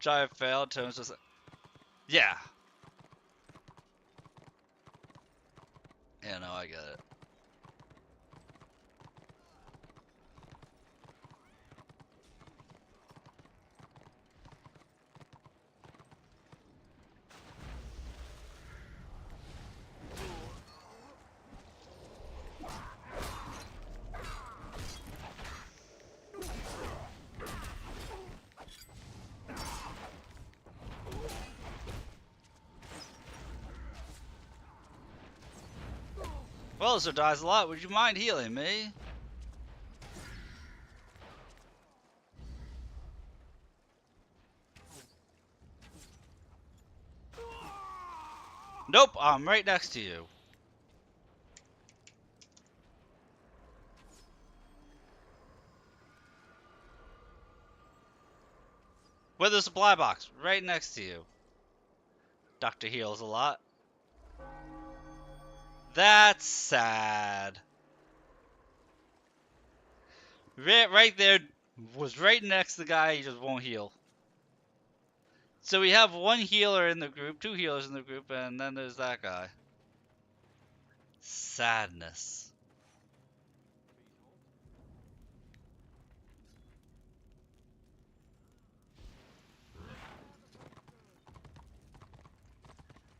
Try and fail, tones just... Yeah. Yeah, no, I get it. Well, Sir Dies a lot. Would you mind healing me? Nope, I'm right next to you. With a supply box, right next to you. Doctor heals a lot. That's sad. Right there was right next to the guy, he just won't heal. So we have one healer in the group, two healers in the group, and then there's that guy. Sadness.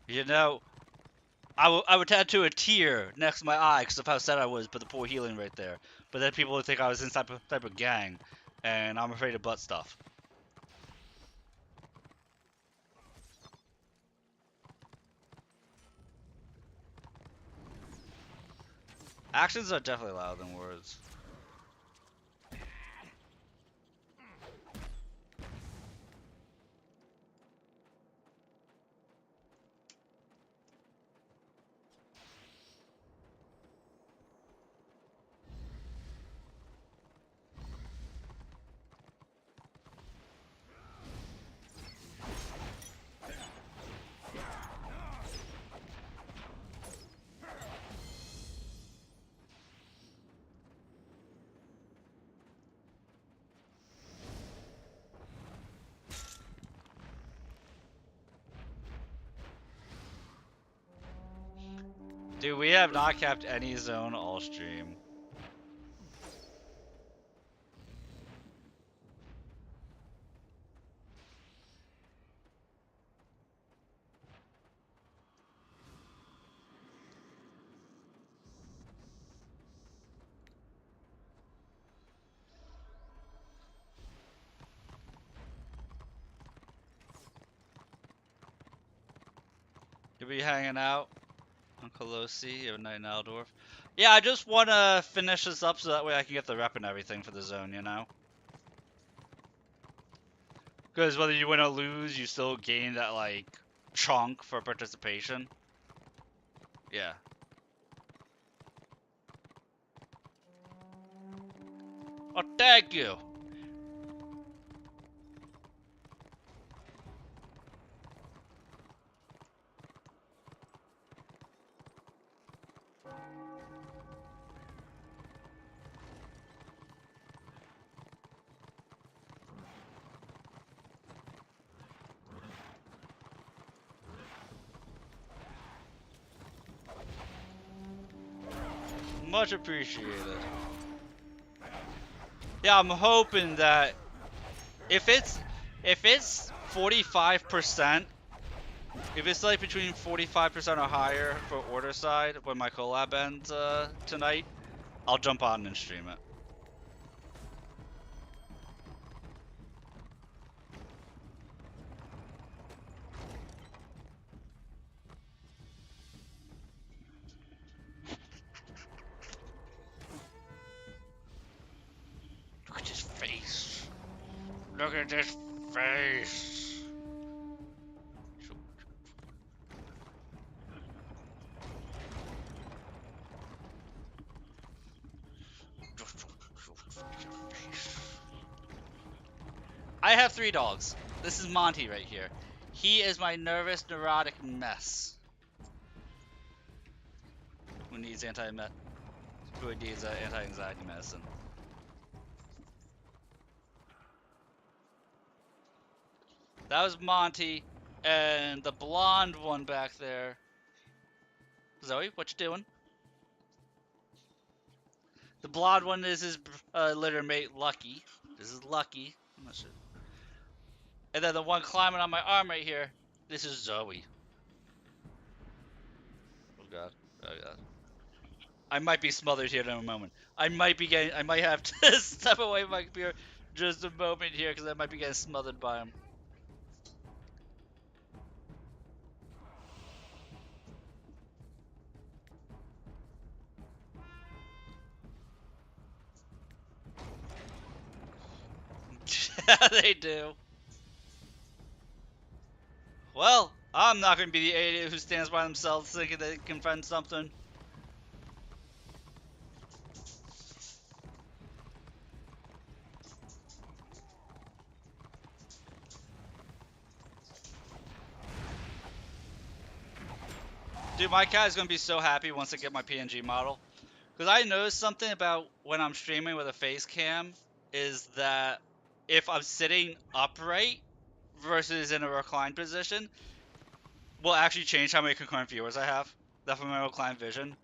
You know, I would tattoo a tear next to my eye because of how sad I was, but the poor healing right there. But then people would think I was in type of gang, and I'm afraid of butt stuff. Actions are definitely louder than words. Dude, we have not kept any zone all stream. You'll be hanging out on Colossi every night in Aldorf. Yeah, I just want to finish this up so that way I can get the rep and everything for the zone, you know? Because whether you win or lose, you still gain that, like, chunk for participation. Yeah. Oh, thank you! Much appreciated. Yeah, I'm hoping that if it's 45%, if it's like between 45% or higher for order side when my collab ends tonight, I'll jump on and stream it. Look at his face. Look at this face. I have 3 dogs. This is Monty right here. He is my nervous, neurotic mess. Who needs anti-anxiety medicine. That was Monty, and the blonde one back there. Zoe, what you doing? The blonde one is his litter mate, Lucky. This is Lucky. I'm not sure. And then the one climbing on my arm right here, this is Zoe. Oh god. Oh god. I might be smothered here in a moment. I might have to step away from my computer just a moment here because I might be getting smothered by him. Yeah, they do. Well, I'm not going to be the idiot who stands by themselves thinking they can find something. Dude, my cat is going to be so happy once I get my PNG model. Because I noticed something about when I'm streaming with a face cam is that if I'm sitting upright versus in a reclined position, will actually change how many concurrent viewers I have. That from my reclined vision,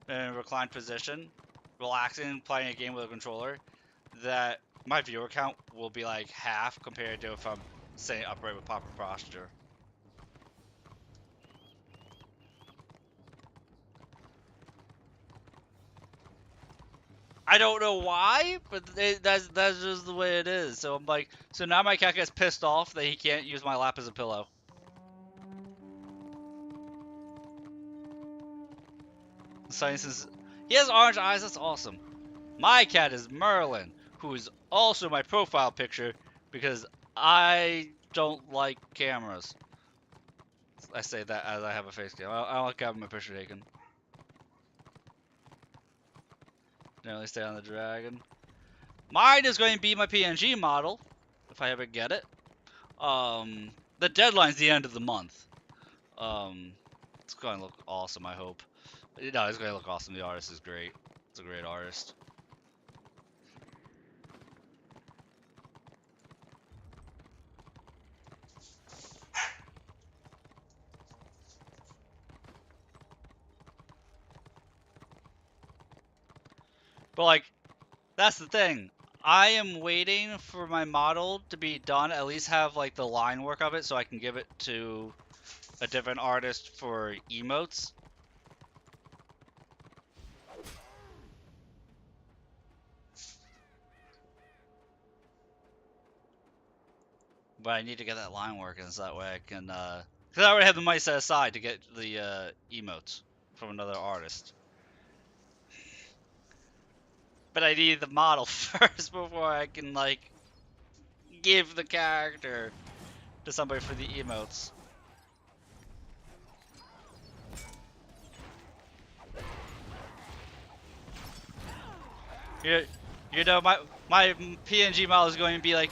in a reclined position, relaxing, playing a game with a controller, that my viewer count will be like half compared to if I'm sitting upright with proper posture. I don't know why, but that's just the way it is. So I'm like, so now my cat gets pissed off that he can't use my lap as a pillow. Science is, he has orange eyes. That's awesome. My cat is Merlin, who is also my profile picture because I don't like cameras. I say that as I have a face cam. I don't like having my picture taken. Generally stay on the dragon. Mine is going to be my PNG model, if I ever get it. The deadline's the end of the month. It's going to look awesome, I hope. No, it's going to look awesome. The artist is great. It's a great artist. But like, that's the thing. I am waiting for my model to be done, at least have like the line work of it so I can give it to a different artist for emotes. But I need to get that line working so that way I can, cause I already have the money set aside to get the emotes from another artist. But I need the model first before I can like give the character to somebody for the emotes. You know, my PNG model is going to be like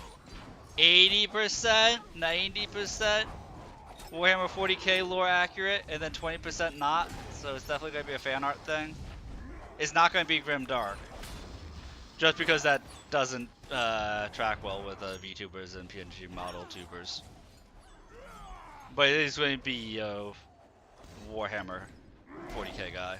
80%, 90% Warhammer 40k lore accurate, and then 20% not. So it's definitely going to be a fan art thing. It's not going to be Grim Dark, just because that doesn't track well with VTubers and PNG model tubers. But it is going to be a Warhammer 40k guy.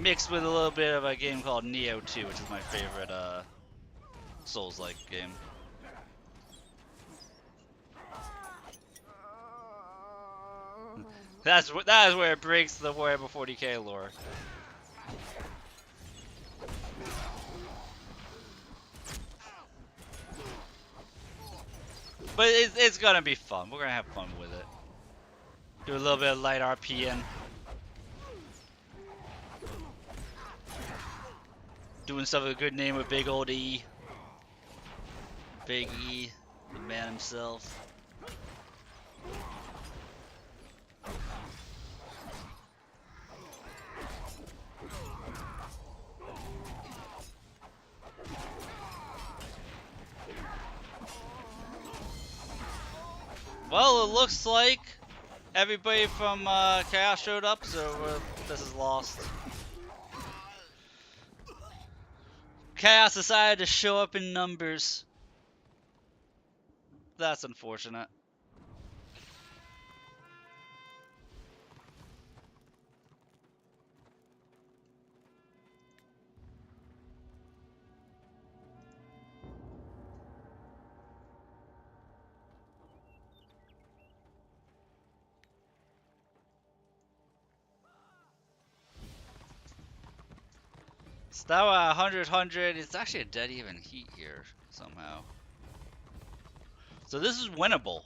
mixed with a little bit of a game called Neo 2, which is my favorite Souls-like game. That is where it breaks the Warhammer 40k lore. But it's gonna be fun. We're gonna have fun with it. Do a little bit of light RPing. Doing stuff with a good name with Big Old E. Big E, the man himself. Well, it looks like everybody from Chaos showed up, so this is lost. Chaos decided to show up in numbers. That's unfortunate. So now 100, it's actually a dead even heat here somehow. So this is winnable.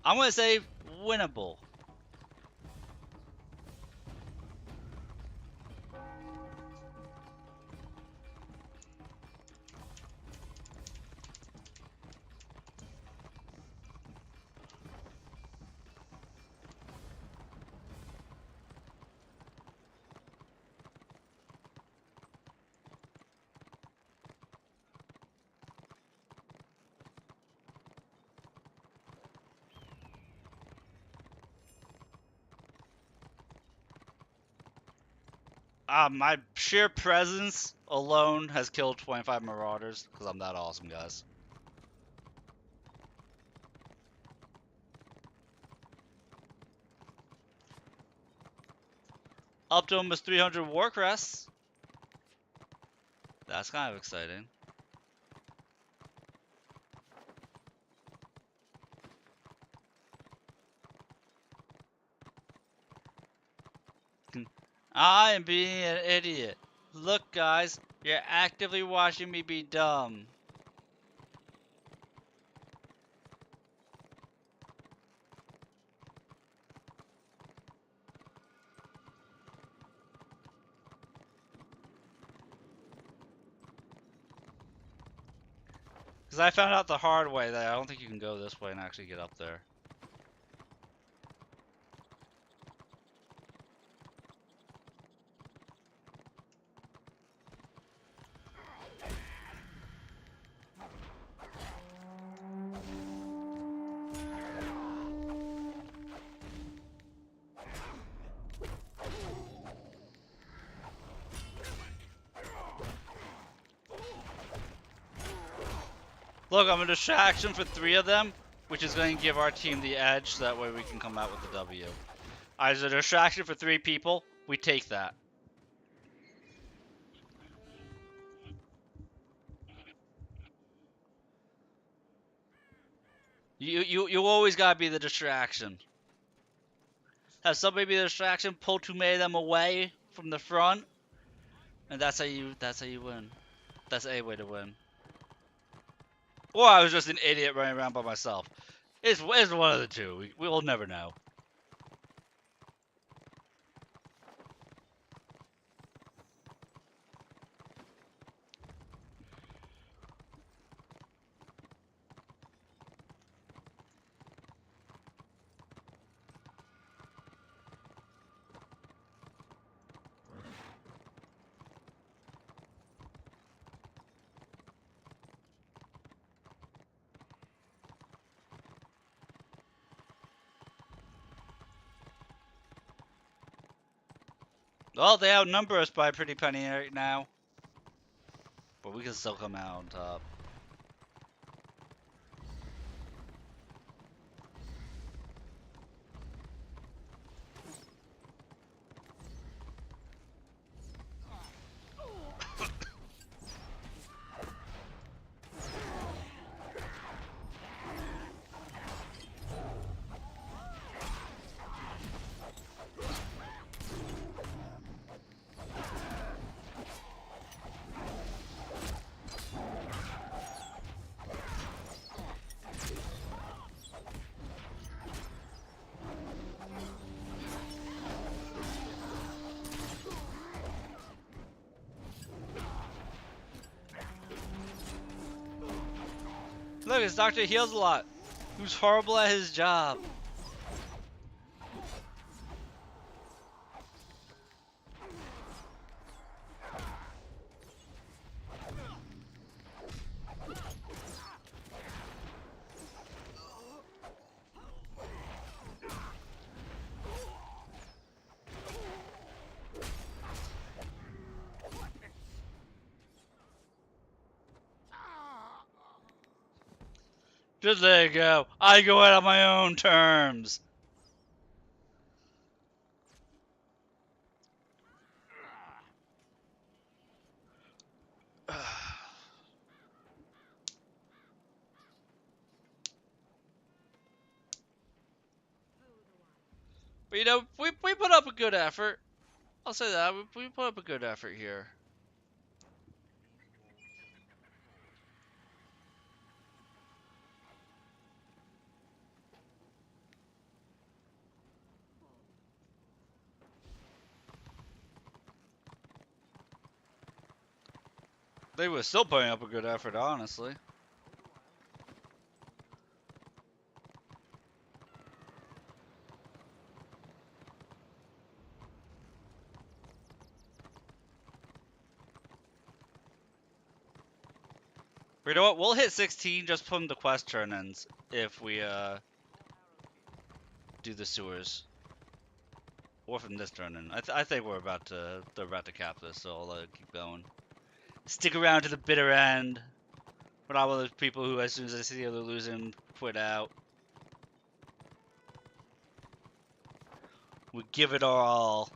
I'm gonna say winnable. My sheer presence alone has killed 25 Marauders, because I'm that awesome, guys. Up to almost 300 Warcrests. That's kind of exciting. I am being an idiot. Look, guys, you're actively watching me be dumb. Because I found out the hard way that I don't think you can go this way and actually get up there. Look, I'm a distraction for 3 of them, which is going to give our team the edge, so that way we can come out with the W. As a distraction for 3 people, we take that. You always gotta be the distraction. Have somebody be the distraction, pull too many of them away from the front, and that's how you win. That's a way to win. Or I was just an idiot running around by myself. It's one of the two. We will never know. Well, they outnumber us by a pretty penny right now. But we can still come out on top. look, it's Dr. Heals-A-Lot, who's horrible at his job. Just let it go. I go out on my own terms. But you know, we put up a good effort. I'll say that. We put up a good effort here. They were still putting up a good effort, honestly. But you know what? We'll hit 16 just from the quest turn-ins if we do the sewers, or from this turn-in. I think they're about to cap this, so I'll keep going. Stick around to the bitter end. We're not one of those people who, as soon as they see they're losing, quit out. We give it our all.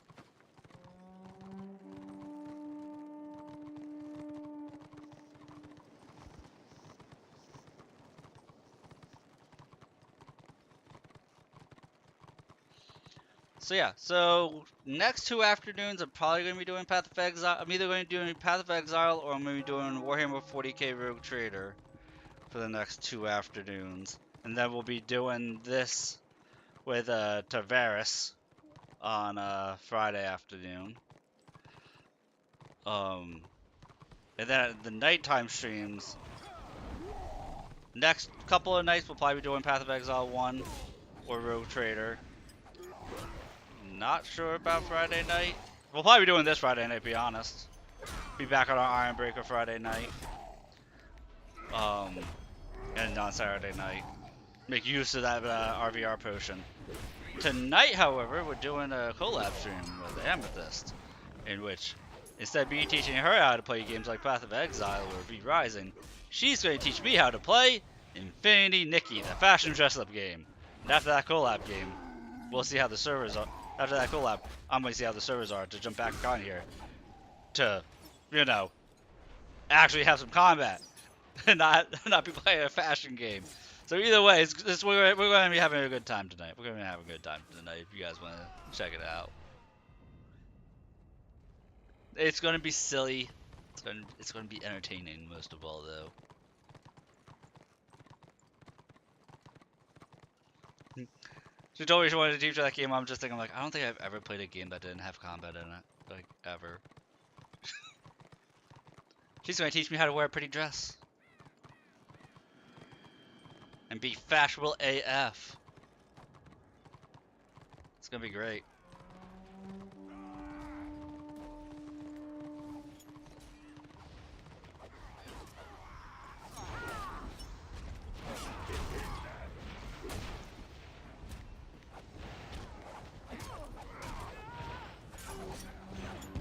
So yeah, so next 2 afternoons I'm probably going to be doing Path of Exile. I'm either going to be doing Path of Exile or I'm going to be doing Warhammer 40k Rogue Trader for the next 2 afternoons. And then we'll be doing this with Tavares on Friday afternoon. And then the nighttime streams, next couple of nights we'll probably be doing Path of Exile 1 or Rogue Trader. Not sure about Friday night. We'll probably be doing this Friday night, to be honest. Be back on our Ironbreaker Friday night. And on Saturday night. Make use of that RVR potion. Tonight, however, we're doing a collab stream with Amethyst, in which, instead of me teaching her how to play games like Path of Exile or V Rising, she's going to teach me how to play Infinity Nikki, the fashion dress-up game. And after that collab game, we'll see how the servers are. After that collab, I'm going to see how the servers are to jump back on here to, you know, actually have some combat and not be playing a fashion game. So either way, we're going to be having a good time tonight. We're going to have a good time tonight if you guys want to check it out. It's going to be silly. It's going to be entertaining most of all, though. She told me she wanted to teach her that game. I'm just thinking, like, I don't think I've ever played a game that didn't have combat in it. Like, ever. She's going to teach me how to wear a pretty dress. And be fashionable AF. It's going to be great.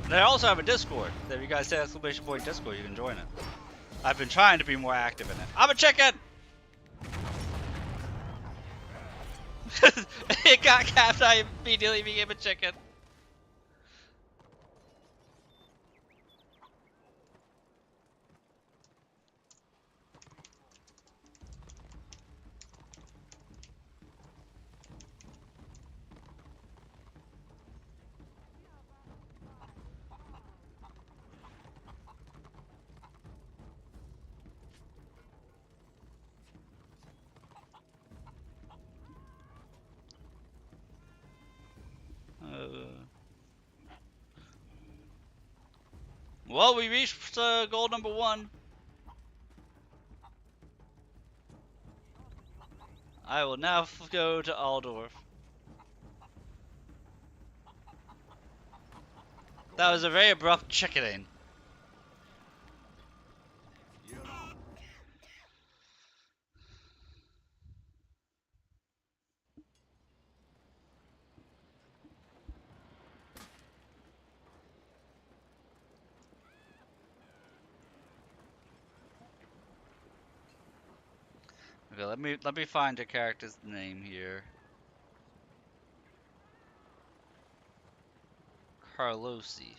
And I also have a Discord. If you guys say exclamation point Discord, you can join it. I've been trying to be more active in it. I'm a chicken! It got capped, I immediately became a chicken. Well, we reached goal number 1. I will now go to Aldorf. That was a very abrupt chickening. You're on. Okay, let me find a character's name here. Carlosi.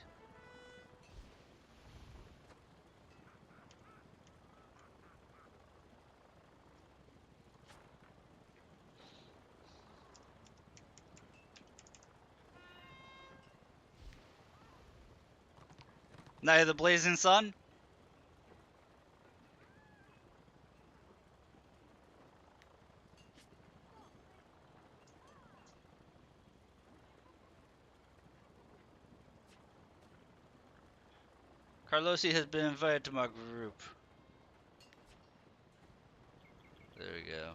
Night of the Blazing Sun? Carlosi has been invited to my group. There we go.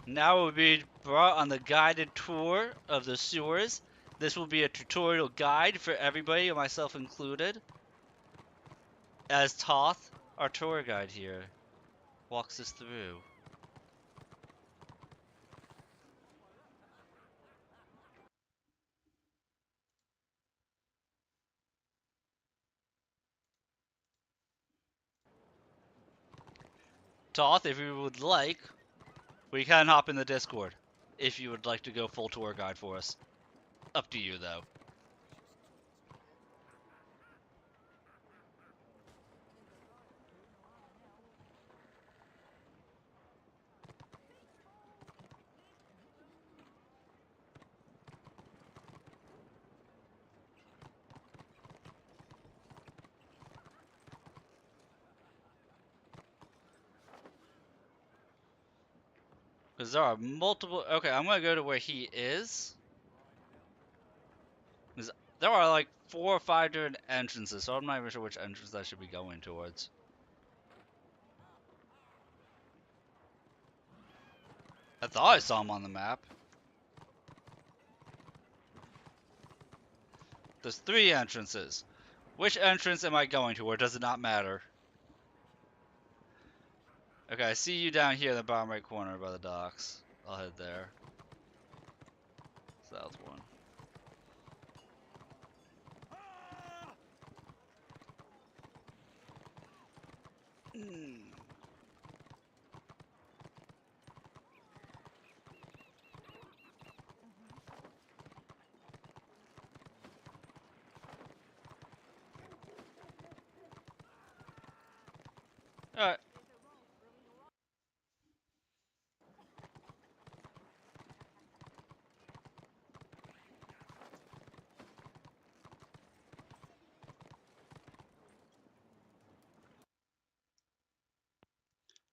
Now we'll be brought on the guided tour of the sewers. This will be a tutorial guide for everybody, myself included. As Toth, our tour guide here, walks us through. Toth, if you would like, we can hop in the Discord. If you would like to go full tour guide for us. Up to you, though. Because there are multiple... Okay, I'm going to go to where he is. 'Cause there are like 4 or 5 different entrances, so I'm not even sure which entrance I should be going towards. I thought I saw him on the map. There's 3 entrances. Which entrance am I going to, or does it not matter? Okay, I see you down here in the bottom right corner by the docks. I'll head there. South one. Alright.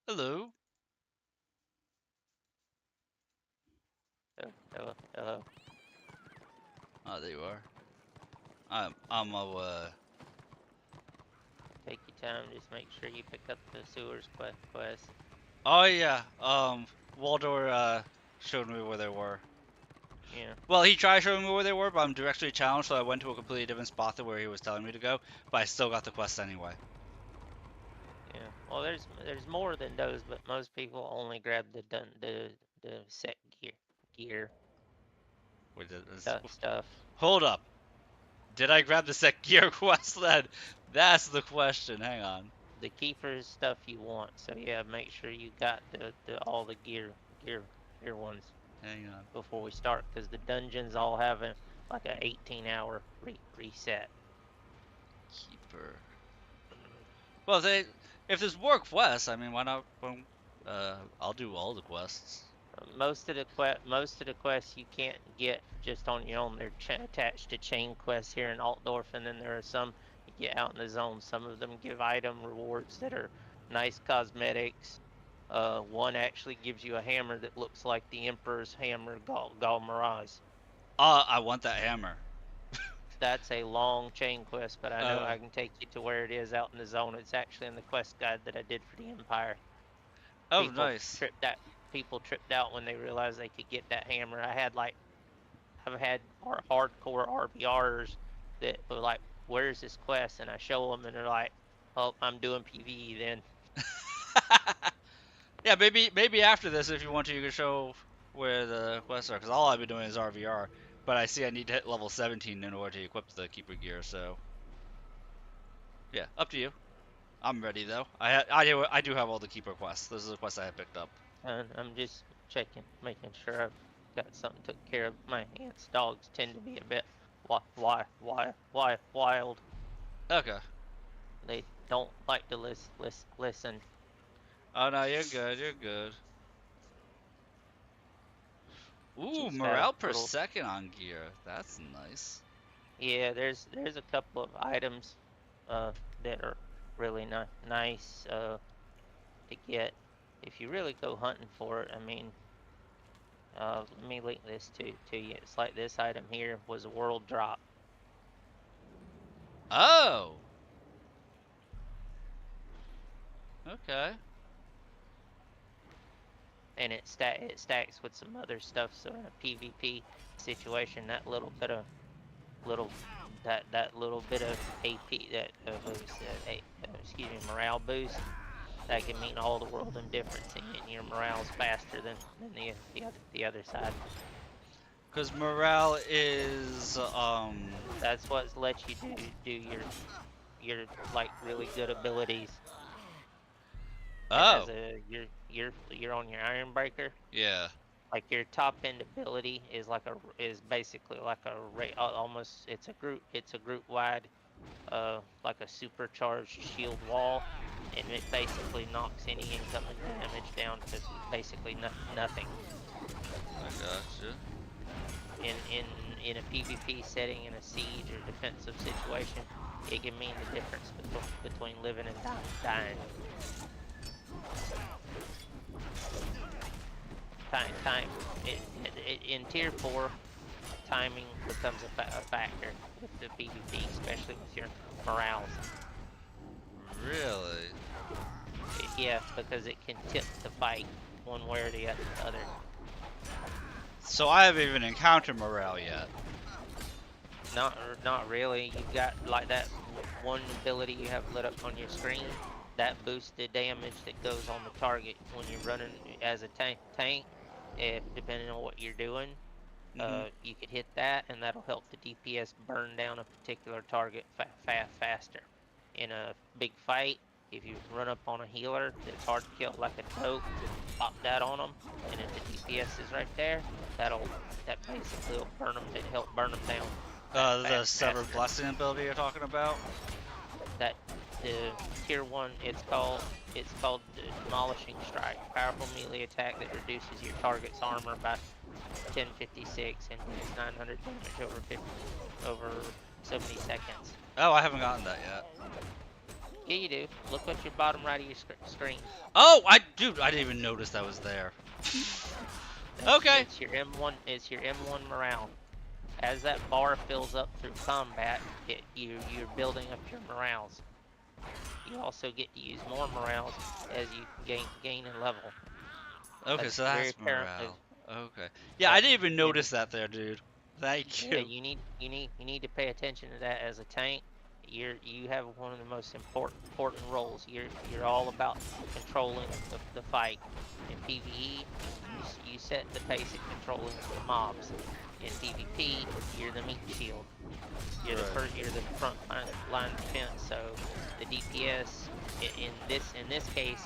Hello. Hello. Oh, there you are. I'm Take your time. Just make sure you pick up the sewers quest. Oh yeah. Waldor showed me where they were. Yeah. Well, he tried showing me where they were, but I'm directly challenged, so I went to a completely different spot than where he was telling me to go. But I still got the quest anyway. Yeah. Well, there's more than those, but most people only grab the set gear Wait, stuff. Hold up. Did I grab the set gear quest then? That's the question. Hang on. The keepers stuff you want. So yeah, make sure you got all the gear ones Hang on. before we start, because the dungeons all have like a 18-hour reset. Keeper. Well, if there's more quests, I mean, why not? I'll do all the quests. Most of the quests you can't get just on your own. They're attached to chain quests here in Altdorf, and then there are some you get out in the zone. Some of them give item rewards that are nice cosmetics. One actually gives you a hammer that looks like the Emperor's hammer, Gal Maraz. I want that hammer. That's a long chain quest, but I know Oh. I can take you to where it is out in the zone. It's actually in the quest guide that I did for the Empire. Oh, People nice. people tripped out when they realized they could get that hammer. I've had hardcore RBRs that were like, "Where's this quest?" And I show them, and they're like, "Oh, I'm doing PvE then." Yeah, maybe after this, if you want to, you can show where the quests are. Because all I've been doing is RVR. But I see I need to hit level 17 in order to equip the Keeper gear. So yeah, up to you. I'm ready though. I do have all the Keeper quests. This is the quest I have picked up. And I'm just checking, making sure I've got something took care of. My aunt's dogs tend to be a bit wild. Okay. They don't like to listen. Oh no, you're good. You're good. Ooh, Just had a morale per little. second on gear. That's nice. Yeah, there's a couple of items that are really nice to get if you really go hunting for it. I mean, let me link this to you. It's like this item here was a world drop. Oh. Okay. And it stacks with some other stuff. So in a PvP situation, that little bit of AP morale boost, that can mean all the world of difference in getting your morales faster than the other side. Because morale is That's what lets you do your like really good abilities. Oh. And as you're on your Iron Breaker. Yeah. Like your top end ability is basically like almost it's a group wide like a supercharged shield wall, and it basically knocks any incoming damage down to basically nothing. I gotcha. In a PvP setting, in a siege or defensive situation, it can mean the difference between living and dying. Time. In tier 4, timing becomes a factor with the PvP, especially with your morales. Really? Yeah, because it can tip the fight one way or the other. So I haven't even encountered morale yet. Not really. You've got like that one ability you have lit up on your screen. That boosts the damage that goes on the target when you're running as a tank. Depending on what you're doing, you could hit that, and that'll help the DPS burn down a particular target faster. In a big fight, if you run up on a healer that's hard to kill like a dope, pop that on them, and if the DPS is right there, that basically will burn them, help burn them down. The Severed Blessing ability you're talking about? That the tier 1, it's called the Demolishing Strike, powerful melee attack that reduces your target's armor by 1056 and deals 900 damage over 70 seconds. Oh, I haven't gotten that yet. Yeah, you do. Look at your bottom right of your screen. Oh, dude, I didn't even notice that was there. Okay. It's your M1. It's your M1 morale. As that bar fills up through combat, you're building up your morales. You also get to use more morales as you gain in level. Okay, so that's morale. Okay. Yeah, But I didn't even notice that there, dude. Thank you. Yeah, you need to pay attention to that as a tank. You have one of the most important roles. You're all about controlling the fight. In PvE, you set the pace of controlling the mobs. In PvP, you're the meat shield. You're the front line defense. So the DPS in this case,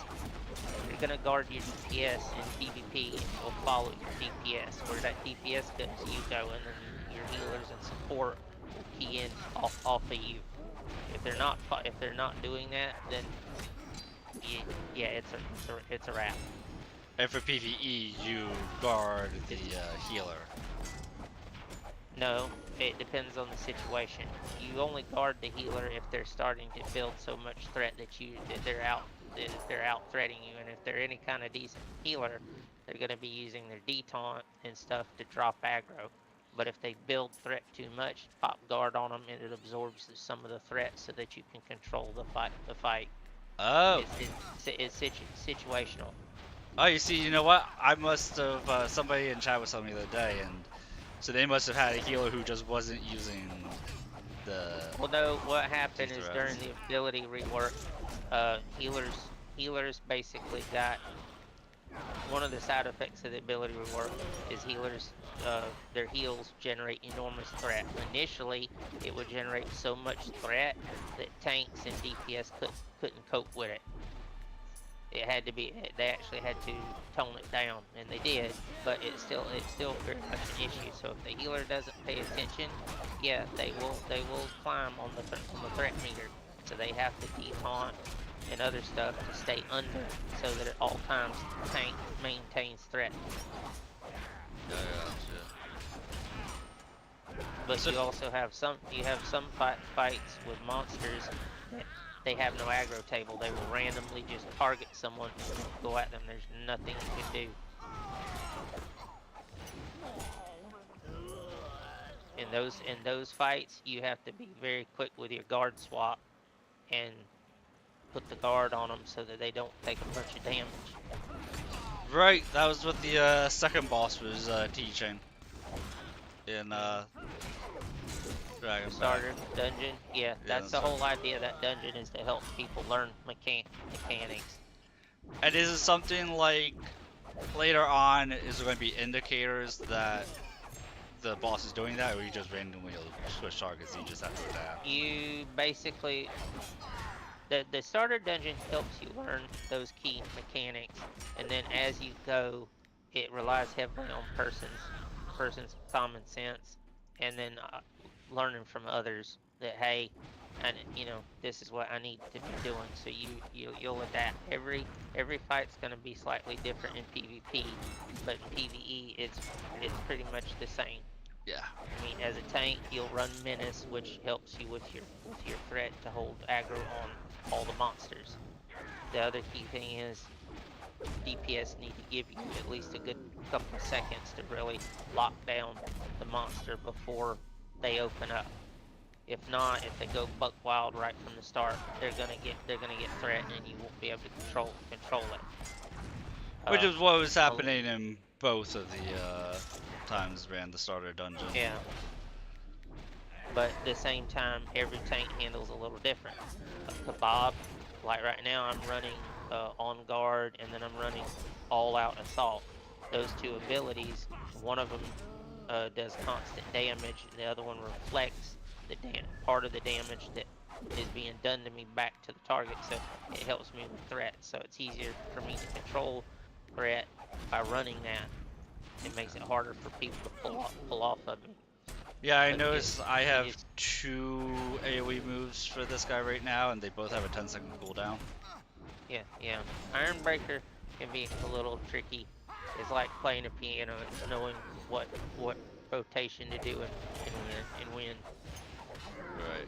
you're gonna guard your DPS in PvP and will follow your DPS. Where that DPS goes, you go, and then your healers and support will key in off of you. If they're not doing that, then yeah, it's a wrap. And for PvE, you guard the healer. No, it depends on the situation. You only guard the healer if they're starting to build so much threat that they're out threatening you, and if they're any kind of decent healer, they're going to be using their detaunt and stuff to drop aggro. But if they build threat too much, pop guard on them and it absorbs some of the threat so that you can control the fight. Oh. It's situational. Oh, you see, you know what? I must have, somebody in chat was telling me the other day, and so they must have had a healer who just wasn't using the Well, no, what happened is threats. during the ability rework, healers basically got one of the side effects of the ability rework is healers, their heals generate enormous threat. Initially, it would generate so much threat that tanks and DPS couldn't cope with it. It had to be, they actually had to tone it down, and they did, but it's still very much an issue. So if the healer doesn't pay attention, yeah, they will climb on the threat meter. So they have to detaunt and other stuff to stay under, so that at all times the tank maintains threat. Yeah, But So- you also have some fights with monsters that they have no aggro table. They will randomly just target someone and go at them. There's nothing you can do. In those fights, you have to be very quick with your guard swap and put the guard on them so that they don't take a bunch of damage. Right, that was what the second boss was teaching in Dragon Starter dungeon, yeah, that's the that's whole idea of that dungeon, is to help people learn mechanics. And is it something like later on, is there going to be indicators that the boss is doing that, or you just randomly switch targets and you just have to adapt? You basically, the starter dungeon helps you learn those key mechanics, and then as you go, it relies heavily on person's common sense, and then learning from others that, hey, and this is what I need to be doing. So you'll adapt. Every fight's going to be slightly different in PvP, but in PvE it's pretty much the same. Yeah. I mean, as a tank, you'll run Menace, which helps you with your threat to hold aggro on all the monsters. The other key thing is DPS need to give you at least a good couple of seconds to really lock down the monster before they open up. If not, if they go buck wild right from the start, they're gonna get threatened, and you won't be able to control it. Which is what was happening in both of the times ran the starter dungeon. Yeah. But at the same time, every tank handles a little different. Kebab, like right now, I'm running on guard, and then I'm running all out assault. Those two abilities, one of them does constant damage, the other one reflects the part of the damage that is being done to me back to the target, so it helps me with threat. So it's easier for me to control threat by running that. It makes it harder for people to pull off of me. Yeah, I But noticed I have 2 AoE moves for this guy right now, and they both have a 10-second cooldown. Yeah. Ironbreaker can be a little tricky. It's like playing a piano and knowing what rotation to do and when. Right.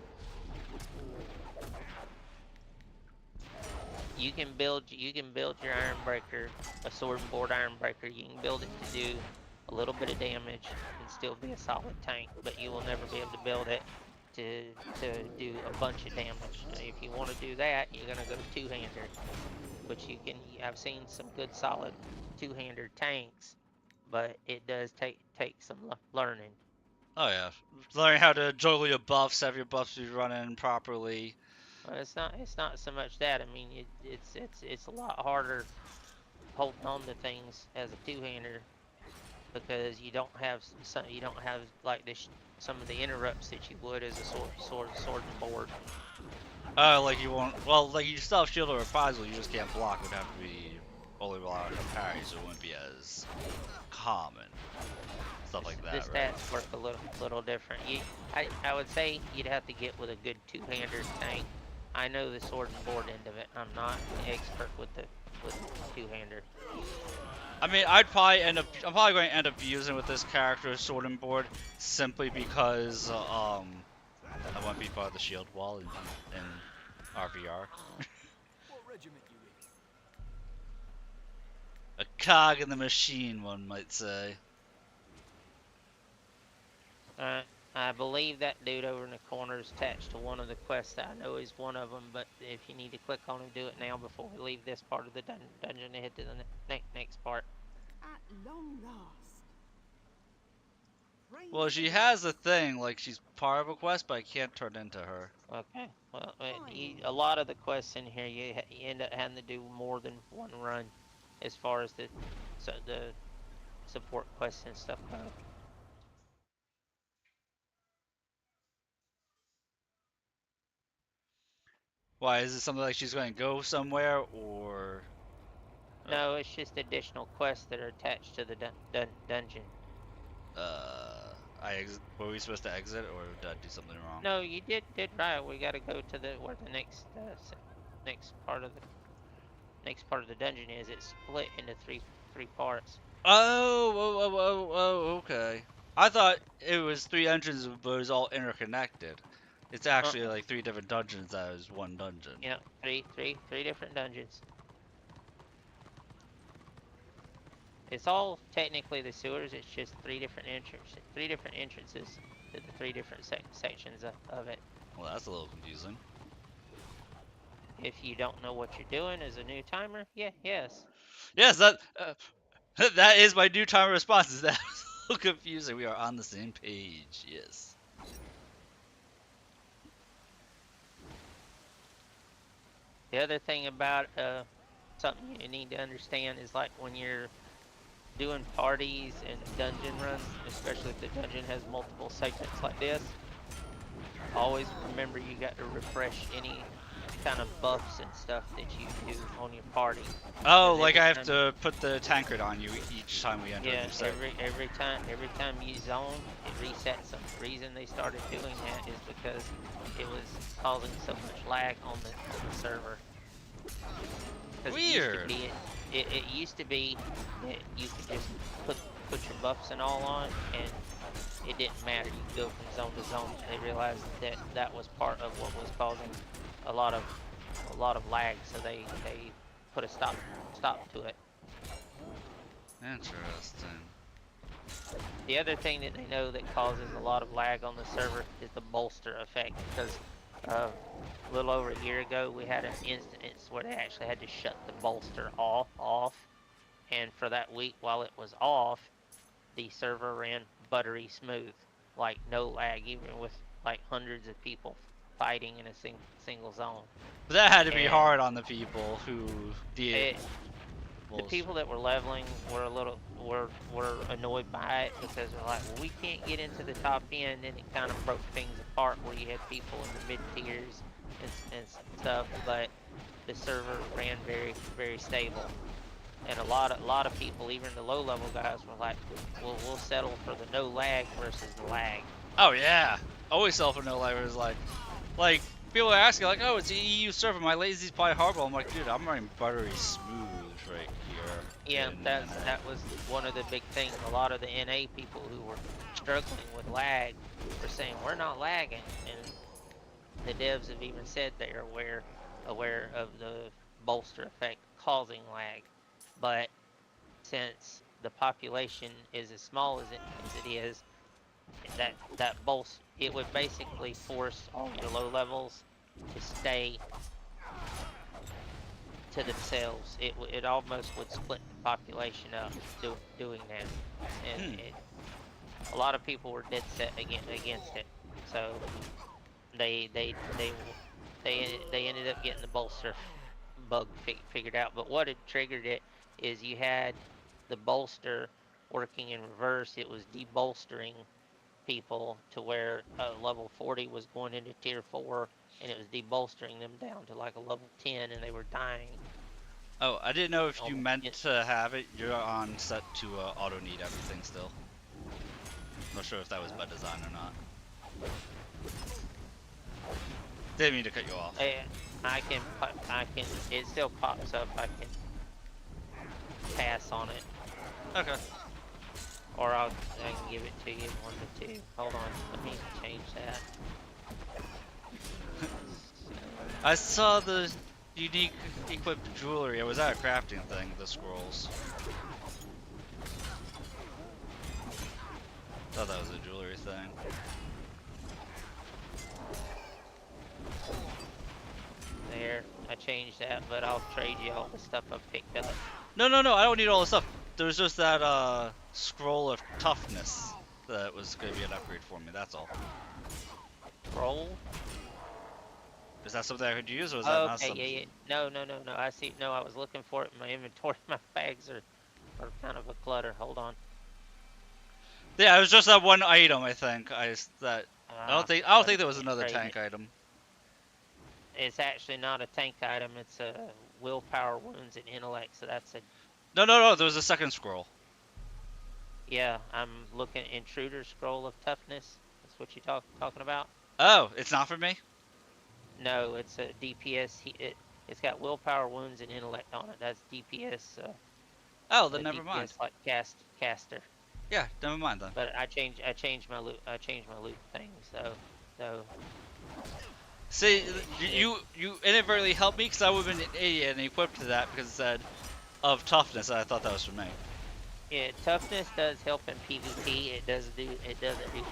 You can build your Ironbreaker, a sword and board Ironbreaker. You can build it to do a little bit of damage and still be a solid tank, but you will never be able to build it to do a bunch of damage. If you want to do that, you're gonna go two-hander, which you can. I've seen some good solid two-hander tanks, but it does take some learning. Oh yeah, learning how to juggle your buffs, have your buffs be running properly. Well, it's not so much that. I mean, it's a lot harder holding on to things as a two-hander, because you don't have like some of the interrupts that you would as a sword and board. Like you won't. Well, like you still have shield or reprisal, you just can't block. It would have to be only rely on a parry, so it wouldn't be as common. Stuff like that, The right? stats work a little different. I would say you'd have to get with a good two-hander tank. I know the sword and board end of it. I'm not an expert with the two-hander. I mean, I'm probably going to end up using with this character sword and board simply because I want to be part of the shield wall in RVR. What regiment you in? A cog in the machine, one might say. I believe that dude over in the corner is attached to one of the quests that I know is one of them, but if you need to click on him, do it now before we leave this part of the dungeon and head to the next part. At long last. Praise Well, she the has a thing, like she's part of a quest, but I can't turn into her. Okay, well, a lot of the quests in here, you end up having to do more than one run as far as the support quests and stuff go. Why, is it something like she's going to go somewhere, or... No, it's just additional quests that are attached to the dungeon. Were we supposed to exit, or did I do something wrong? No, you did right. We got to go to where the next part of the dungeon is. It's split into three parts. Oh, okay. I thought it was 3 entrances, but it was all interconnected. It's actually like 3 different dungeons that is one dungeon. Yeah, three different dungeons. It's all technically the sewers. It's just 3 different entrances to the 3 different sections of it. Well, that's a little confusing. If you don't know what you're doing as a new timer, yes. Yes, that that is my new timer response. Is that so confusing? We are on the same page. Yes. The other thing about something you need to understand is like when you're doing parties and dungeon runs, especially if the dungeon has multiple segments like this, always remember you got to refresh any kind of buffs and stuff that you do on your party. Oh, like I have to put the tankard on you each time we enter. Yeah, the set. every time you zone, it resets them. The reason they started doing that is because it was causing so much lag on the server. Weird. It used to be that you could just put your buffs and all on, and it didn't matter. You could go from zone to zone. They realized that was part of what was causing a lot of lag, so they put a stop to it. Interesting. The other thing that they know that causes a lot of lag on the server is the bolster effect, because a little over a year ago we had an instance where they actually had to shut the bolster off, and for that week while it was off, the server ran buttery smooth, like no lag, even with like hundreds of people fighting in a single zone. But that had to be hard on the people who did. The people that were leveling were annoyed by it, because they're like, well, we can't get into the top end, and it kind of broke things apart where you had people in the mid tiers and stuff. But the server ran very, very stable, and a lot of people, even the low level guys, were like, we'll settle for the no lag versus the lag. Oh yeah, always sell for no lag. It was like people are asking like, oh, it's an EU server. My latency's probably horrible. I'm like, dude, I'm running buttery smooth right here. Yeah, that was one of the big things. A lot of the NA people who were struggling with lag were saying we're not lagging, and the devs have even said they're aware of the bolster effect causing lag. But since the population is as small as it is, that bolster, it would basically force all your low levels to stay to themselves. It almost would split the population up doing that, and a lot of people were dead set against it. So they ended up getting the bolster bug figured out. But what had triggered it is you had the bolster working in reverse. It was debolstering people to where level 40 was going into tier 4, and it was debolstering them down to like a level 10, and they were dying. Oh, I didn't know if you meant to have it. You're on set to auto need everything still. Not sure if that was by design or not. Didn't mean to cut you off. I can, it still pops up. I can pass on it. Okay. Or I can give it to you 1 to 2. Hold on, let me change that. I saw the unique equipped jewelry. Was that a crafting thing? The scrolls. Thought that was a jewelry thing. There, I changed that, but I'll trade you all the stuff I picked up. No, no, no, I don't need all the stuff. There was just that scroll of toughness that was gonna be an upgrade for me, that's all. Roll? Is that something I could use, or is that Oh, not okay, something? yeah, yeah. No. I see. No, I was looking for it in my inventory. My bags are kind of a clutter. Hold on. Yeah, it was just that one item, I think. I don't think there was Let me another trade tank it. item. It's actually not a tank item. It's a willpower, wounds, and intellect. So that's a No, no, no, there was a second scroll. yeah. I'm looking at intruder scroll of toughness. That's what you talking about. Oh, it's not for me? No, it's a DPS. It's got willpower, wounds, and intellect on it. That's DPS. Oh, then never mind. DPS like caster. Yeah, never mind then. But I changed my loot thing. So See, you inadvertently helped me because I would have been an idiot and equipped to that because it said of toughness, and I thought that was for me. yeah, toughness does help in PvP. It doesn't do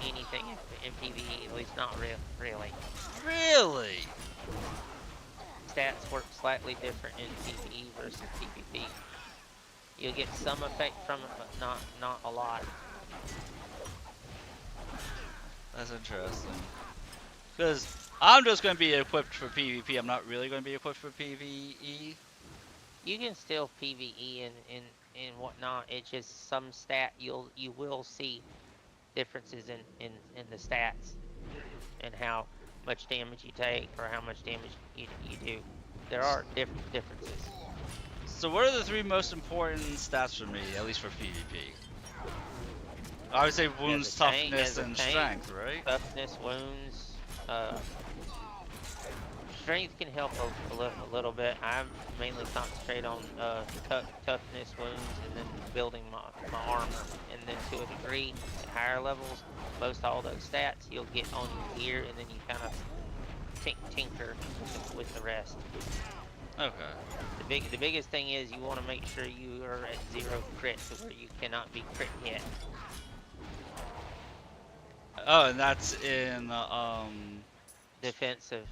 anything in PvE. At least not really. Really? Stats work slightly different in PvE versus PvP. You'll get some effect from it, but not a lot. That's interesting. Because I'm just going to be equipped for PvP. I'm not really going to be equipped for PvE. You can still PvE and whatnot. It's just some stat you will see differences in the stats and how much damage you take or how much damage you do. There are differences. So what are the three most important stats for me, at least for PvP? I would say wounds, toughness, and strength, right? Toughness, wounds, strength can help a little bit. I mainly concentrate on toughness, wounds, and then building my armor. And then to a degree, at higher levels, most all those stats you'll get on your gear, and then you kind of tinker with the rest. Okay. The biggest thing is you want to make sure you are at 0 crit to where you cannot be crit hit. Oh, and that's in Defensive.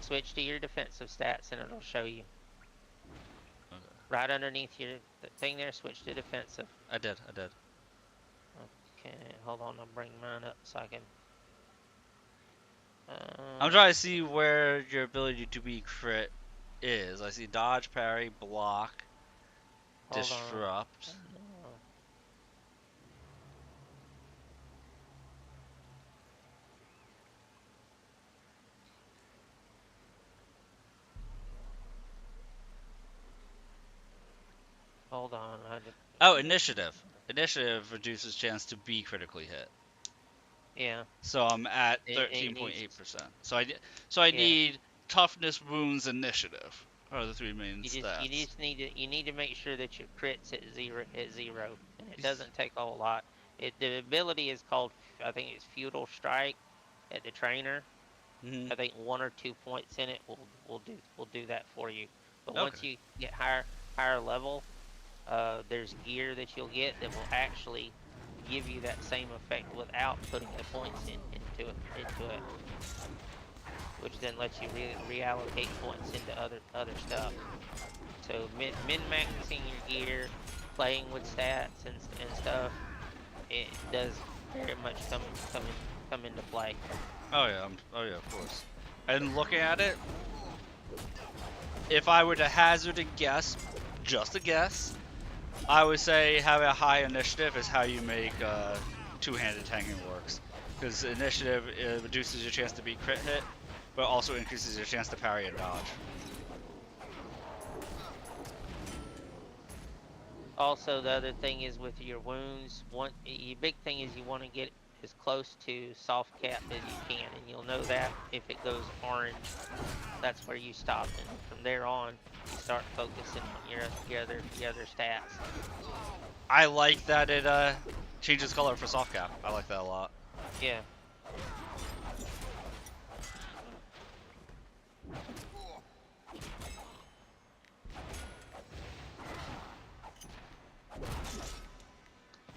Switch to your defensive stats and it'll show you. Okay. Right underneath your thing there, switch to defensive. I did. Okay, hold on, I'll bring mine up so I can... I'm trying to see where your ability to be crit is. I see dodge, parry, block, hold disrupt. on. Hold on. Oh, initiative. Initiative reduces chance to be critically hit. Yeah. So I'm at It 13.8%. So I need toughness, wounds, initiative are the three main stats. You need to make sure that your crit's at zero, and it doesn't take a whole lot. The ability is called, I think it's Feudal Strike at the trainer. Mm-hmm. I think 1 or 2 points in it will do that for you. But Okay. once you get higher level, there's gear that you'll get that will actually give you that same effect without putting the points into it, which then lets you reallocate points into other stuff. So min-maxing your gear, playing with stats and stuff, it does very much come into play. Oh yeah, of course. And looking at it, if I were to hazard a guess, just a guess, I would say having a high initiative is how you make two-handed tanking works. Because initiative reduces your chance to be crit hit, but also increases your chance to parry and dodge. Also, the other thing is with your wounds, your big thing is you want to get as close to soft cap as you can, and you'll know that if it goes orange, that's where you stop, and from there on, you start focusing on your other stats. I like that it changes color for soft cap. I like that a lot. Yeah.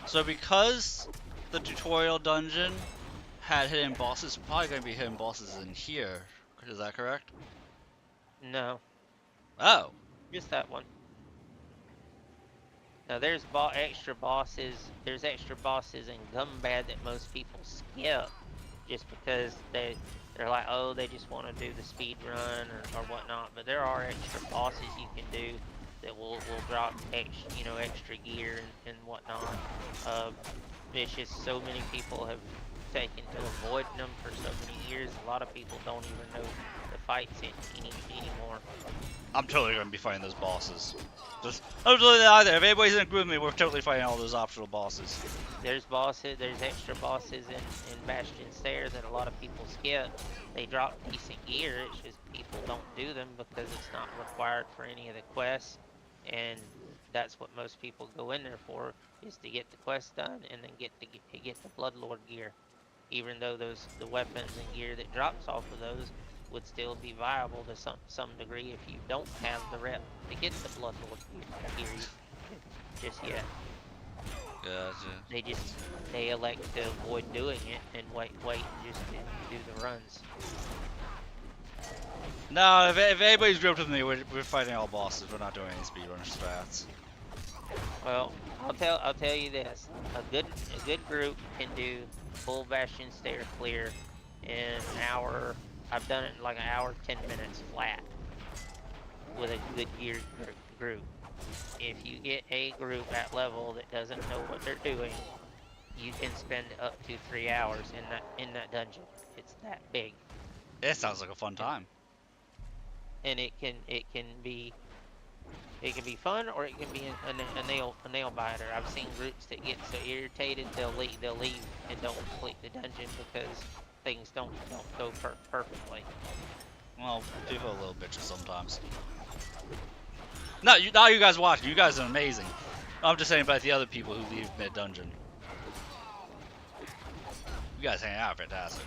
So because the tutorial dungeon had hidden bosses. Probably gonna be hidden bosses in here. Is that correct? No, Oh. just that one. Now there's extra bosses. There's extra bosses in Gumbad that most people skip, just because they're like, oh, they just want to do the speed run or whatnot. But there are extra bosses you can do that will drop extra gear and whatnot. It's just so many people have taken to avoiding them for so many years. A lot of people don't even know the fights anymore. I'm totally gonna be fighting those bosses. I'm totally either. If anybody's in a group with me, we're totally fighting all those optional bosses. There's extra bosses in Bastion Stairs that a lot of people skip. They drop decent gear, it's just people don't do them because it's not required for any of the quests. And that's what most people go in there for, is to get the quest done and then get the Bloodlord gear. Even though the weapons and gear that drops off of those would still be viable to some degree if you don't have the rep to get the Bloodlord gear just yet. Gotcha. They elect to avoid doing it and wait just to do the runs. No, if anybody's grouped with me, we're fighting all bosses. We're not doing any speedrunner strats. Well, I'll tell you this: a good group can do full Bastion Stair clear in an hour. I've done it in like an hour, 10 minutes flat with a good geared group. If you get a group at level that doesn't know what they're doing, you can spend up to 3 hours in that dungeon. It's that big. It sounds like a fun time. And it can be fun, or it can be a nail biter. I've seen groups that get so irritated they'll leave and don't complete the dungeon because things don't go perfectly. Well, people are little bitches sometimes. No, now you guys watching. You guys are amazing. I'm just saying about the other people who leave mid-dungeon. You guys hang out fantastic.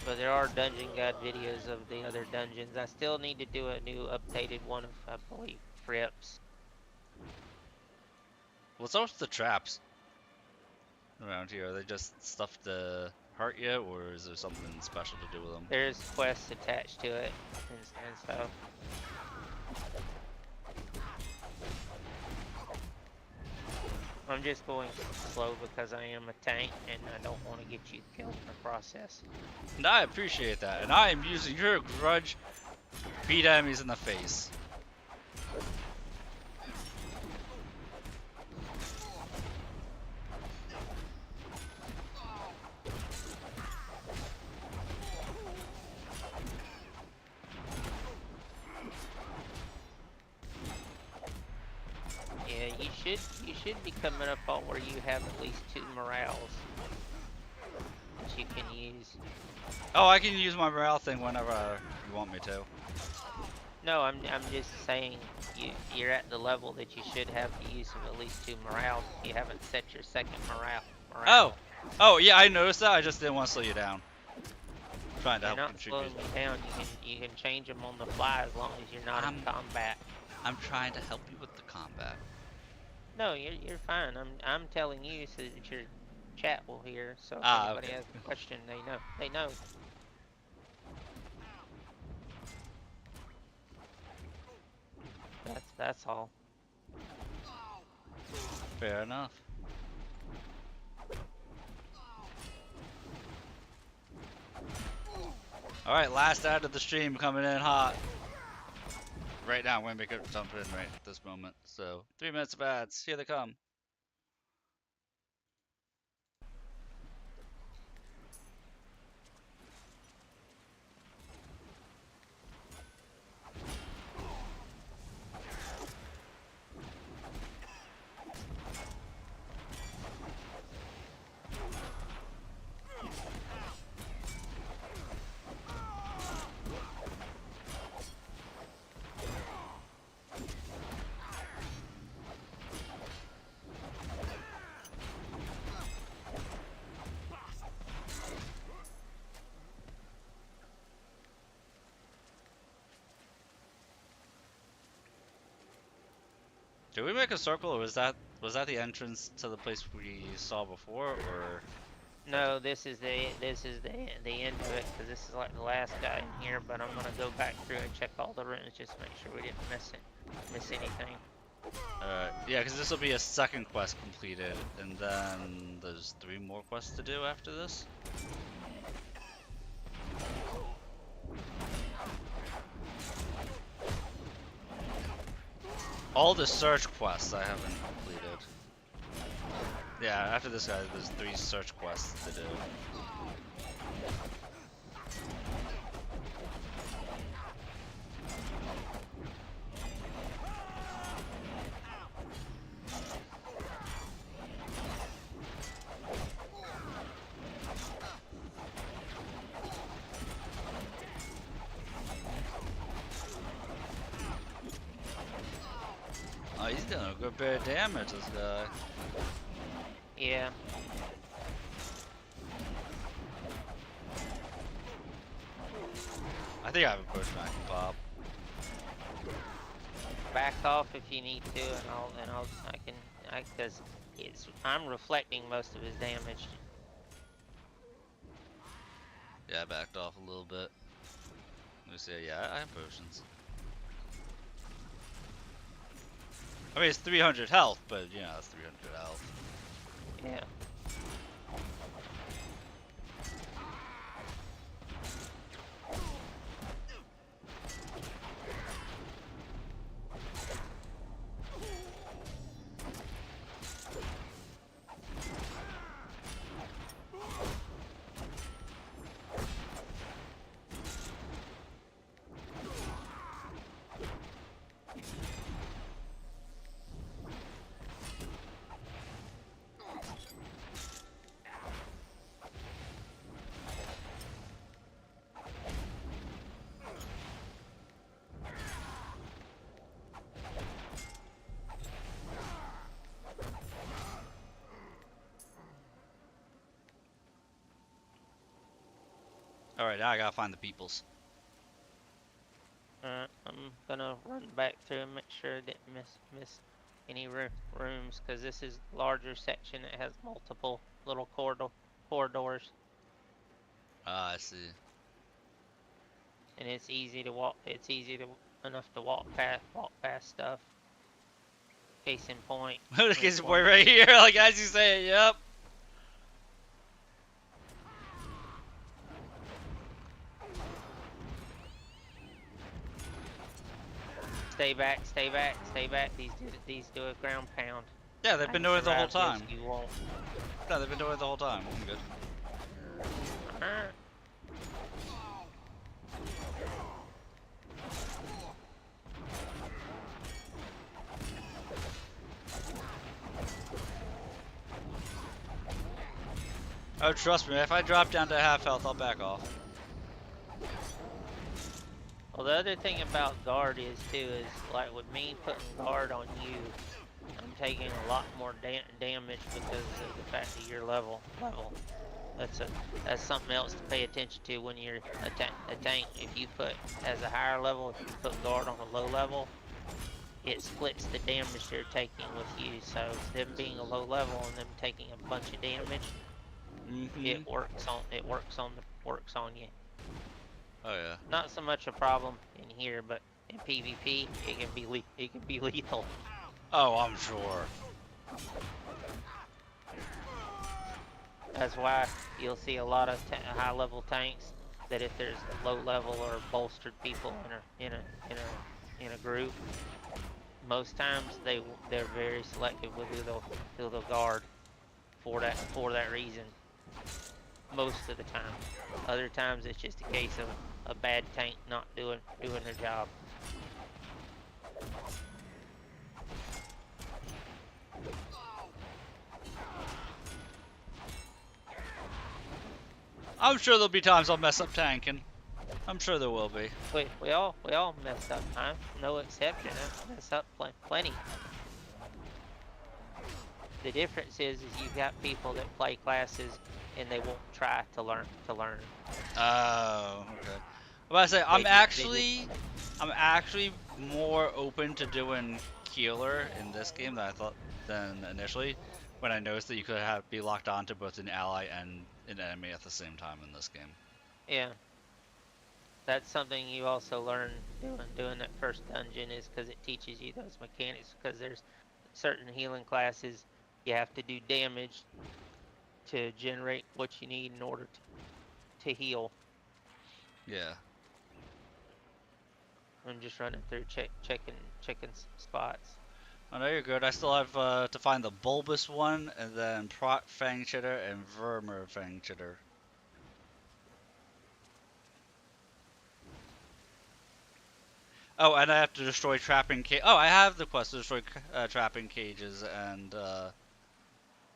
But there are dungeon guide videos of the other dungeons. I still need to do a new updated one of, I believe, Frips. What's up with the traps around here? Are they just stuff to hurt you, or is there something special to do with them? There's quests attached to it and stuff. I'm just going slow because I am a tank and I don't want to get you killed in the process. And I appreciate that, and I am using your grudge to beat enemies in the face. Yeah, you should be coming up on where you have at least 2 morales that you can use. Oh, I can use my morale thing whenever you want me to. No, I'm just saying you're at the level that you should have the use of at least 2 morale. You haven't set your second morale. Oh, yeah, I noticed that. I just didn't want to slow you down. I'm trying to You're help not contribute. slowing me down. You can change them on the fly as long as you're not in combat. I'm trying to help you with the combat. No, you're fine. I'm telling you so that your chat will hear. So if anybody Okay. has a question, they know. That's all. Fair enough. Alright, last ad of the stream coming in hot. Right now, I'm going to make it jump in right at this moment. So, 3 minutes of ads. Here they come. Did we make a circle, or was that the entrance to the place we saw before, or? No, this is the end of it, because this is like the last guy in here. But I'm gonna go back through and check all the rooms just to make sure we didn't miss anything. Yeah, because this will be a second quest completed, and then there's 3 more quests to do after this. All the search quests I haven't completed. Yeah, after this guy, there's 3 search quests to do. Oh, he's doing a good bit of damage, this guy. Yeah. I think I have a push back and pop. Back off if you need to, and because I'm reflecting most of his damage. Yeah, I backed off a little bit. Let me see. Yeah, I have potions. I mean, it's 300 health, but you know, it's 300 health. Yeah. Alright, now I gotta find the peoples. I'm gonna run back through and make sure I didn't miss any rooms, because this is a larger section that has multiple little corridors, Ah, I see. and it's easy to walk. It's enough to walk past stuff. Case in point. Look at boy right here, like as you say it, yep. Stay back, stay back, stay back. These do a ground pound. Yeah, they've been doing it the whole Survive time. this, you won't. Yeah, they've been doing it the whole time. I'm good. Oh, trust me, if I drop down to half health, I'll back off. Well, the other thing about guard is like with me putting guard on you, I'm taking a lot more damage because of the fact that you're level. That's something else to pay attention to when you're a tank. If you put as a higher level, if you put guard on a low level, it splits the damage they're taking with you. So them being a low level and them taking a bunch of damage, it works on you. Oh yeah. Not so much a problem in here, but in PvP, it can be lethal. Oh, I'm sure. That's why you'll see a lot of high-level tanks that if there's low-level or bolstered people in a group, most times they're very selective with who they'll guard for that reason. Most of the time. Other times it's just a case of a bad tank not doing their job. I'm sure there'll be times I'll mess up tanking. I'm sure there will be. We all mess up, huh? No exception. I mess up plenty. The difference is you've got people that play classes and they won't try to learn. Oh, okay. I'm about to say I'm actually more open to doing healer in this game than I thought than initially, when I noticed that you could be locked onto both an ally and an enemy at the same time in this game. Yeah. That's something you also learn doing that first dungeon, is because it teaches you those mechanics, because there's certain healing classes you have to do damage to generate what you need in order to heal. Yeah. I'm just running through checking spots. I know you're good. I still have to find the bulbous one, and then Prot Fang Chitter and Vermeer Fang Chitter. Oh, and I have to destroy trapping cage. Oh, I have the quest to destroy trapping cages and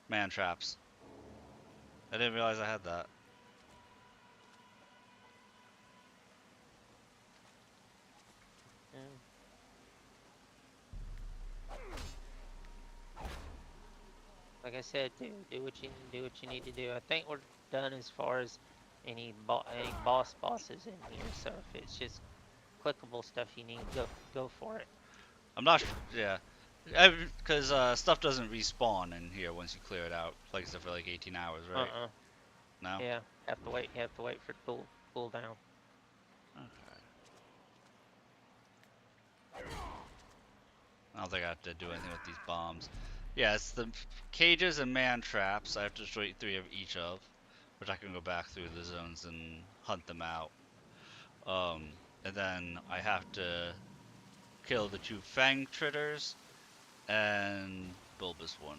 man traps. I didn't realize I had that. Like I said, do what you need to do. I think we're done as far as any bosses in here. So if it's just clickable stuff you need, go for it. I'm not sure. Yeah. Because stuff doesn't respawn in here once you clear it out. Like stuff for like 18 hours, right? No? Yeah, you have to wait for it to cool down. Okay. I don't think I have to do anything with these bombs. Yeah, it's the cages and man traps. I have to destroy 3 of each of, which I can go back through the zones and hunt them out. And then I have to kill the 2 Fang Tritters and Bulbous one,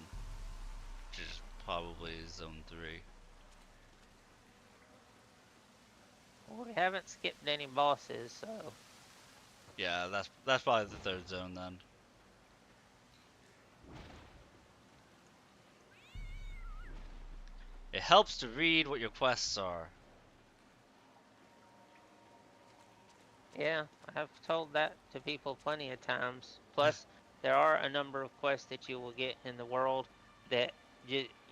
which is probably zone 3. Well, we haven't skipped any bosses, so Yeah, that's probably the 3rd zone then. It helps to read what your quests are. yeah, I've told that to people plenty of times. Plus, there are a number of quests that you will get in the world that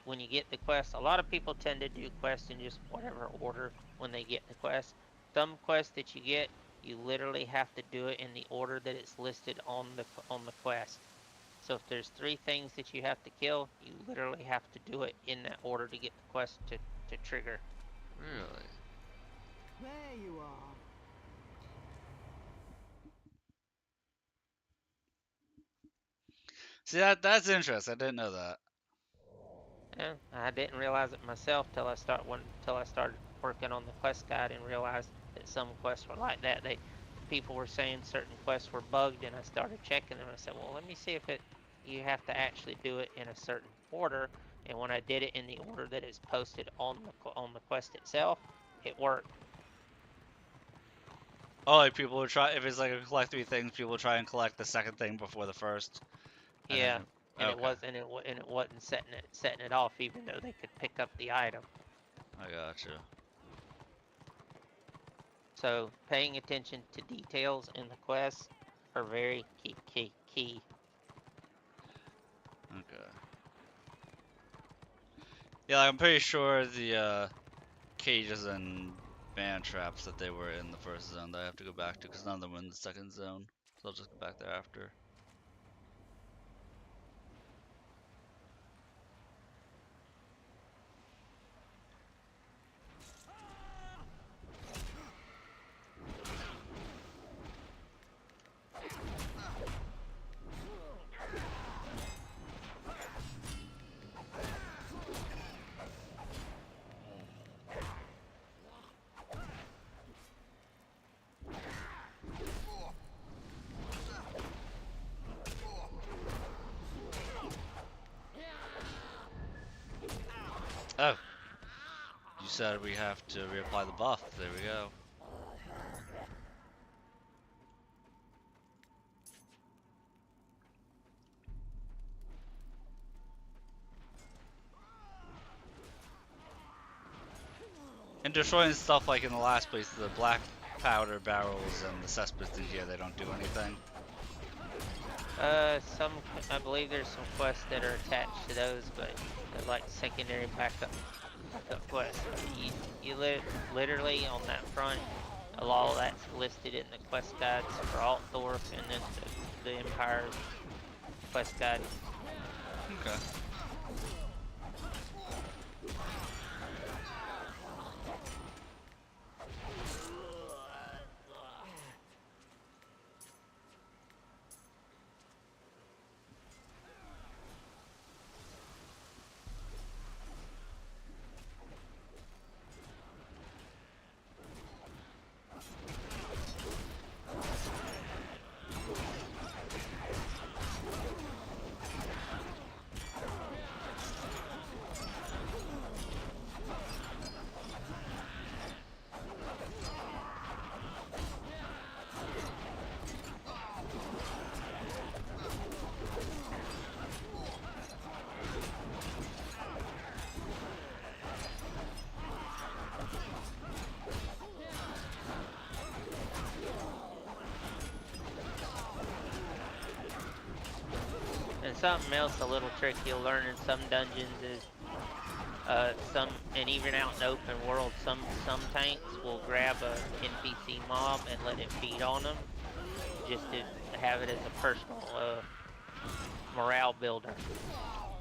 when you get the quest, a lot of people tend to do quests in just whatever order when they get the quest. Some quests that you get, you literally have to do it in the order that it's listed on the quest. So if there's 3 things that you have to kill, you literally have to do it in that order to get the quest to trigger. Really? There you are. See, that's interesting. I didn't know that. Yeah, I didn't realize it myself till I started working on the quest guide and realized that some quests were like that. People were saying certain quests were bugged, and I started checking them. And I said, well, let me see if you have to actually do it in a certain order. And when I did it in the order that is posted on the quest itself, it worked. Oh, like people would try, if it's like a collect 3 things, people would try and collect the 2nd thing before the 1st. Yeah, and okay. it wasn't setting it off, even though they could pick up the item. I gotcha. So paying attention to details in the quests are very key. Okay. Yeah, I'm pretty sure the cages and man traps that they were in the 1st zone that I have to go back to, because none of them were in the 2nd zone. So I'll just go back there after. Oh, you said we have to reapply the buff. There we go. And destroying stuff like in the last place, the black powder barrels and the cesspits in here, they don't do anything. I believe there's some quests that are attached to those, but they're like secondary backup quests. You literally on that front, a lot of that's listed in the quest guides for Altdorf and then the Empire quest guide. Okay. And something else, a little trick you'll learn in some dungeons is, and even out in the open world, some tanks will grab a NPC mob and let it feed on them, just to have it as a personal morale builder.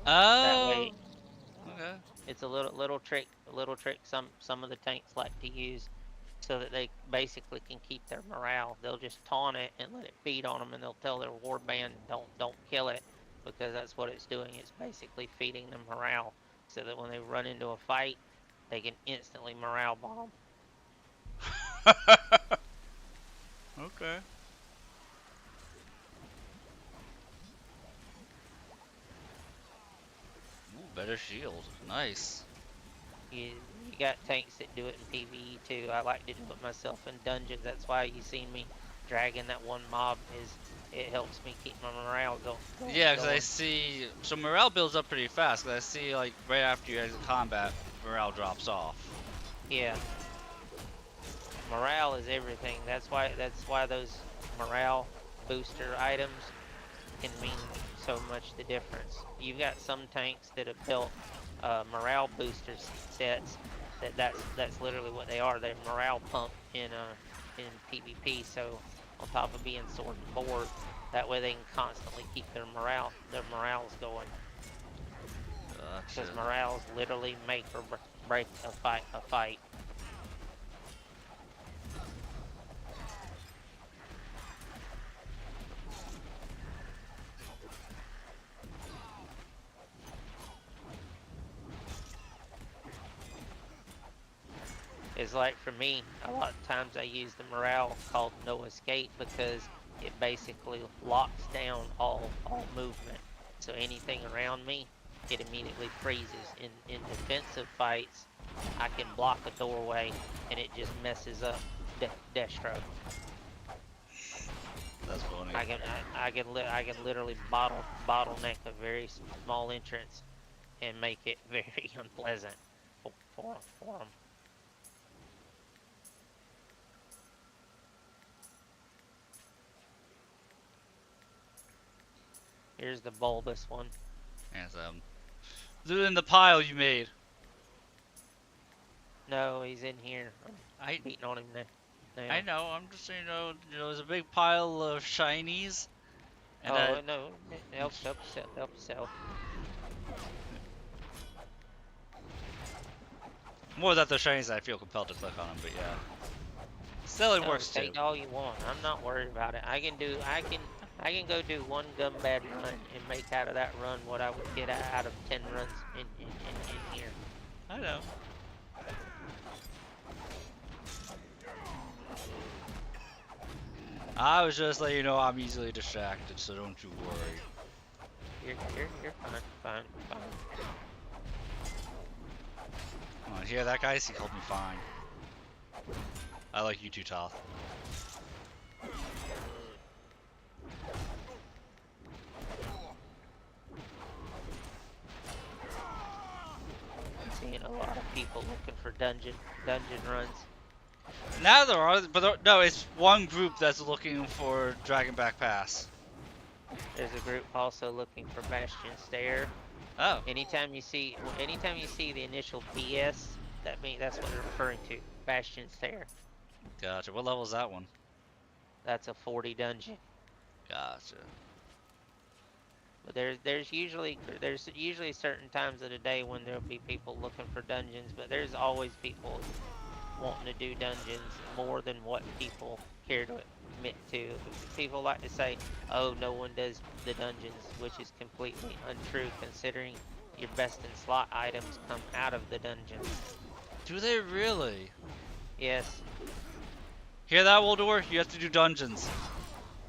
That Oh. way, Okay. it's a little trick some of the tanks like to use, so that they basically can keep their morale. They'll just taunt it and let it feed on them, and they'll tell their warband, don't kill it, because that's what it's doing. It's basically feeding them morale, so that when they run into a fight, they can instantly morale bomb. Okay. Ooh, better shield. Nice. You got tanks that do it in PvE too. I like to do it myself in dungeons. That's why you seen me dragging that one mob. It helps me keep my morale going. Yeah, because I see. So morale builds up pretty fast. Because I see, like, right after you exit combat, morale drops off. Yeah. Morale is everything. That's why those morale booster items can mean so much the difference. You've got some tanks that have built morale booster sets that's literally what they are. They're morale pump in PvP. So on top of being sword and board, that way they can constantly keep their morales going. Because morales literally make or break a fight. It's like, for me, a lot of times I use the morale called no escape, because it basically locks down all movement. So anything around me, it immediately freezes. In defensive fights, I can block a doorway and it just messes up Destro. That's funny. I can literally bottleneck a very small entrance and make it very unpleasant for them. Here's the bulbous one. And loot in the pile you made. No, he's in here. I'm I beating on him now. I know. I'm just saying, there's a big pile of shinies. And no, help yourself. More that they're shinies, I feel compelled to click on them. But yeah, still it works too. Take all you want. I'm not worried about it. I can go do one Gumbad run and make out of that run what I would get out of 10 runs in here. I know. I was just letting you know I'm easily distracted, so don't you worry. You're fine. Come on, hear that, guys? He called me fine. I like you too, Toth. Seeing a lot of people looking for dungeon runs. Now there are, but no, it's one group that's looking for Dragonback Pass. There's a group also looking for Bastion Stair. Oh. Anytime you see the initial BS, that's what they're referring to. Bastion Stair. Gotcha. What level is that one? That's a 40 dungeon. Gotcha. But there's usually certain times of the day when there'll be people looking for dungeons, but there's always people wanting to do dungeons more than what people care to admit to. People like to say, "Oh, no one does the dungeons," which is completely untrue considering your best in slot items come out of the dungeons. Do they really? Yes, Hear that, Waldor? You have to do dungeons,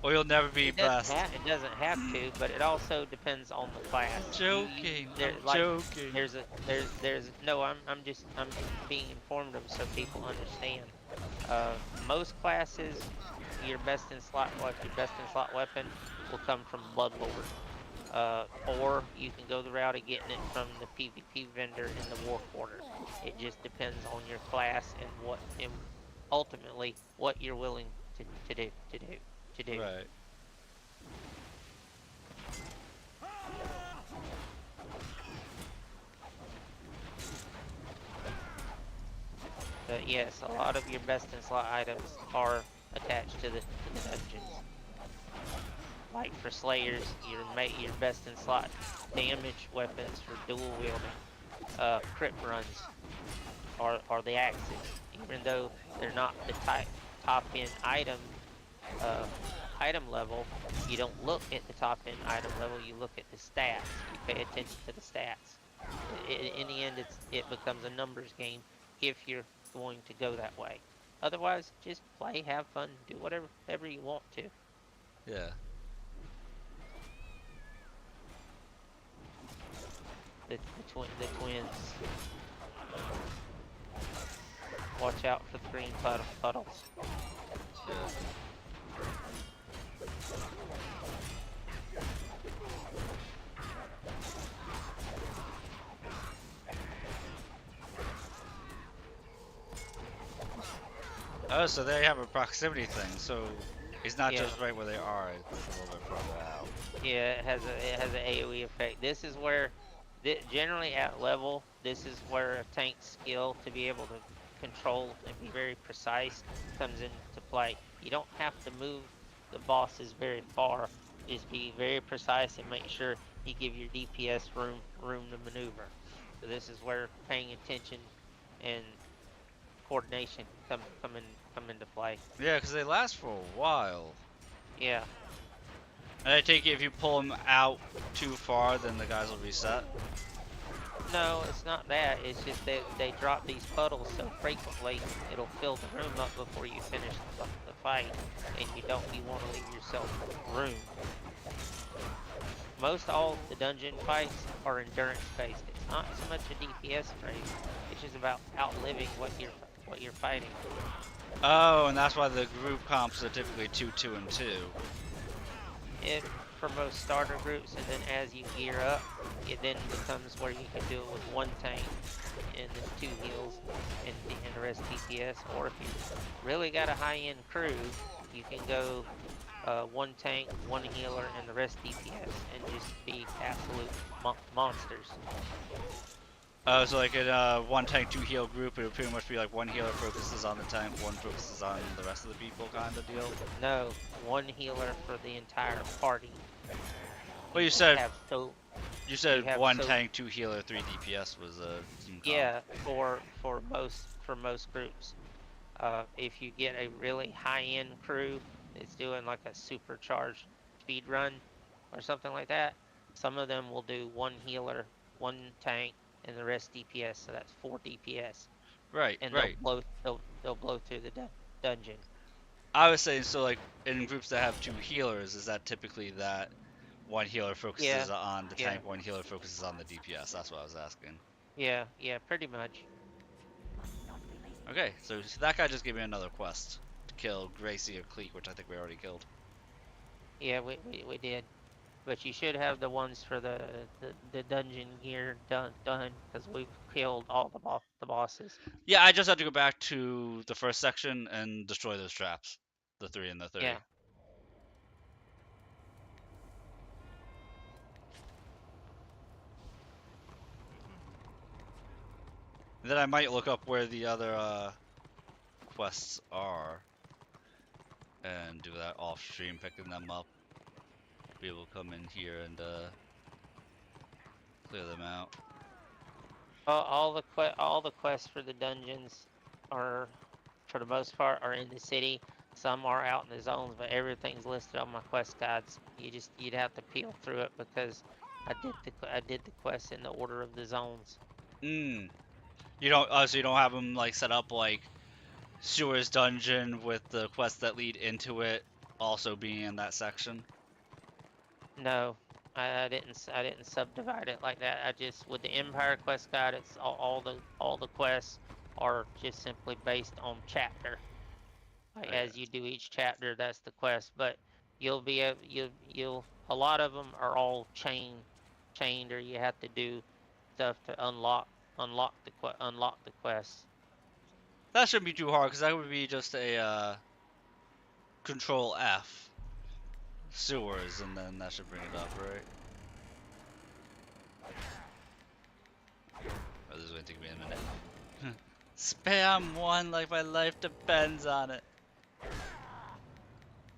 or you'll never be it doesn't best. have it doesn't have to, but it also depends on the class. Joking. There, I'm like, joking. there's no, I'm being informative so people understand. Most classes, your best in slot weapon will come from Bloodlord. Or you can go the route of getting it from the PvP vendor in the War Quarter. It just depends on your class and ultimately what you're willing to do. Right. But yes, a lot of your best in slot items are attached to the dungeons. Like for Slayers, your best in slot damage weapons for dual wielding, crit runs are the axes. Even though they're not the top end uh, item level, you don't look at the top end item level. You look at the stats. You pay attention to the stats. In the end, it becomes a numbers game if you're going to go that way. Otherwise, just play, have fun, do whatever you want to. Yeah. The twins. Watch out for the green puddles. Yeah. Oh, so they have a proximity thing. So it's not Yeah. just right where they are; it's a little bit further out. Yeah, it has an AOE effect. This is where, generally at level, this is where a tank's skill to be able to control and be very precise comes into play. You don't have to move the bosses very far. Just be very precise and make sure you give your DPS room to maneuver. So this is where paying attention and coordination come into play. Yeah, because they last for a while. Yeah. And I take it if you pull them out too far, then the guys will reset. No, it's not that. It's just they drop these puddles so frequently, it'll fill the room up before you finish the fight, and you want to leave yourself room. Most all the dungeon fights are endurance based. It's not so much a DPS race. It's just about outliving what you're fighting. Oh, and that's why the group comps are typically 2, 2, and 2. It for most starter groups, and then as you gear up, it then becomes where you can do it with one tank and then 2 heals and the rest DPS. Or if you really got a high-end crew, you can go 1 tank, 1 healer, and the rest DPS, and just be absolute monsters. Oh, so like in a 1 tank, 2 heal group, it would pretty much be like 1 healer focuses on the tank, 1 focuses on the rest of the people kind of deal? No, 1 healer for the entire party. Well, you said Have so you said have 1 so- tank, 2 healer, 3 DPS was a team comp. yeah, for most groups. If you get a really high-end crew that's doing like a supercharged speed run or something like that, some of them will do 1 healer, 1 tank, and the rest DPS. So that's 4 DPS, Right, and right. they'll blow through the dungeon. I was saying, so like in groups that have 2 healers, is that typically that 1 healer focuses on the tank, 1 healer focuses on the DPS? That's what I was asking. Yeah, pretty much. Okay, so that guy just gave me another quest to kill Gracie or Cleek, which I think we already killed. Yeah, we did. But you should have the ones for the dungeon gear done because we've killed all the bosses. Yeah, I just had to go back to the first section and destroy those traps. The 3 and the 3. Yeah. And then I might look up where the other quests are and do that off stream, picking them up. Be able to come in here and clear them out. All the quests for the dungeons are, for the most part, are in the city. Some are out in the zones, but everything's listed on my quest guides. You'd have to peel through it because I did the quests in the order of the zones. Mm. You don't. So you don't have them like set up like Sewers Dungeon with the quests that lead into it also being in that section. No, I didn't subdivide it like that. I just, with the Empire quest guide, it's all the quests are just simply based on chapter. Like Okay. as you do each chapter, that's the quest. But you'll be you'll a lot of them are all chained, or you have to do stuff to unlock the quest. That shouldn't be too hard because that would be just a Control F Sewers, and then that should bring it up, right? Oh, this is going to take me a minute. Spam 1 like my life depends on it.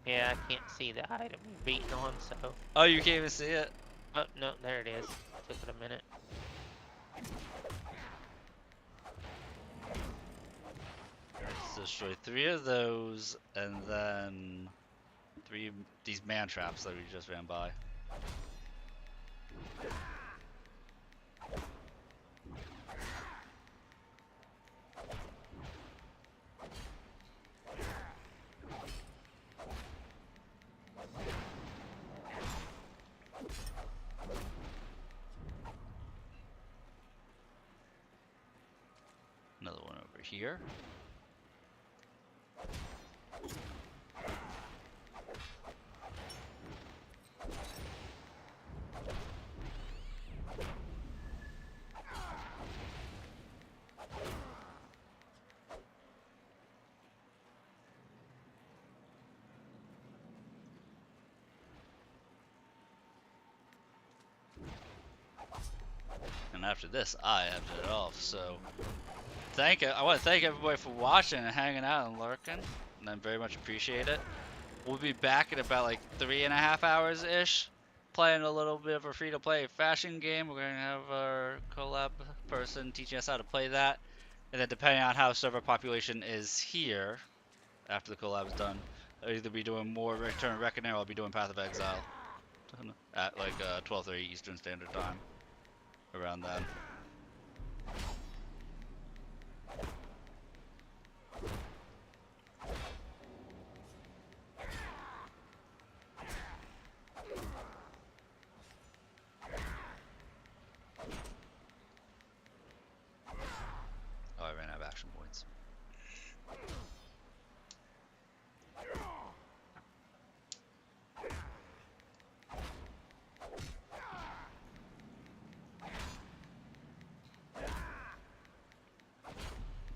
Yeah, I can't see the item you're beating on, so. Oh, you can't even see it? Oh no, there it is. Took it a minute. Let's destroy 3 of those, and then 3 these man traps that we just ran by. Another one over here. And after this, I have to head off. So, I want to thank everybody for watching and hanging out and lurking, and I very much appreciate it. We'll be back in about like 3.5 hours ish, playing a little bit of a free-to-play fashion game. We're gonna have our collab person teaching us how to play that, and then depending on how server population is here, after the collab is done, I'll either be doing more Return of Reckoning or I'll be doing Path of Exile at like 12:30 Eastern Standard Time. Around then. Oh, I ran out of action points.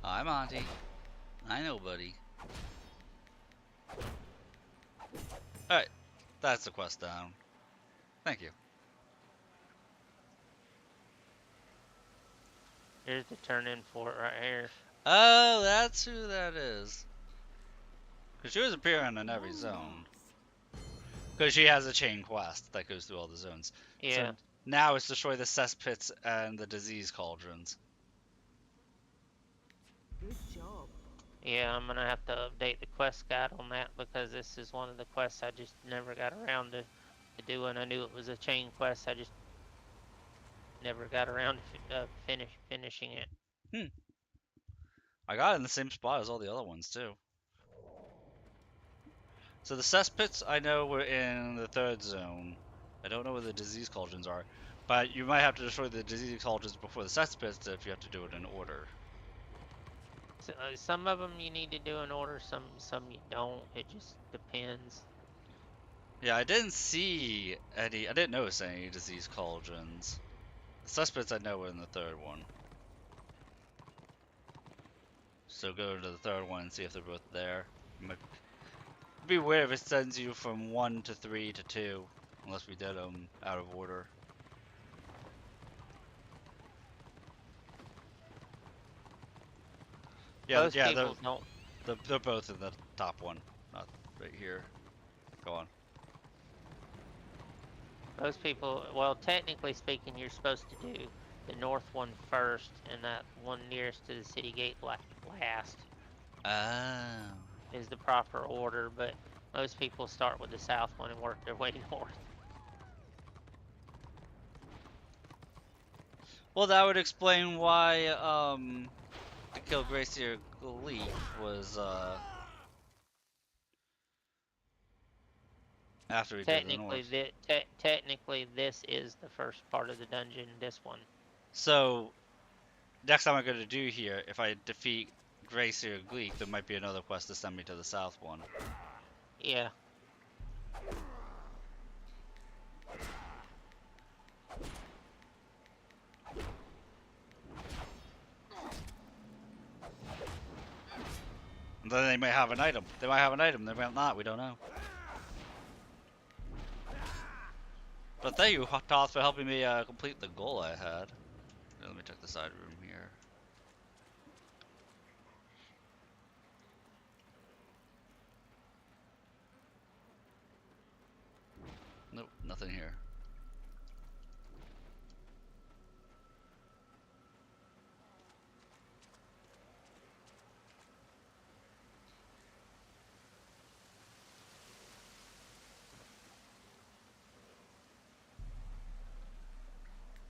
Hi, Monty. I know, buddy. Alright, that's the quest down. Thank you. Here's the turn in for it right here. Oh, that's who that is. Because she was appearing in every zone. Because she has a chain quest that goes through all the zones. Yeah. So now it's destroy the cesspits and the disease cauldrons. Good job. Yeah, I'm gonna have to update the quest guide on that because this is one of the quests I just never got around to doing. I knew it was a chain quest. I just never got around to finishing it. I got it in the same spot as all the other ones too. So the cesspits I know were in the 3rd zone. I don't know where the disease cauldrons are, but you might have to destroy the disease cauldrons before the cesspits if you have to do it in order. So, some of them you need to do in order, some you don't. It just depends. Yeah, I didn't see any. I didn't notice any disease cauldrons. The cesspits I know were in the 3rd one. So go to the 3rd one and see if they're both there. Be weird if it sends you from 1 to 3 to 2, unless we did them out of order. Yeah, Most yeah, people don't. they're both in the top one, not right here. Go on. Most people, well, technically speaking, you're supposed to do the north one first, and that one nearest to the city gate last Oh. is the proper order. But most people start with the south one and work their way north. Well, that would explain why to kill Gracier Gleek was after we did the Technically, north. technically, this is the first part of the dungeon. This one. So next time I'm gonna do here, if I defeat Gracier Gleek, there might be another quest to send me to the south one. Yeah. And then they might have an item. They might have an item. They might not. We don't know. But thank you, Toth, for helping me complete the goal I had. Let me check the side room here. Nope, nothing here.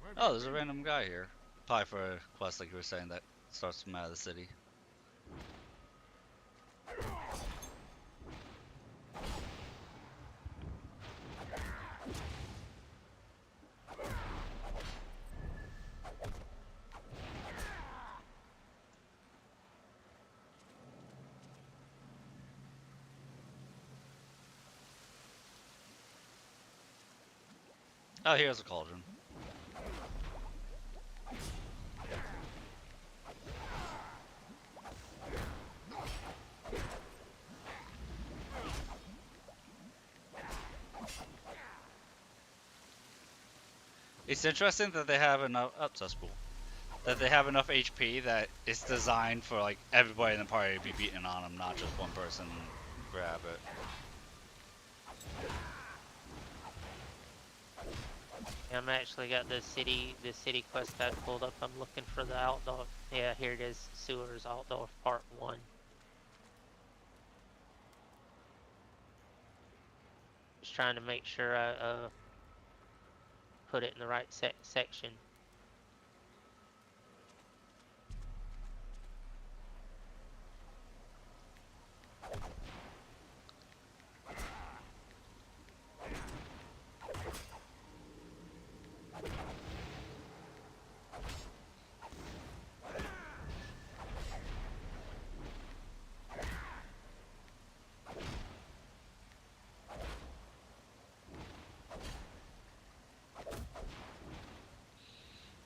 Where have Oh, you there's a been? random guy here. Probably for a quest like you were saying that starts from out of the city. Oh, here's a cauldron. It's interesting that they have enough. Oh, that's cool. That they have enough HP that it's designed for like everybody in the party to be beating on them, not just one person grab it. I'm actually got the city quest I pulled up. I'm looking for the Altdorf. Yeah, here it is. Sewers Altdorf Part 1. Just trying to make sure I put it in the right section.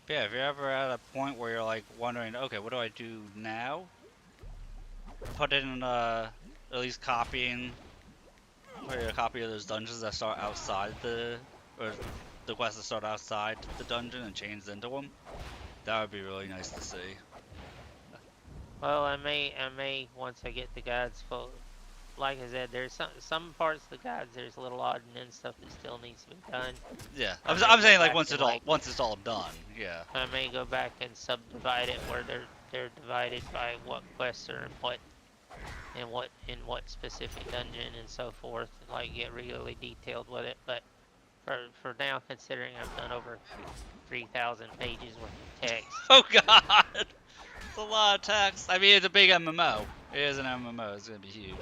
But yeah, if you're ever at a point where you're like wondering, okay, what do I do now? Put in at least copying, put in a copy of those dungeons that start outside or the quests that start outside the dungeon and change into them. That would be really nice to see. Well, I may once I get the guides full. Like I said, there's some parts of the guides there's a little odd and stuff that still needs to be done. Yeah, I I'm may saying go like back once and, once it's all done. Yeah. I may go back and subdivide it where they're divided by what quests are in what specific dungeon and so forth. Like get really detailed with it. But for now, considering I've done over 3,000 pages worth of text. Oh god, it's a lot of text. I mean, it's a big MMO. It is an MMO. It's gonna be huge.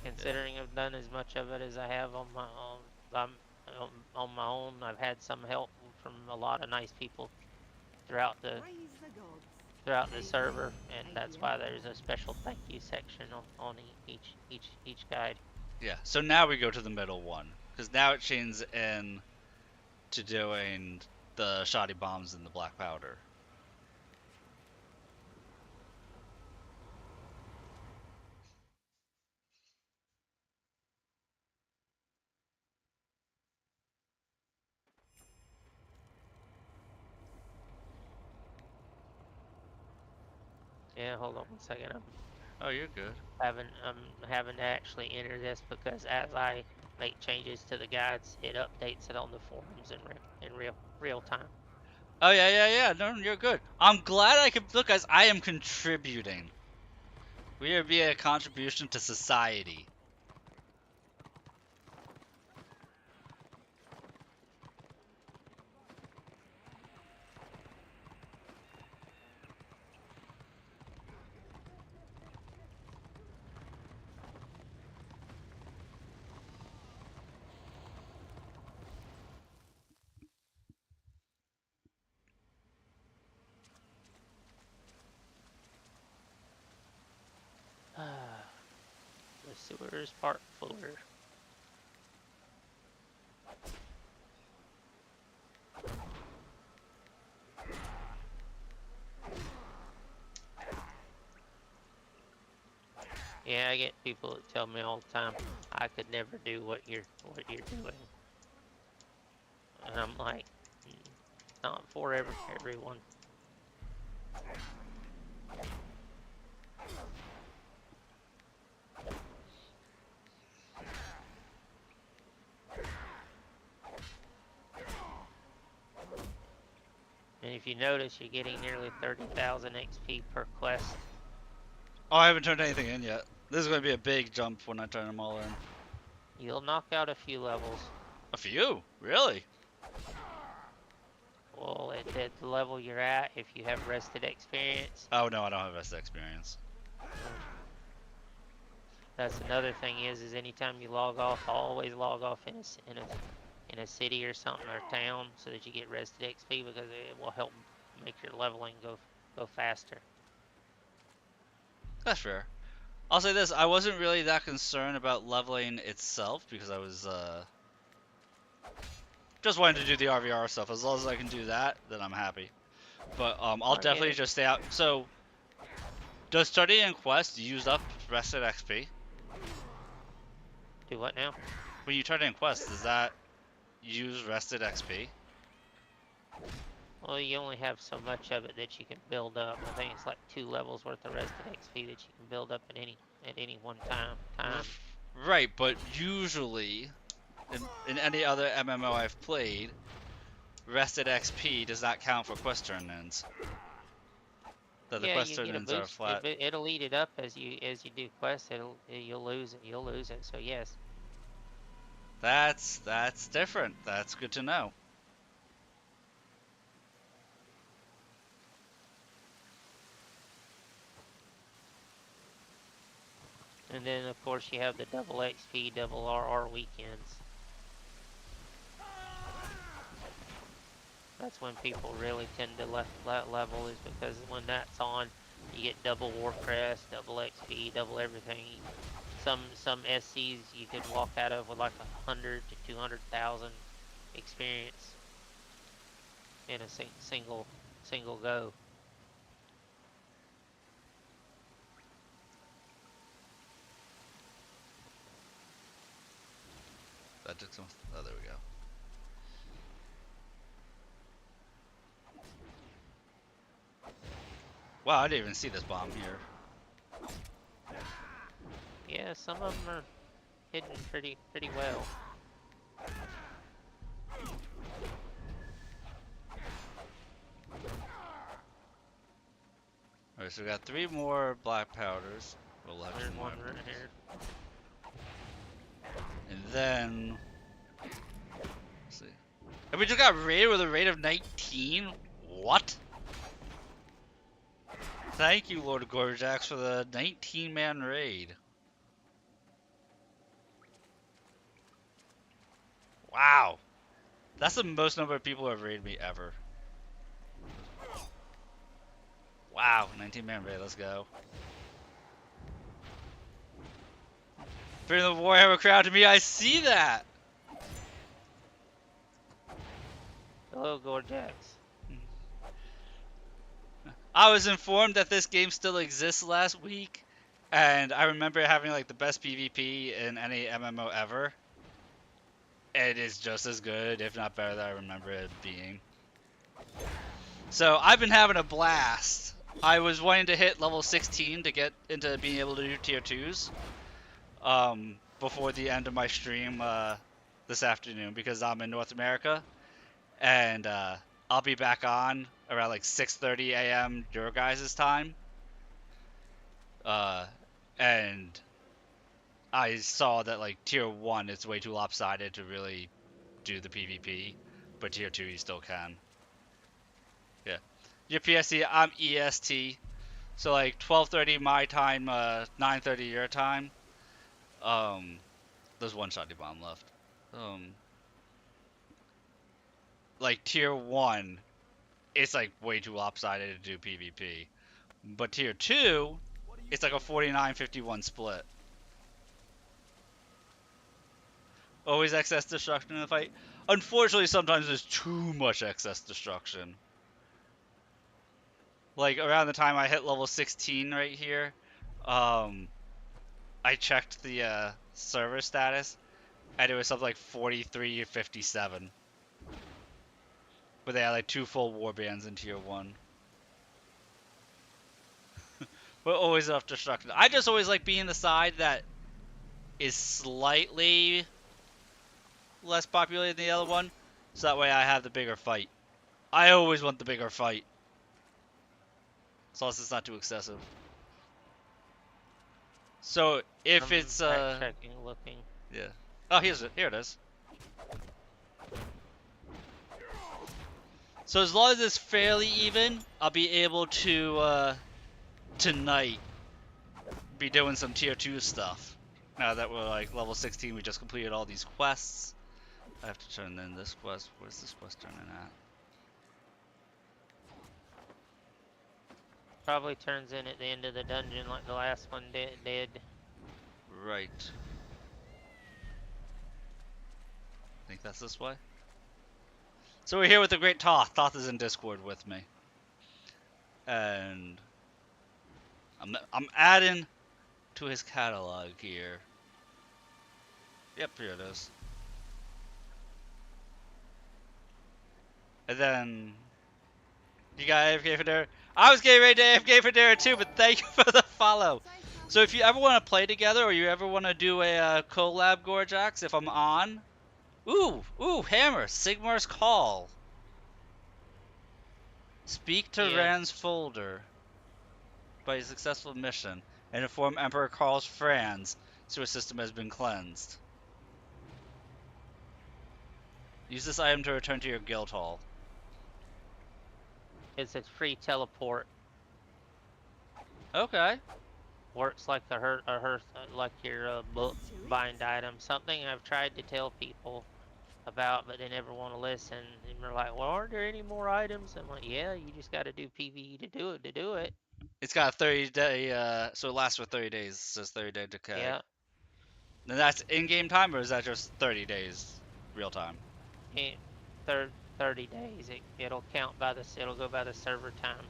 Considering I've done as much of it as I have on my own, on my own, I've had some help from a lot of nice people throughout the Praise the gods. throughout the server, and that's why there's a special thank you section on each guide. Yeah. So now we go to the middle one because now it chains in to doing the shoddy bombs and the black powder. Yeah, hold on 1 second. Oh, you're good. I'm having to actually enter this because make changes to the guides, it updates it on the forums in real time. Oh yeah. No, you're good. I'm glad I could look, guys. I am contributing. We are being a contribution to society. The sewers part fuller. Yeah, I get people that tell me all the time, I could never do what you're doing. And I'm like, not for everyone. And if you notice, you're getting nearly 30,000 XP per quest. Oh, I haven't turned anything in yet. This is going to be a big jump when I turn them all in. You'll knock out a few levels. A few? Really? Well, at the level you're at, if you have rested experience. Oh no, I don't have this experience. That's another thing is anytime you log off, always log off in a city or something or town so that you get rested XP because it will help make your leveling go faster. That's fair. I'll say this, I wasn't really that concerned about leveling itself because I was just wanting to do the RVR stuff. As long as I can do that, then I'm happy. But I'll definitely just stay out. So, does study and quest use up rested XP? Do what now? When you turn in quest, does that use rested XP? Well, you only have so much of it that you can build up. I think it's like 2 levels worth of rested XP that you can build up at any one time. Right, but usually, in any other MMO I've played, rested XP does not count for quest turn-ins. The quest turn-ins are flat. It'll eat it up as you do quests. You'll lose it. So yes. That's different. That's good to know. And then of course you have the double XP, double RR weekends. That's when people really tend to level, is because when that's on, you get double war crest, double XP, double everything. Some SCs you could walk out of with like 100 to 200,000 experience in a single go. That took some. Oh, there we go. Wow, I didn't even see this bomb here. Yeah, some of them are hidden pretty well. Alright, so we got 3 more black powders. There's one right here. And then, let's see. And we just got raided with a rate of 19? What? Thank you, Lord Gorjax, for the 19-man raid. Wow. That's the most number of people who have raided me ever. Wow, 19-man raid, let's go. Bring the Warhammer crowd to me, I see that! Hello, Gorjax. I was informed that this game still exists last week, and I remember having like the best PvP in any MMO ever. It is just as good, if not better, than I remember it being. So I've been having a blast. I was wanting to hit level 16 to get into being able to do tier 2s. before the end of my stream this afternoon because I'm in North America, and I'll be back on around like 6:30 a.m. your guys' time. And I saw that like tier 1 is way too lopsided to really do the PvP, but tier 2 you still can. Yeah. Your PSC, I'm EST. So like 12:30 my time, 9:30 your time. There's one shotty bomb left. Like tier 1, it's like way too lopsided to do PvP. But tier 2, it's like a 49-51 split. Always excess destruction in the fight. Unfortunately, sometimes there's too much excess destruction. Like around the time I hit level 16 right here, I checked the server status, and it was something like 43 or 57. But they had like 2 full warbands in tier 1. But always enough destruction. I just always like being the side that is slightly less populated than the other one, so that way I have the bigger fight. I always want the bigger fight. As long as it's not too excessive. So if I'm it's checking, looking. yeah. Oh, here it is. So as long as it's fairly even, I'll be able to tonight be doing some tier 2 stuff. Now that we're like level 16, we just completed all these quests. I have to turn in this quest. Where's this quest turning at? Probably turns in at the end of the dungeon like the last one did. Right. I think that's this way. So we're here with the great Toth. Toth is in Discord with me. And I'm adding to his catalog here. Yep, here it is. And then you got AFK for Dara. I was getting ready to AFK for Dara too, but thank you for the follow. So if you ever want to play together, or you ever want to do a collab, Gorjax, if I'm on. Ooh, Hammer, Sigmar's Call. Speak to Yeah. Rand's folder by a successful mission and inform Emperor Karl's Franz sewer system has been cleansed. Use this item to return to your guild hall. It's a free teleport. Okay. Works like like your book bind item. Something I've tried to tell people about, but they never want to listen. And they're like, "Well, aren't there any more items?" I'm like, "Yeah, you just got to do PvE to do it." It's got a 30-day, so it lasts for 30 days. It says 30-day decay. Yeah. And that's in-game time, or is that just 30 days real time? 30 days. It'll count by it'll go by the server time,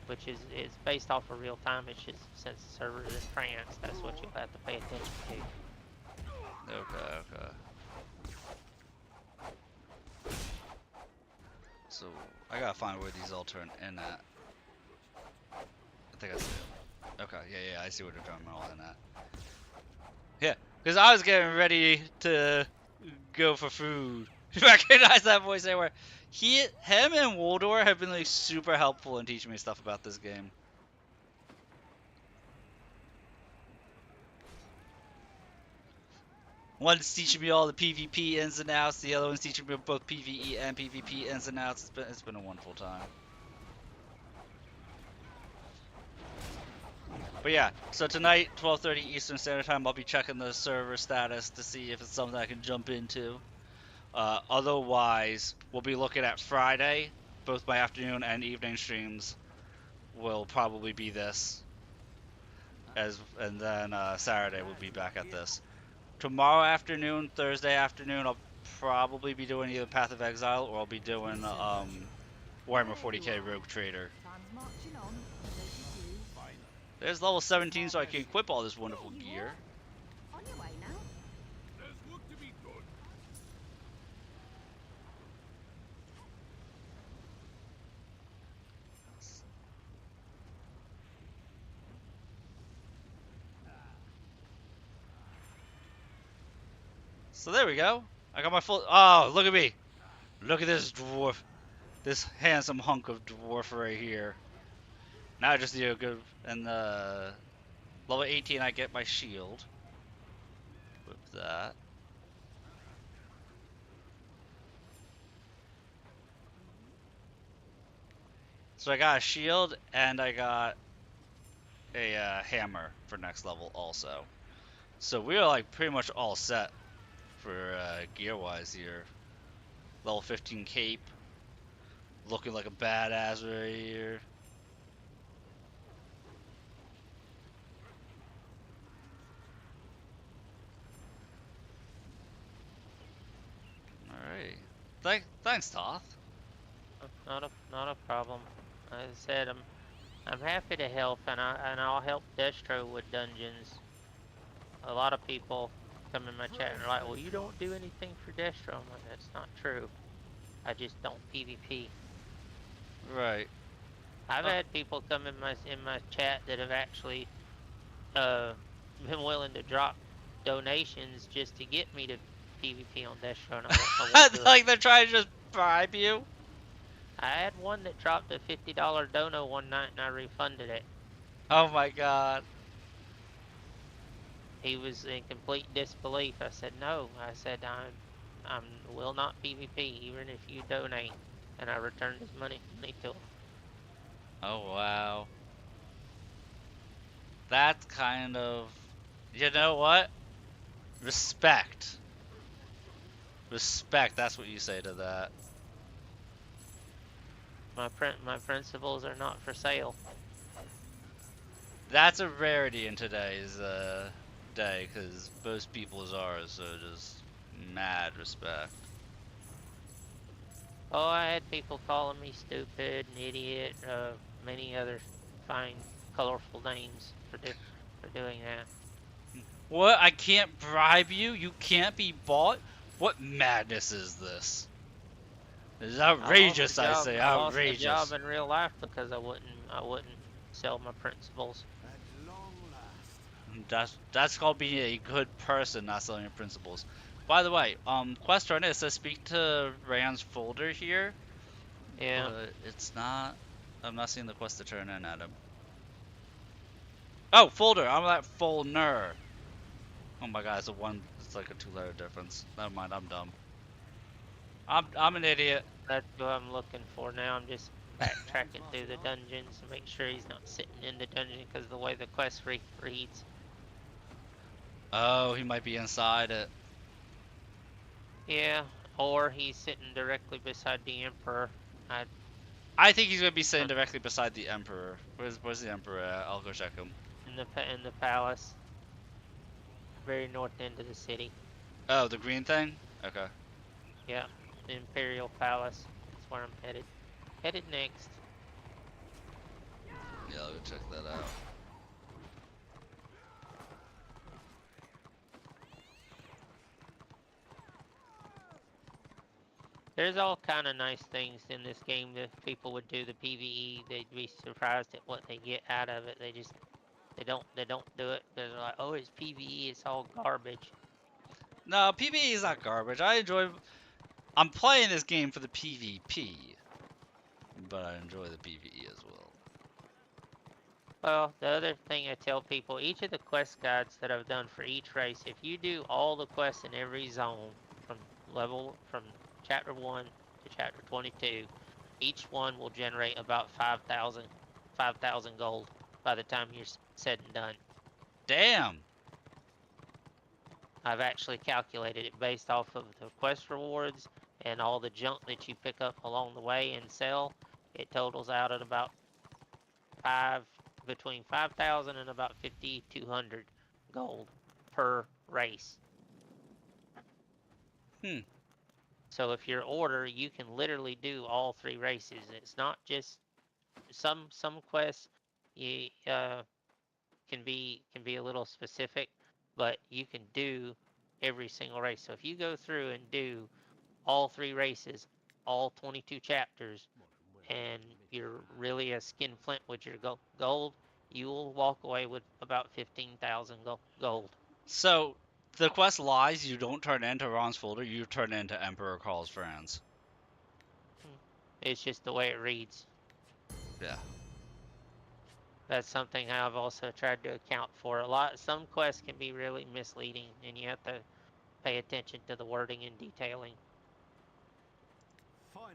which is based off of real time. It's just since the server is in France, that's what you'll have to pay attention to. Okay. So I gotta find where these all turn in at. I think I see it. Okay, yeah, I see where they're turning all in at. Yeah, because I was getting ready to go for food. You recognize that voice anywhere? Him and Woldor have been like super helpful in teaching me stuff about this game. One's teaching me all the PvP ins and outs, the other one's teaching me both PvE and PvP ins and outs. It's been a wonderful time. But yeah, so tonight, 12:30 Eastern Standard Time, I'll be checking the server status to see if it's something I can jump into. Otherwise, we'll be looking at Friday. Both my afternoon and evening streams will probably be this. And then Saturday we'll be back at this. Tomorrow afternoon, Thursday afternoon, I'll probably be doing either Path of Exile or I'll be doing Warhammer 40k Rogue Trader. There's level 17 so I can equip all this wonderful gear. On your way now. There's work to be done. So there we go. I got my full. Oh, look at me! Look at this dwarf. This handsome hunk of dwarf right here. Now I just need a good. And level 18, I get my shield. With that. So I got a shield and I got a hammer for next level also. So we are like pretty much all set for gear wise here. Level 15 cape. Looking like a badass right here. Alright. Thanks, Toth. Not a problem. As I said, I'm happy to help, and I'll help Destro with dungeons. A lot of people come in my chat and are like, "Well, you don't do anything for Destro." I'm like, "That's not true. I just don't PvP." Right. I've had people come in my chat that have actually been willing to drop donations just to get me to PvP on Destro, and I won't do it. Like they're trying to just bribe you? I had one that dropped a $50 dono one night and I refunded it. Oh my god. He was in complete disbelief. I said, no. I said, I will not PvP even if you donate. And I returned his money to him. Oh wow. That's kind of... You know what? Respect. Respect, that's what you say to that. My principles are not for sale. That's a rarity in today's day, because most people's are, so just mad respect. Oh, I had people calling me stupid, an idiot, many other fine, colorful names for doing that. What? I can't bribe you? You can't be bought? What madness is this? It's outrageous, I say, outrageous. I lost a job in real life because I wouldn't sell my principles. At long last. That's called being a good person, not selling your principles. By the way, quest run, it says speak to Rand's folder here. Yeah. But it's not. I'm not seeing the quest to turn in at him. Oh, folder. I'm at Folner. Oh my god, it's like a 2-letter difference. Never mind, I'm dumb. I'm an idiot. That's what I'm looking for now. I'm just backtracking through the dungeons to make sure he's not sitting in the dungeon because of the way the quest reads. Oh, he might be inside it. Yeah, or he's sitting directly beside the Emperor. I think he's gonna be sitting directly beside the Emperor. Where's the Emperor at? I'll go check him. In the palace, very north end of the city. Oh, the green thing? Okay. Yeah, the Imperial Palace. That's where I'm headed. Headed next. Yeah, I'll go check that out. There's all kind of nice things in this game that people would do the PvE. They'd be surprised at what they get out of it. They don't do it because they're like, oh, it's PvE, it's all garbage. No, PvE is not garbage. I'm playing this game for the PvP, but I enjoy the PvE as well. Well, the other thing I tell people, each of the quest guides that I've done for each race, if you do all the quests in every zone from chapter 1 to chapter 22, each one will generate about 5,000 gold by the time you're said and done. Damn! I've actually calculated it based off of the quest rewards and all the junk that you pick up along the way and sell. It totals out at about between 5,000 and about 5,200 gold per race. So if you're order, you can literally do all 3 races. It's not just some quests you can be a little specific, but you can do every single race. So if you go through and do all 3 races, all 22 chapters, and you're really a skinflint with your gold, you will walk away with about 15,000 gold. So, the quest lies. You don't turn into Ron's folder. You turn into Emperor Carl's friends. It's just the way it reads. Yeah. That's something I've also tried to account for. Some quests can be really misleading, and you have to pay attention to the wording and detailing. Finally.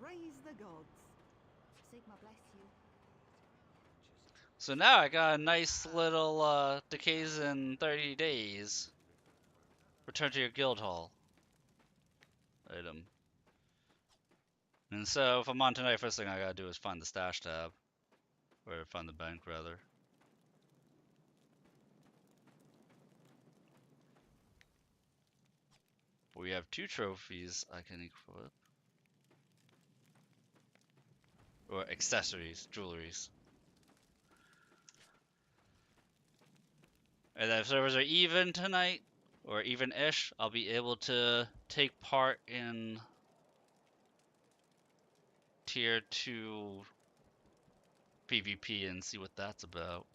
Praise the gods. Sigma bless you. So now I got a nice little decays in 30 days. Return to your guild hall item. And so if I'm on tonight, first thing I gotta do is find the stash tab. Or find the bank, rather. We have 2 trophies I can equip. Or accessories, jewelries. And if servers are even tonight, or even-ish, I'll be able to take part in tier 2 PvP and see what that's about.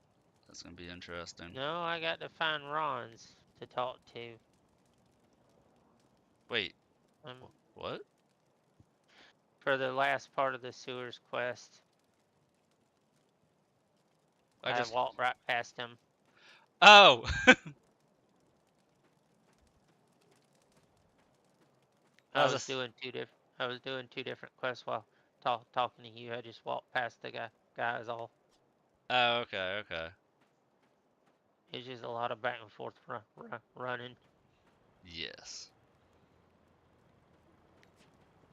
That's gonna be interesting. No, I got to find Ron's to talk to. Wait, Um, what? for the last part of the sewers quest. I walked right past him. Oh! I was doing two different quests while talking to you. I just walked past the guy is all. Oh, okay, okay. It's just a lot of back and forth running. Yes.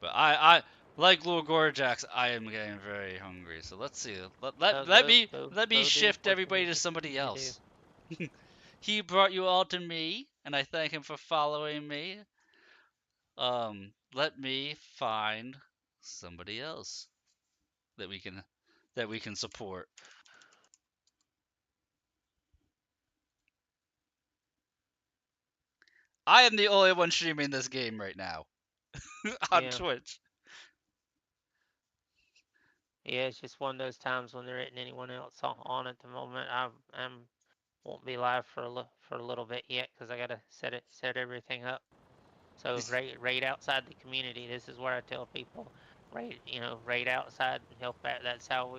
But I like Lord Gorjax, I am getting very hungry. So let's see. Let me shift everybody to somebody else. He brought you all to me, and I thank him for following me. Let me find somebody else that we can support. I am the only one streaming this game right now on Twitch. Yeah, it's just one of those times when there isn't anyone else on at the moment. I'm won't be live for a little bit yet because I gotta set everything up. So raid outside the community. This is where I tell people, raid outside and help out. That's how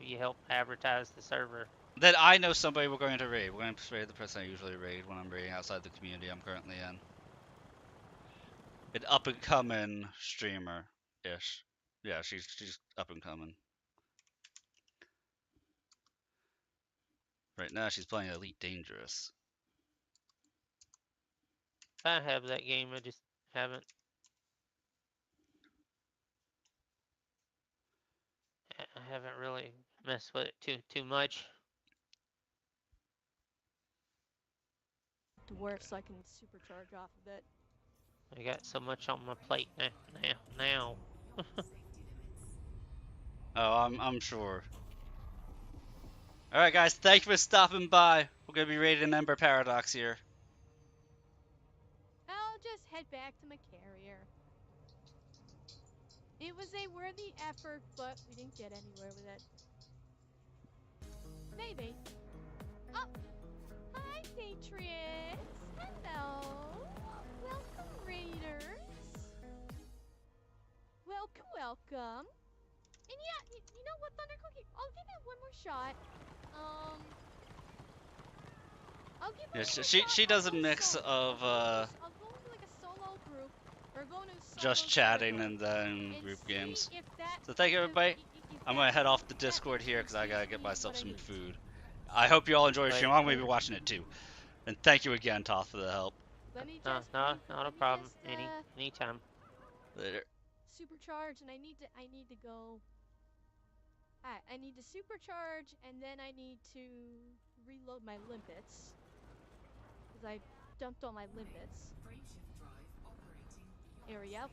you help advertise the server. Then I know somebody we're going to raid. We're going to raid the person I usually raid when I'm raiding outside the community I'm currently in. An up and coming streamer ish. Yeah, she's up and coming. Right now she's playing Elite Dangerous. I have that game. I just haven't. I haven't really messed with it too much. Dwarf, so I can supercharge off of it. I got so much on my plate now. Oh, I'm sure. Alright guys, thank you for stopping by. We're gonna be raiding Ember Paradox here. I'll just head back to my carrier. It was a worthy effort, but we didn't get anywhere with it. Maybe. Oh! Hi, Patriots! Hello! Welcome, Raiders! Welcome. And yeah, you know what, Thunder Cookie? I'll give it one more shot. I'll give it one more shot. She does a mix of I'll go into like a solo group, or go into a just chatting and then group games. So thank you everybody. I'm gonna head off the Discord here because I gotta get myself some food. I hope you all enjoy the stream. I'm gonna be watching it too. And thank you again, Toth, for the help. Not a problem. Anytime. Later. Supercharge, and I need to go. I need to supercharge, and then I need to reload my limpets, because I dumped all my limpets. Area.